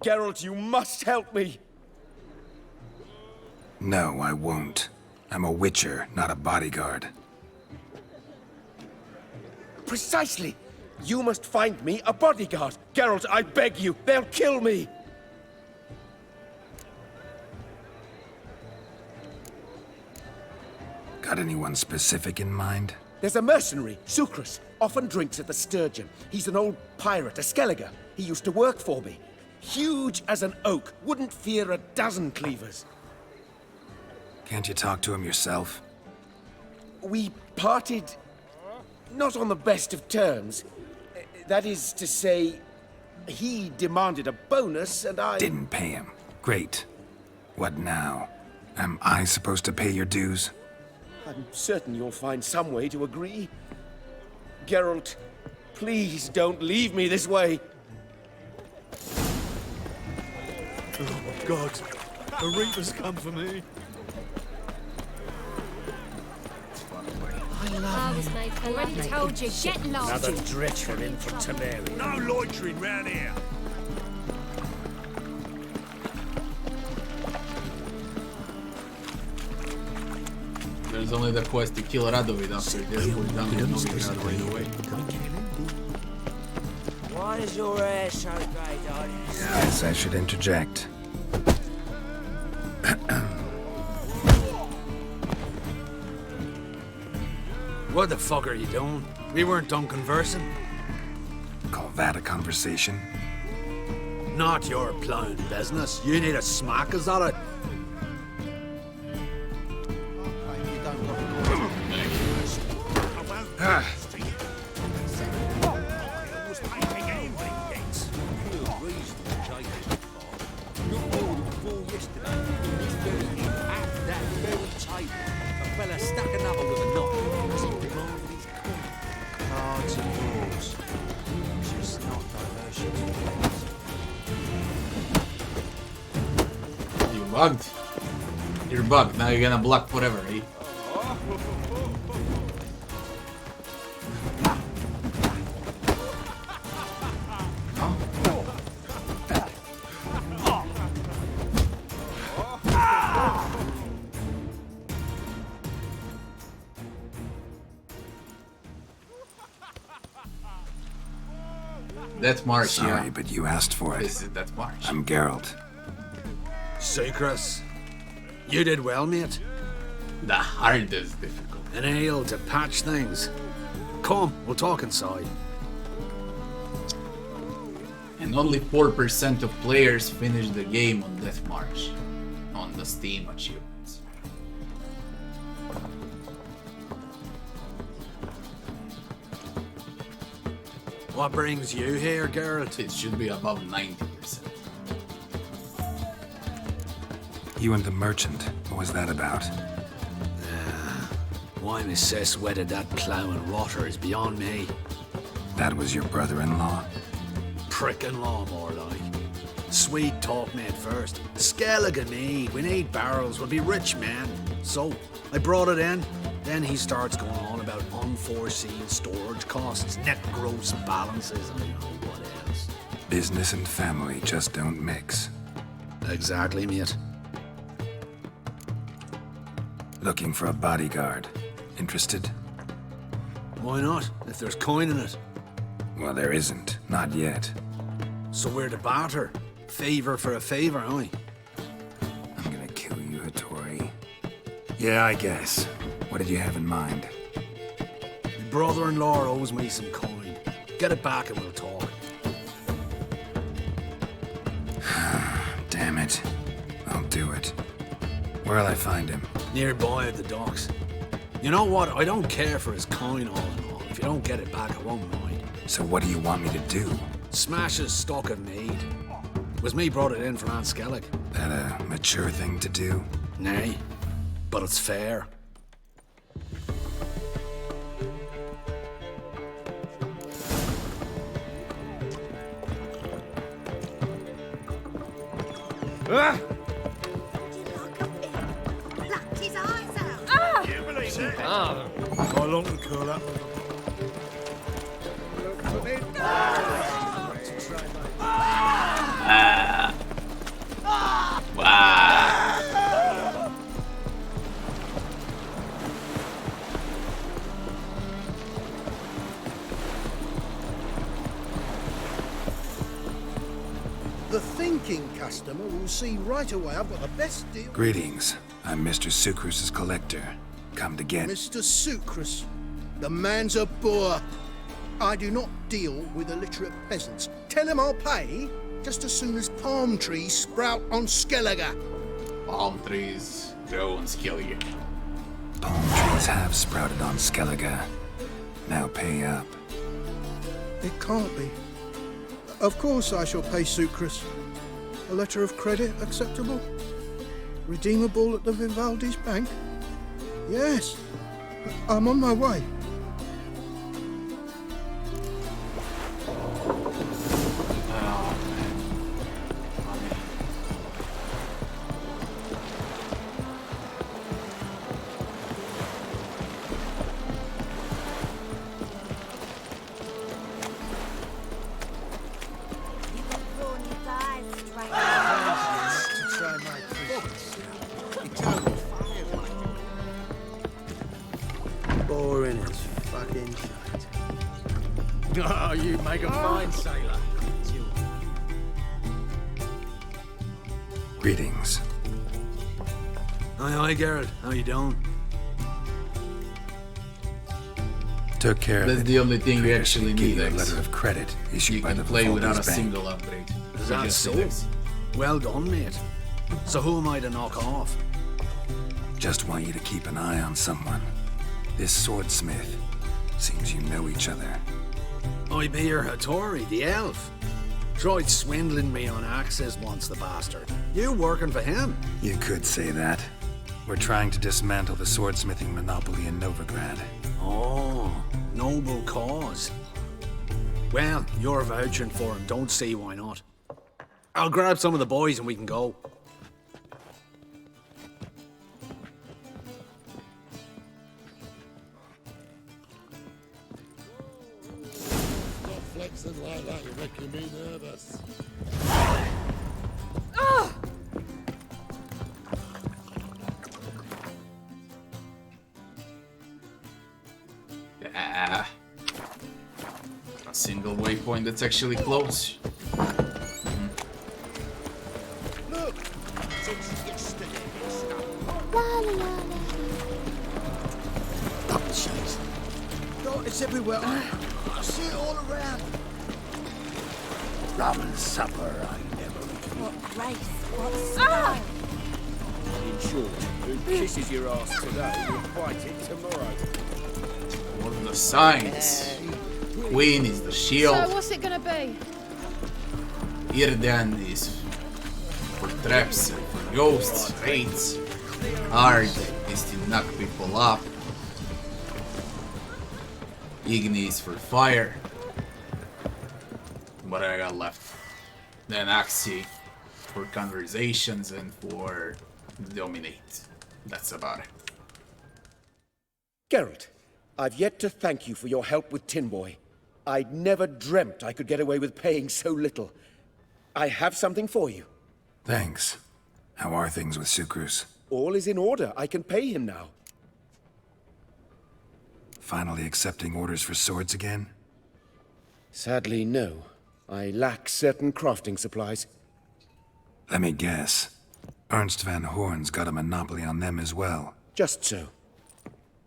Geralt, you must help me. No, I won't. I'm a witcher, not a bodyguard. Precisely. You must find me a bodyguard. Geralt, I beg you. They'll kill me. Got anyone specific in mind? There's a mercenary, Sucrus. Often drinks at the Sturgeon. He's an old pirate, a Skelliger. He used to work for me. Huge as an oak. Wouldn't fear a dozen cleavers. Can't you talk to him yourself? We parted... not on the best of terms. That is to say, he demanded a bonus and I... Didn't pay him. Great. What now? Am I supposed to pay your dues? I'm certain you'll find some way to agree. Geralt, please don't leave me this way. Oh my God, the Reaper's come for me. I was made for already told you, get lost. Another dreadful in from Temeri. No loitering round here. There's only the quest to kill Radovid after this. We're done with Novigrad right away. Why is your hair so grey, darling? Yes, I should interject. What the fuck are you doing? We weren't done conversing. Call that a conversation? Not your plowing business. You need a smack, is that it? Bugged. You're bugged. Now you're gonna block forever, eh? That's March. Sorry, yeah. but you asked for it. That's March. I'm Geralt. Sucrus, you did well, mate. The hard is difficult. An ale to patch things. Come, we'll talk inside. And only 4% of players finish the game on Death March on the Steam achievements. What brings you here, Geralt? It should be above 90%. You and the merchant, what was that about? Why Miss Cess wedded that plough and rotter is beyond me. That was your brother-in-law? Prick-in-law, more like. Sweet talk made first. Skellig need. We need barrels. We'll be rich men. So, I brought it in. Then he starts going on about unforeseen storage costs, net gross balances, and what else. Business and family just don't mix. Exactly, mate. Looking for a bodyguard. Interested? Why not, if there's coin in it? Well, there isn't. Not yet. So we're to barter. Favor for a favor, aye? I'm gonna kill you, Hattori. Yeah, I guess. What did you have in mind? My brother-in-law owes me some coin. Get it back and we'll talk. Damn it. I'll do it. Where'll I find him? Nearby at the docks. You know what? I don't care for his coin all in all. If you don't get it back, I won't mind. So what do you want me to do? Smash his stock of mead. Was me brought it in from Aunt Skellig. That a mature thing to do? Nay, but it's fair. Ah! Blacked his eyes out. Ah! You believe it? How long to curl up? The thinking customer will see right away I've got the best deal. Greetings. I'm Mr. Sucrus's collector. Come to get... Mr. Sucrus, the man's a boor. I do not deal with illiterate peasants. Tell him I'll pay just as soon as palm trees sprout on Skellige. Palm trees grow on Skellige. Palm trees have sprouted on Skellige. Now pay up. It can't be. Of course I shall pay Sucrus. A letter of credit acceptable? Redeemable at the Vivaldi's bank? Yes. I'm on my way. Boring as fucking shite. Oh, you make a fine sailor. Greetings. Aye, Geralt. How you doing? Took care of That's it. the only thing we actually Gave need, you a X. letter of credit issued You by can the play without a Vivaldi's bank. single upgrade. Is that Just so? X. Well done, mate. So who am I to knock off? Just want you to keep an eye on someone. This swordsmith. Seems you know each other. I be your Hattori, the elf. Tried swindling me on access once, the bastard. You working for him? You could say that. We're trying to dismantle the swordsmithing monopoly in Novigrad. Oh, noble cause. Well, you're vouching for him. Don't see why not. I'll grab some of the boys and we can go. Not flexing like that, you're making me nervous. Ah! Yeah. A single waypoint that's actually close. Look, since yesterday it's Double shades. God, it's everywhere. I see it all around. Rum and supper, I never repeat. What grace, what Ah! In short, who kisses your ass today will fight it tomorrow. What are the signs? Queen is the shield. So what's it gonna be? Irdan is for traps and for ghosts, raids. Ard is to knock people up. Igni is for fire. What I got left? Then Axi for conversations and for dominate. That's about it. Geralt, I've yet to thank you for your help with Tin Boy. I'd never dreamt I could get away with paying so little. I have something for you. Thanks. How are things with Sukrus? All is in order. I can pay him now. Finally accepting orders for swords again? Sadly, no. I lack certain crafting supplies. Let me guess. Ernst van Hoorn's got a monopoly on them as well. Just so.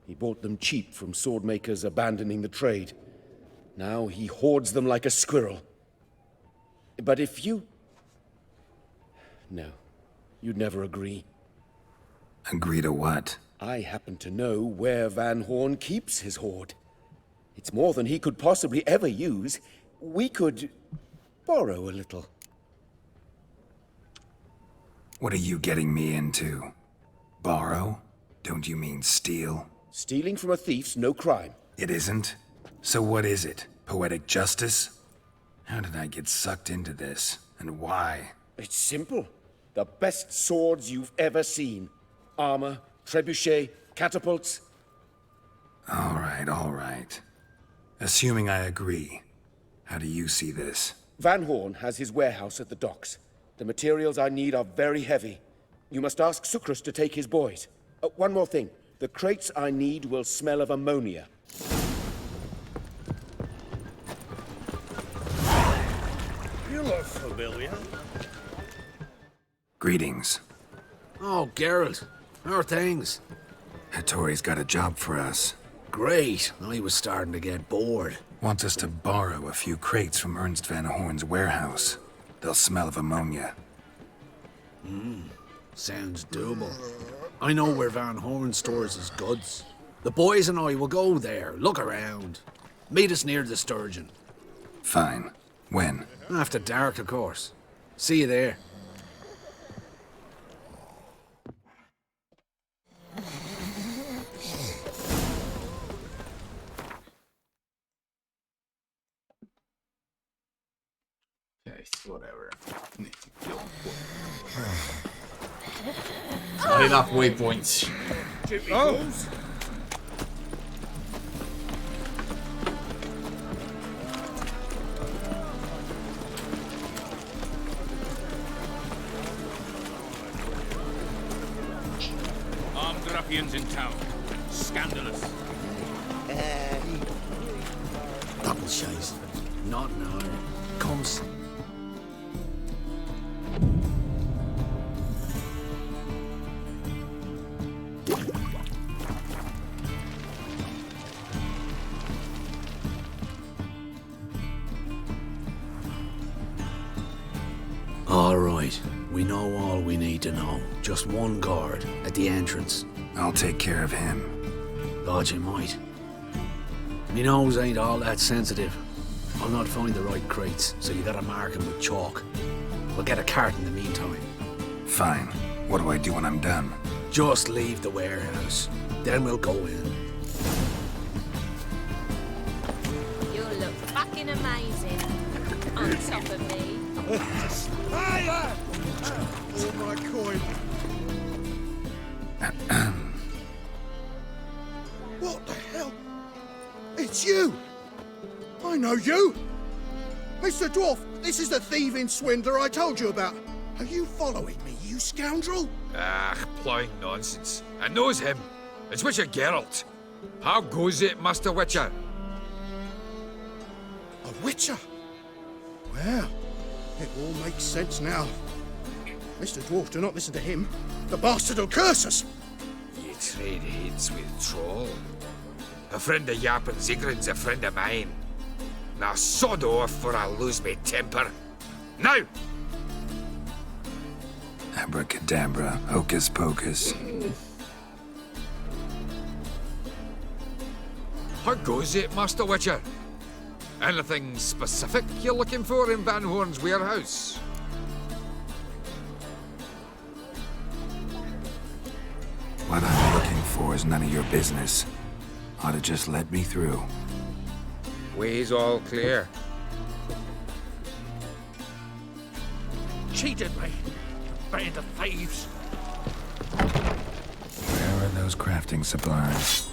He bought them cheap from swordmakers abandoning the trade. Now he hoards them like a squirrel. But if you... No. You'd never agree. Agree to what? I happen to know where Van Hoorn keeps his hoard. It's more than he could possibly ever use. We could borrow a little. What are you getting me into? Borrow? Don't you mean steal? Stealing from a thief's no crime. It isn't? So what is it? Poetic justice? How did I get sucked into this? And why? It's simple. The best swords you've ever seen. Armor, trebuchet, catapults. All right. Assuming I agree, how do you see this? Van Hoorn has his warehouse at the docks. The materials I need are very heavy. You must ask Sukrus to take his boys. One more thing. The crates I need will smell of ammonia. You look familiar. Greetings. Oh, Geralt. How are things? Hattori's got a job for us. Great. I was starting to get bored. Wants us to borrow a few crates from Ernst van Hoorn's warehouse. They'll smell of ammonia. Sounds doable. I know where Van Hoorn stores his goods. The boys and I will go there, look around. Meet us near the Sturgeon. Fine. When? After dark, of course. See you there. Okay, whatever. Need to kill. Not enough waypoints. Armed ruffians in town. Scandalous. Double chase. Not now. Comes. All right. We know all we need to know. Just one guard at the entrance. I'll take care of him. Thought you might. Me nose ain't all that sensitive. I'll not find the right crates, so you gotta mark them with chalk. We'll get a cart in the meantime. Fine. What do I do when I'm done? Just leave the warehouse. Then we'll go in. You look fucking amazing. On top of me. Oh my coin. What the hell? It's you! I know you! Mr. Dwarf, this is the thieving swindler I told you about. Are you following me, you scoundrel? Ah, ploughing nonsense. I knows him. It's Witcher Geralt. How goes it, Master Witcher? A witcher? Well, it all makes sense now. Mr. Dwarf, do not listen to him. The bastard will curse us. You trade heads with troll. A friend of Yap and Zigrin's a friend of mine. Now sod off for I lose my temper. Now! Abracadabra, hocus pocus. How goes it, Master Witcher? Anything specific you're looking for in Van Hoorn's warehouse? What I'm looking for is none of your business. Ought to just let me through. Way's all clear. Cheated me. Band of thieves. Where are those crafting supplies?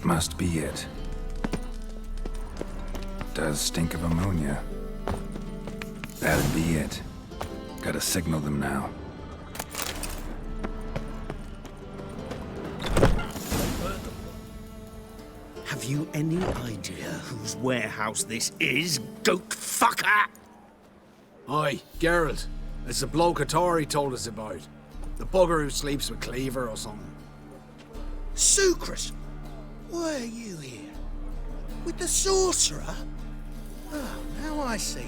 must be it. Does stink of ammonia. That'd be it. Gotta signal them now. Have you any idea whose warehouse this is, goat fucker? Aye, Geralt. It's the bloke Hattori told us about. The bugger who sleeps with Cleaver or something. Sucrus, why are you here? With the sorcerer? Oh, now I see.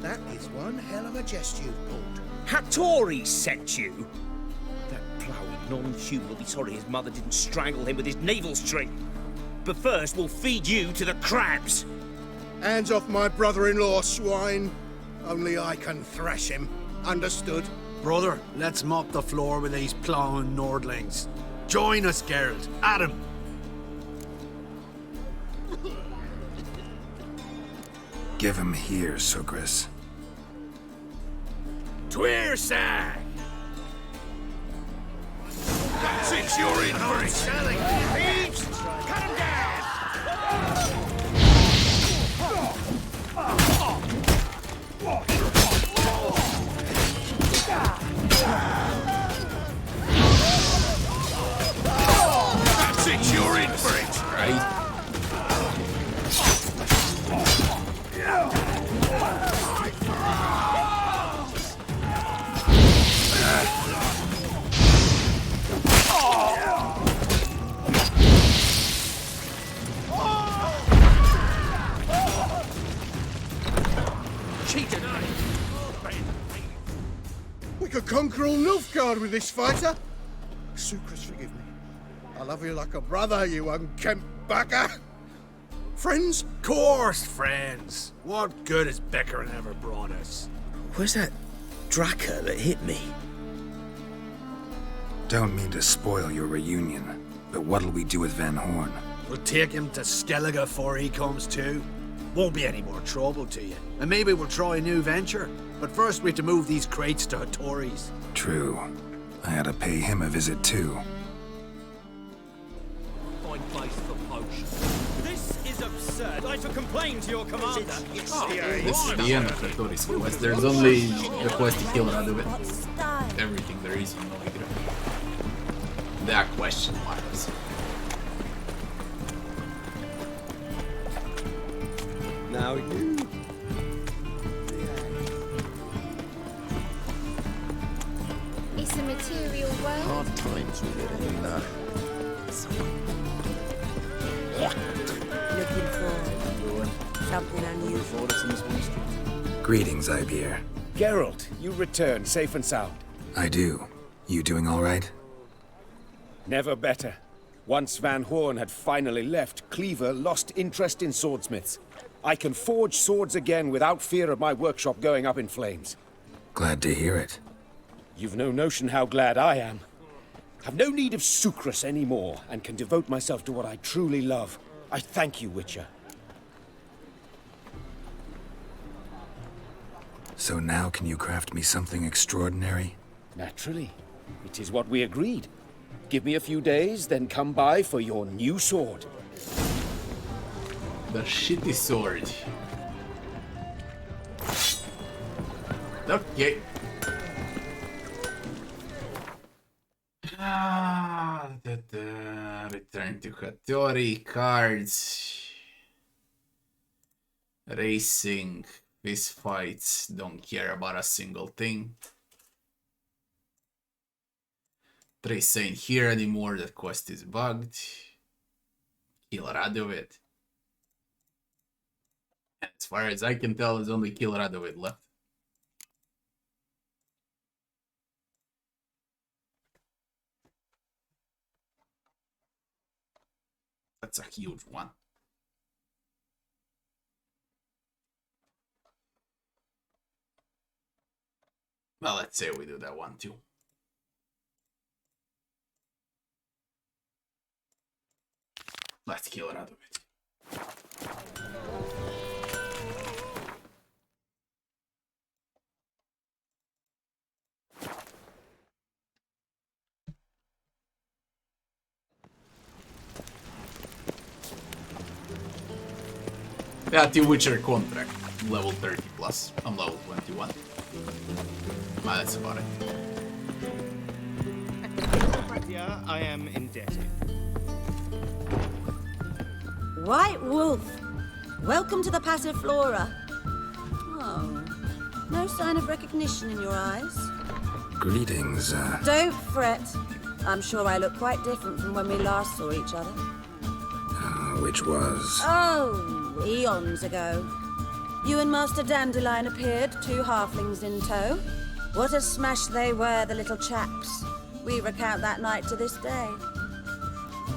That is one hell of a jest you've pulled. Hattori sent you? That ploughing non-human will be sorry his mother didn't strangle him with his navel string. But first, we'll feed you to the crabs. Hands off my brother-in-law, swine. Only I can thrash him. Understood? Brother, let's mop the floor with these plowing Nordlings. Join us, Geralt. Adam. Give him here, Sucrus. Tweersang! That's it, you're in for it. Thieves! Cut him down! That's it, you're in for it. Right? We could conquer all Nilfgaard with this fighter. Sucrus, forgive me. I love you like a brother, you unkempt bugger. Friends? Course, friends. What good has Beckering ever brought us? Where's that Draka that hit me? Don't mean to spoil your reunion, but what'll we do with Van Horn? We'll take him to Skellige before he comes too. Won't be any more trouble to you. And maybe we'll try a new venture. But first we have to move these crates to Hattori's. True. I had to pay him a visit too. Fine place for potion. This is absurd. I shall complain to your commander. This is the end of Hattori's quest. There's only the quest to kill Radovid. Everything there is in Novigrad. There are question marks. Now you. It's a material world. Hard times we live in now. Looking for something unusual. Greetings, Ibeer. Geralt, you returned safe and sound. I do. You doing all right? Never better. Once Van Horn had finally left, Cleaver lost interest in swordsmiths. I can forge swords again without fear of my workshop going up in flames. Glad to hear it. You've no notion how glad I am. I've no need of Sucrus anymore, and can devote myself to what I truly love. I thank you, Witcher. So now can you craft me something extraordinary? Naturally. It is what we agreed. Give me a few days, then come by for your new sword. The shitty sword. Okay. Return to Hattori, cards, racing, fist fights, don't care about a single thing. Trace ain't here anymore, that quest is bugged. Kill Radovid. And as far as I can tell, there's only Kill Radovid left. That's a huge one. Well, let's say we do that one too. Let's kill Radovid. Yeah, the Witcher contract. Level 30 plus. I'm level 21. That's about it. Yeah, I am indebted. White Wolf, welcome to the Passiflora. Oh, no sign of recognition in your eyes. Greetings, Don't fret. I'm sure I look quite different from when we last saw each other. which was... Oh, eons ago. You and Master Dandelion appeared, 2 halflings in tow. What a smash they were, the little chaps. We recount that night to this day.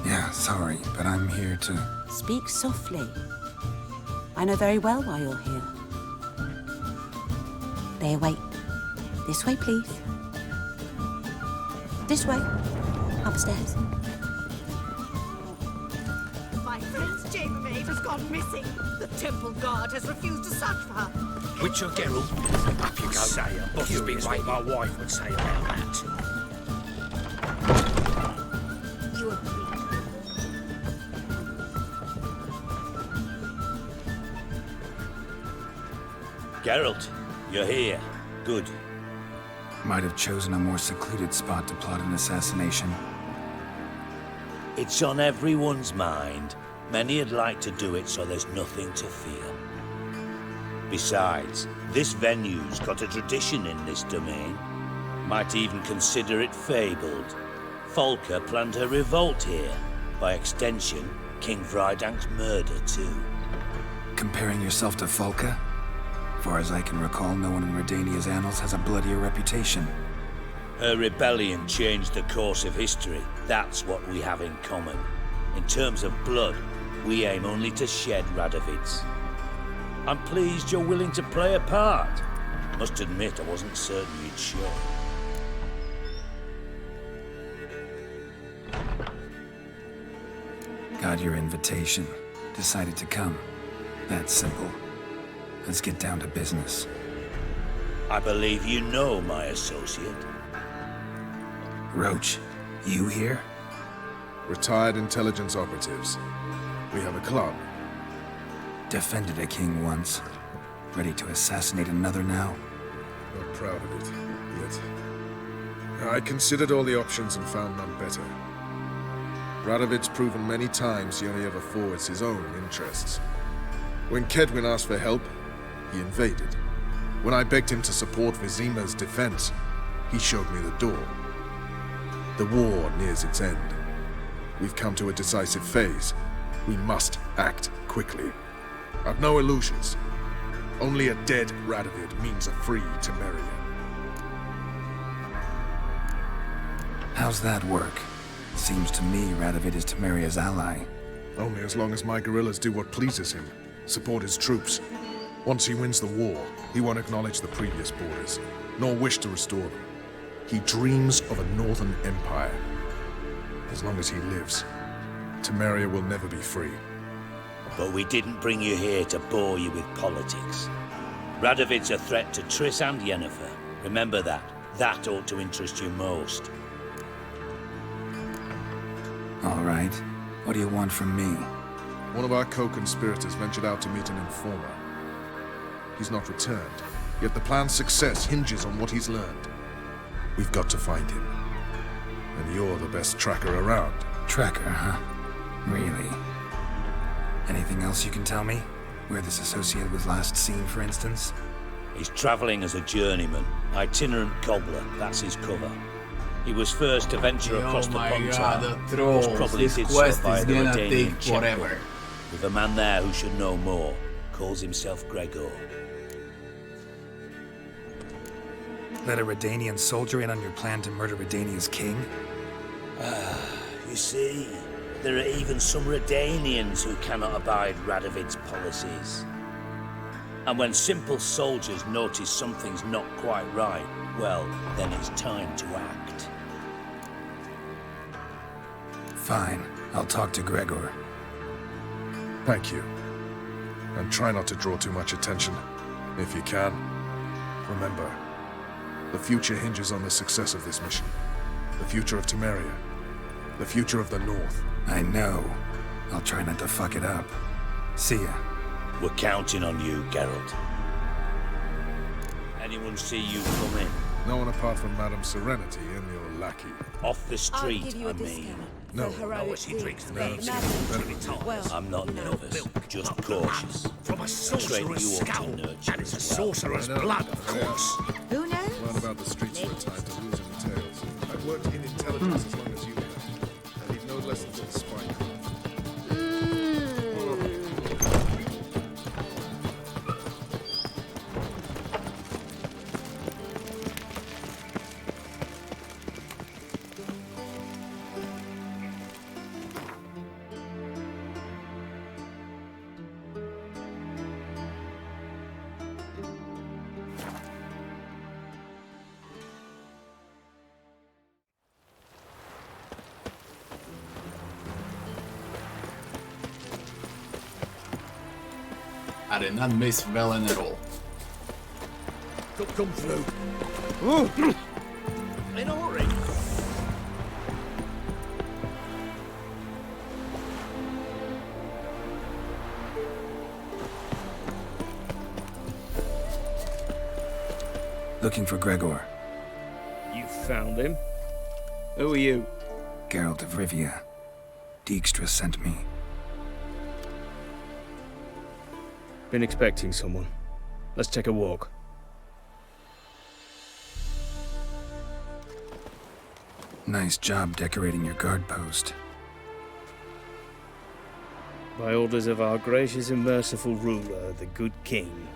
Yeah, sorry, but I'm here to... Speak softly. I know very well why you're here. They await. This way, please. This way. Upstairs. My friend's chambermaid has gone missing. The temple guard has refused to search for her. Witcher Geralt, up you go. Say a boss be like my wife would say about that. You agree? Geralt, you're here. Good. Might have chosen a more secluded spot to plot an assassination. It's on everyone's mind. Many would like to do it so there's nothing to fear. Besides, this venue's got a tradition in this domain. Might even consider it fabled. Folka planned her revolt here. By extension, King Vrydank's murder too. Comparing yourself to Folka? Far as I can recall, no one in Redania's annals has a bloodier reputation. Her rebellion changed the course of history. That's what we have in common. In terms of blood, we aim only to shed Radovid's. I'm pleased you're willing to play a part. Must admit, I wasn't certain you'd show. Got your invitation. Decided to come. That's simple. Let's get down to business. I believe you know my associate. Roach, you here? Retired intelligence operatives. We have a club. Defended a king once. Ready to assassinate another now? Not proud of it, yet. I considered all the options and found none better. Radovid's proven many times he only ever forwards his own interests. When Kedwin asked for help, he invaded. When I begged him to support Vizima's defense, he showed me the door. The war nears its end. We've come to a decisive phase. We must act quickly. I've no illusions. Only a dead Radovid means a free Temeria. How's that work? Seems to me Radovid is Temeria's ally. Only as long as my guerrillas do what pleases him. Support his troops. Once he wins the war, he won't acknowledge the previous borders, nor wish to restore them. He dreams of a northern empire. As long as he lives, Temeria will never be free. But we didn't bring you here to bore you with politics. Radovid's a threat to Triss and Yennefer. Remember that. That ought to interest you most. All right. What do you want from me? One of our co-conspirators ventured out to meet an informer. He's not returned, yet the plan's success hinges on what he's learned. We've got to find him. And you're the best tracker around. Tracker, huh? Really? Anything else you can tell me? Where this associate was last seen, for instance? He's traveling as a journeyman. Itinerant cobbler, that's his cover. He was first to venture across the Pontar. Trolls. Probably This did so quest by is the gonna Redanian take checkbook. forever. With a man there who should know more. Calls himself Gregor. Let a Redanian soldier in on your plan to murder Redania's king? You see, there are even some Redanians who cannot abide Radovid's policies. And when simple soldiers notice something's not quite right, well, then it's time to act. Fine. I'll talk to Gregor. Thank you. And try not to draw too much attention, if you can. Remember, the future hinges on the success of this mission. The future of Temeria. The future of the North. I know. I'll try not to fuck it up. See ya. We're counting on you, Geralt. Anyone see you come in? No one apart from Madame Serenity and your lackey. Off the street, give you a I mean. discount. No, Heroic he drinks deeds, nerves. but well, I'm not nervous, just cautious. From a sorcerer's skull. And it's a sorcerer's blood, of course. Who knows? Learn about the streets for a time to lose any tales. I've worked in intelligence as long as you have. I need no lessons in spycraft. I did not miss Velen at all. Come through. In a hurry. Looking for Gregor. You found him? Who are you? Geralt of Rivia. Dijkstra sent me. Been expecting someone. Let's take a walk. Nice job decorating your guard post. By orders of our gracious and merciful ruler, the good king.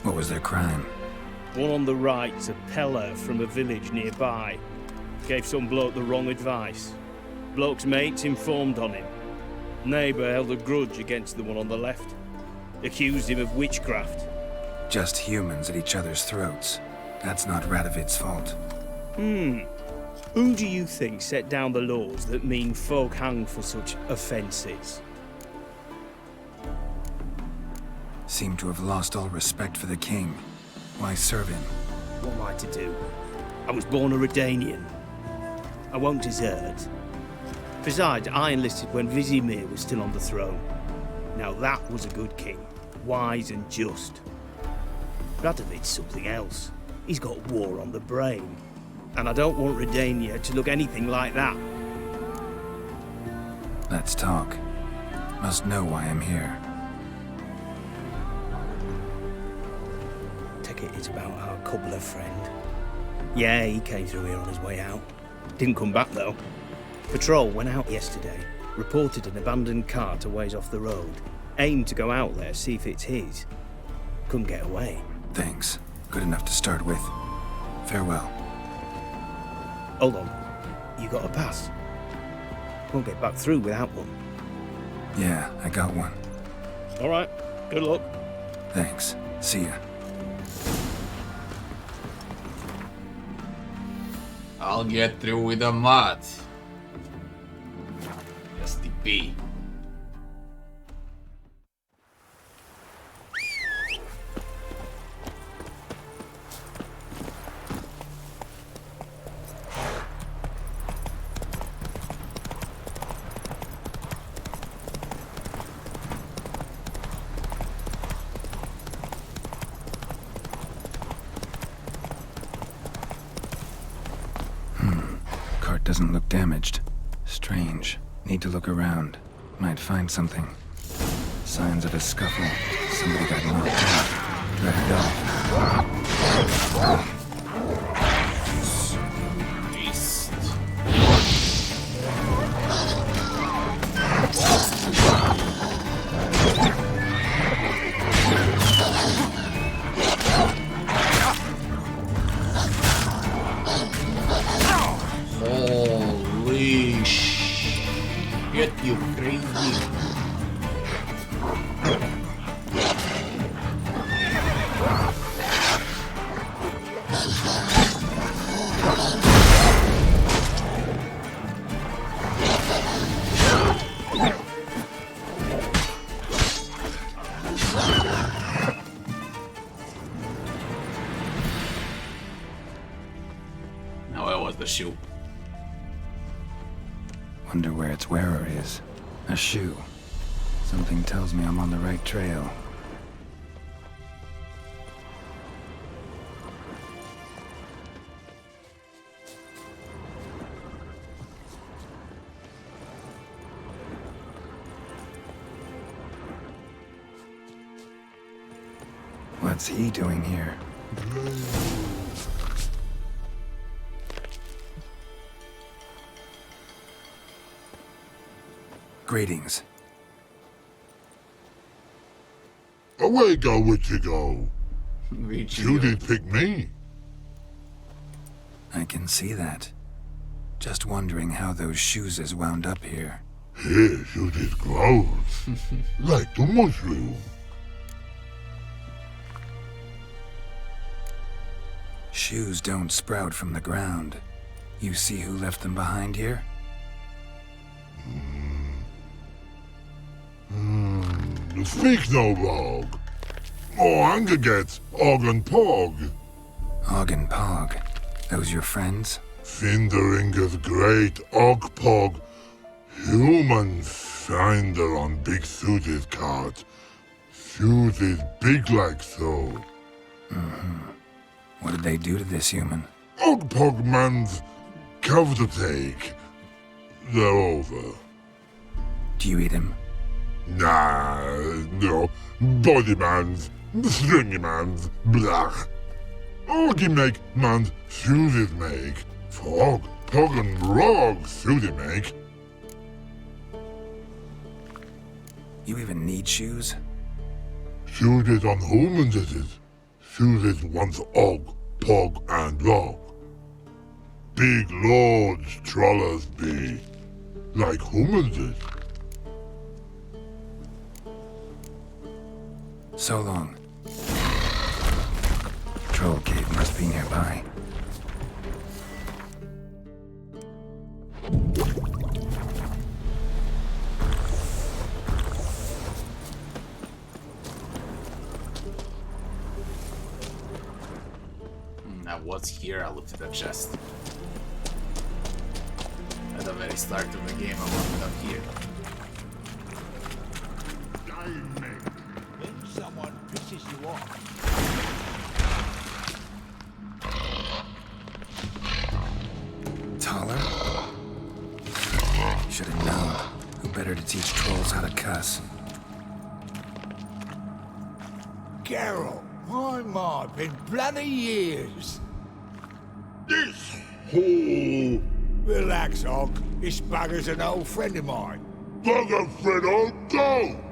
What was their crime? One on the right's a peller from a village nearby. Gave some bloke the wrong advice. Bloke's mates informed on him. Neighbour held a grudge against the one on the left. Accused him of witchcraft. Just humans at each other's throats. That's not Radovid's fault. Who do you think set down the laws that mean folk hang for such offences? Seem to have lost all respect for the king. Why serve him? What am I to do? I was born a Redanian. I won't desert. Besides, I enlisted when Vizimir was still on the throne. Now that was a good king, wise and just. Radovid's something else. He's got war on the brain. And I don't want Redania to look anything like that. Let's talk. Must know why I'm here. Take it it's about our cobbler friend. Yeah, he came through here on his way out. Didn't come back though. Patrol went out yesterday. Reported an abandoned cart a ways off the road. Aimed to go out there, see if it's his. Couldn't get away. Thanks. Good enough to start with. Farewell. Hold on. You got a pass? Won't get back through without one. Yeah, I got one. All right. Good luck. Thanks. See ya. I'll get through with a mod. STP. Doesn't look damaged. Strange. Need to look around. Might find something. Signs of a scuffle. Somebody got knocked out. Dragged off. Holy shit, you crazy. Now where was the shoe? Wonder where its wearer is. A shoe. Something tells me I'm on the right trail. What's he doing here? Greetings. Away go, witchy go. You did pick me. I can see that. Just wondering how those shoes is wound up here. Here, you did grow. Like the mushroom. Shoes don't sprout from the ground. You see who left them behind here? Speak no log. Oh, anger gets Og and Pog. Og and Pog. Those your friends? Finderinger's great Og Pog. Human finder on big suited cart. Shoes is big like so. What did they do to this human? Og Pog man's cover to take. They're over. Do you eat him? Nah, no. Body man's, stringy man's, blah. Oggy make man's shoes make. Frog, Pog and Rog shoes make. You even need shoes? Shoes on humans it is. Shoes once Og, Pog and Rog. Big lords trollers be. Like humans is. So long. Troll cave must be nearby. Now what's here? I looked at the chest. At the very start of the game, I looked it up here. When someone pisses you off. Taller? Should have known. Who better to teach trolls how to cuss? Geralt, my, been bloody years. This hole. Relax, Og. This bugger's an old friend of mine. Bugger friend on go.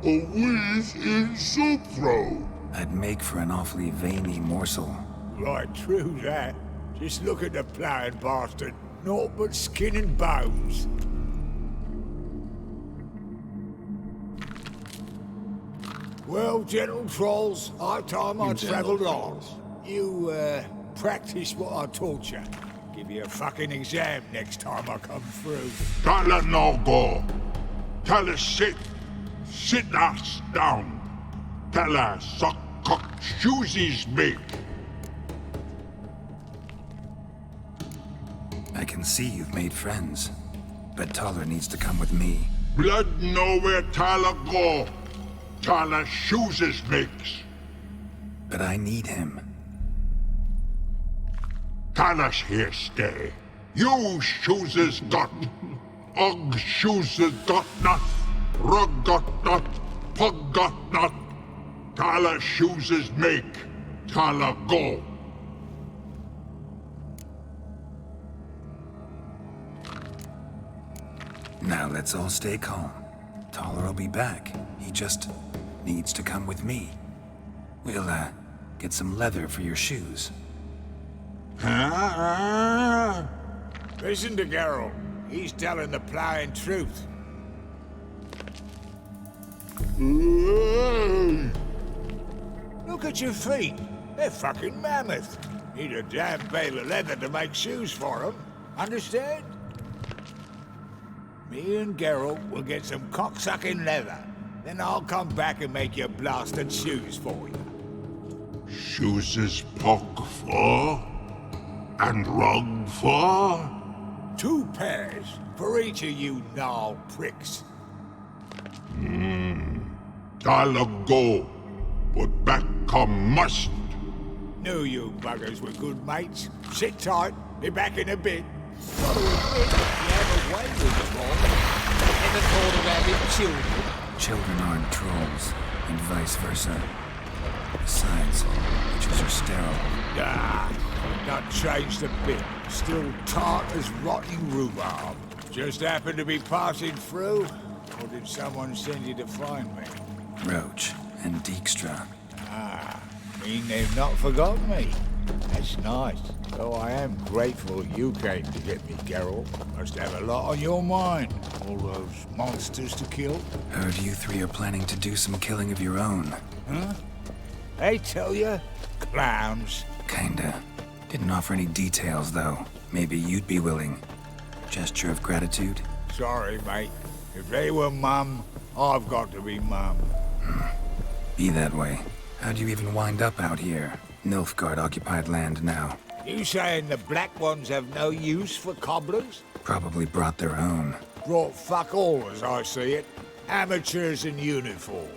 A whiz in soup throw. I'd make for an awfully veiny morsel. Right, true that. Just look at the ploughing bastard. Naught but skin and bones. Well, gentle trolls, high time I travelled on. You, practice what I taught you. Give you a fucking exam next time I come through. Don't let no go. Tell her sit. Sit ass down. Tell her suck cock shoesies make. I can see you've made friends. But Taller needs to come with me. Blood know where Tyler go. Tyler shoesies makes. But I need him. Tyler's here stay. You shoesies got. Og shoesies got not. Rug got not. Pug got not. Tyler shoesies make. Tyler go. Now let's all stay calm. Taller will be back. He just needs to come with me. We'll, get some leather for your shoes. Listen to Geralt. He's telling the ploughing truth. Look at your feet. They're fucking mammoth. Need a damn bale of leather to make shoes for them. Understand? Me and Geralt will get some cocksucking leather. Then I'll come back and make your blasted shoes for you. Shoesies pog for? And rug for? 2 pairs for each of you gnarl pricks. Tyler go. But back come must. Knew you buggers were good mates. Sit tight. Be back in a bit. Gotta admit, you have a way with them all. Never thought of having children. Children aren't trolls, and vice versa. Besides, witches are sterile. Ah, not changed a bit. Still tart as rotting rhubarb. Just happened to be passing through? Or did someone send you to find me? Roach and Dijkstra. Ah, mean they've not forgotten me. That's nice. Though I am grateful you came to get me, Geralt. Must have a lot on your mind. All those monsters to kill. Heard you three are planning to do some killing of your own. Huh? They tell you? Clowns. Kinda. Didn't offer any details, though. Maybe you'd be willing. Gesture of gratitude? Sorry, mate. If they were mum, I've got to be mum. Be that way. How'd you even wind up out here? Nilfgaard-occupied land now. You saying the black ones have no use for cobblers? Probably brought their own. Brought fuck all, as I see it. Amateurs in uniform.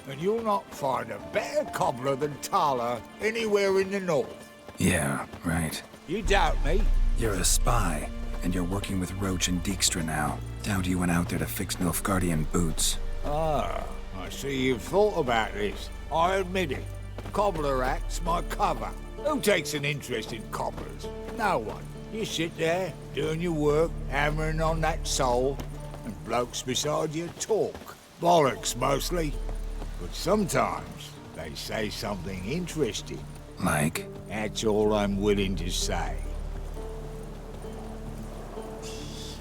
And you'll not find a better cobbler than Tala anywhere in the north. Yeah, right. You doubt me? You're a spy, and you're working with Roach and Dijkstra now. Doubt you went out there to fix Nilfgaardian boots. Ah, I see you've thought about this. I admit it. Cobbler act's my cover. Who takes an interest in cobblers? No one. You sit there, doing your work, hammering on that sole, and blokes beside you talk. Bollocks, mostly. But sometimes they say something interesting. Like? That's all I'm willing to say.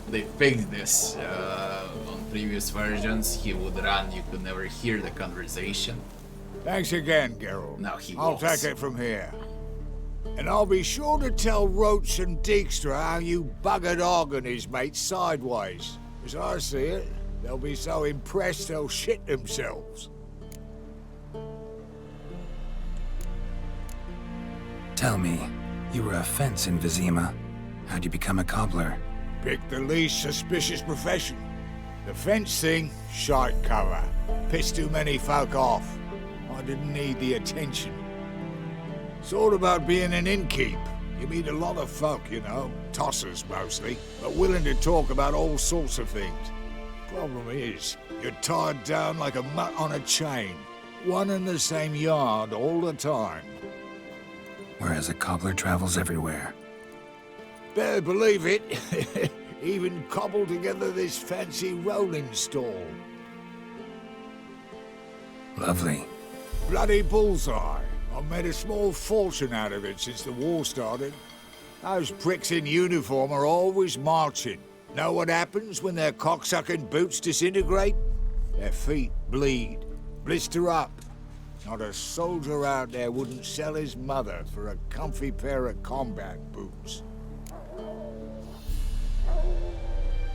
They fixed this. On previous versions, he would run, you could never hear the conversation. Thanks again, Geralt. Now he I'll walks. take it from here. And I'll be sure to tell Roach and Dijkstra how you buggered Og and his mates sideways. As I see it, they'll be so impressed they'll shit themselves. Tell me, you were a fence in Vizima. How'd you become a cobbler? Pick the least suspicious profession. The fence thing, shite cover. Pissed too many folk off. I didn't need the attention. It's all about being an innkeep. You meet a lot of folk, you know, tossers mostly, but willing to talk about all sorts of things. Problem is, you're tied down like a mutt on a chain. One and the same yard all the time. Whereas a cobbler travels everywhere. Better believe it. Even cobbled together this fancy rolling stall. Lovely. Bloody bullseye. I've made a small fortune out of it since the war started. Those pricks in uniform are always marching. Know what happens when their cocksucking boots disintegrate? Their feet bleed, blister up. Not a soldier out there wouldn't sell his mother for a comfy pair of combat boots.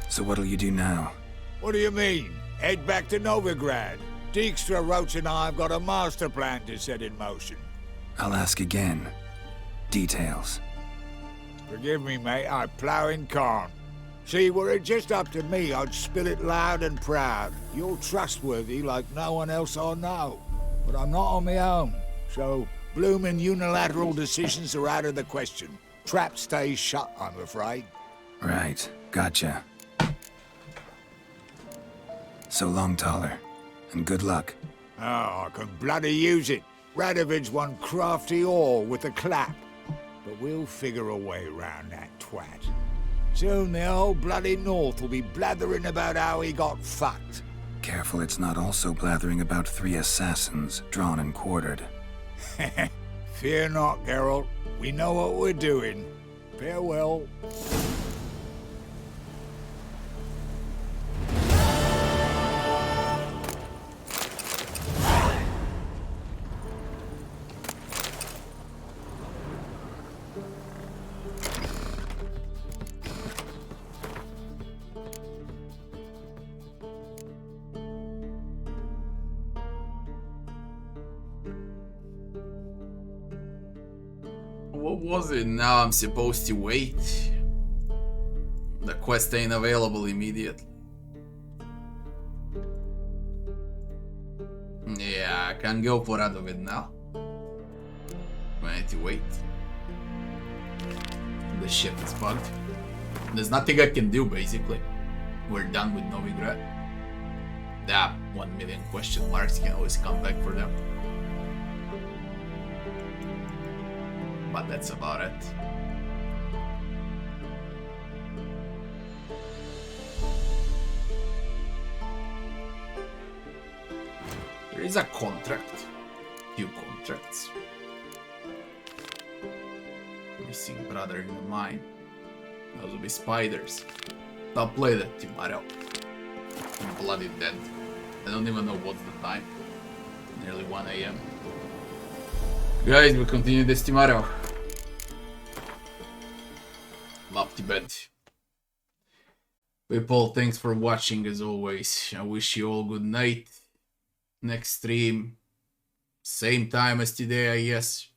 So what'll you do now? What do you mean? Head back to Novigrad. Dijkstra, Roach and I have got a master plan to set in motion. I'll ask again. Details. Forgive me, mate, I plough in corn. See, were it just up to me, I'd spill it loud and proud. You're trustworthy like no one else I know. But I'm not on my own, so bloomin' unilateral decisions are out of the question. Trap stays shut, I'm afraid. Right, gotcha. So long, Taller, and good luck. Oh, I can bloody use it. Radovid's one crafty ore with a clap. But we'll figure a way round that twat. Soon the whole bloody North will be blathering about how he got fucked. Careful it's not also blathering about 3 assassins, drawn and quartered. Fear not, Geralt. We know what we're doing. Farewell. What was it? Now I'm supposed to wait. The quest ain't available immediately. Yeah, I can go for Radovid now. I need to wait. The ship is bugged. There's nothing I can do basically. We're done with Novigrad. Yeah, 1 million question marks, can always come back for them. but that's about it. There is a contract. Few contracts. Missing brother in the mine. Those will be spiders. I'll play that tomorrow. I'm bloody dead. I don't even know what's the time. Nearly 1 AM. Guys, we'll continue this tomorrow. Love to bed. People, thanks for watching as always. I wish you all good night. Next stream, same time as today, I guess.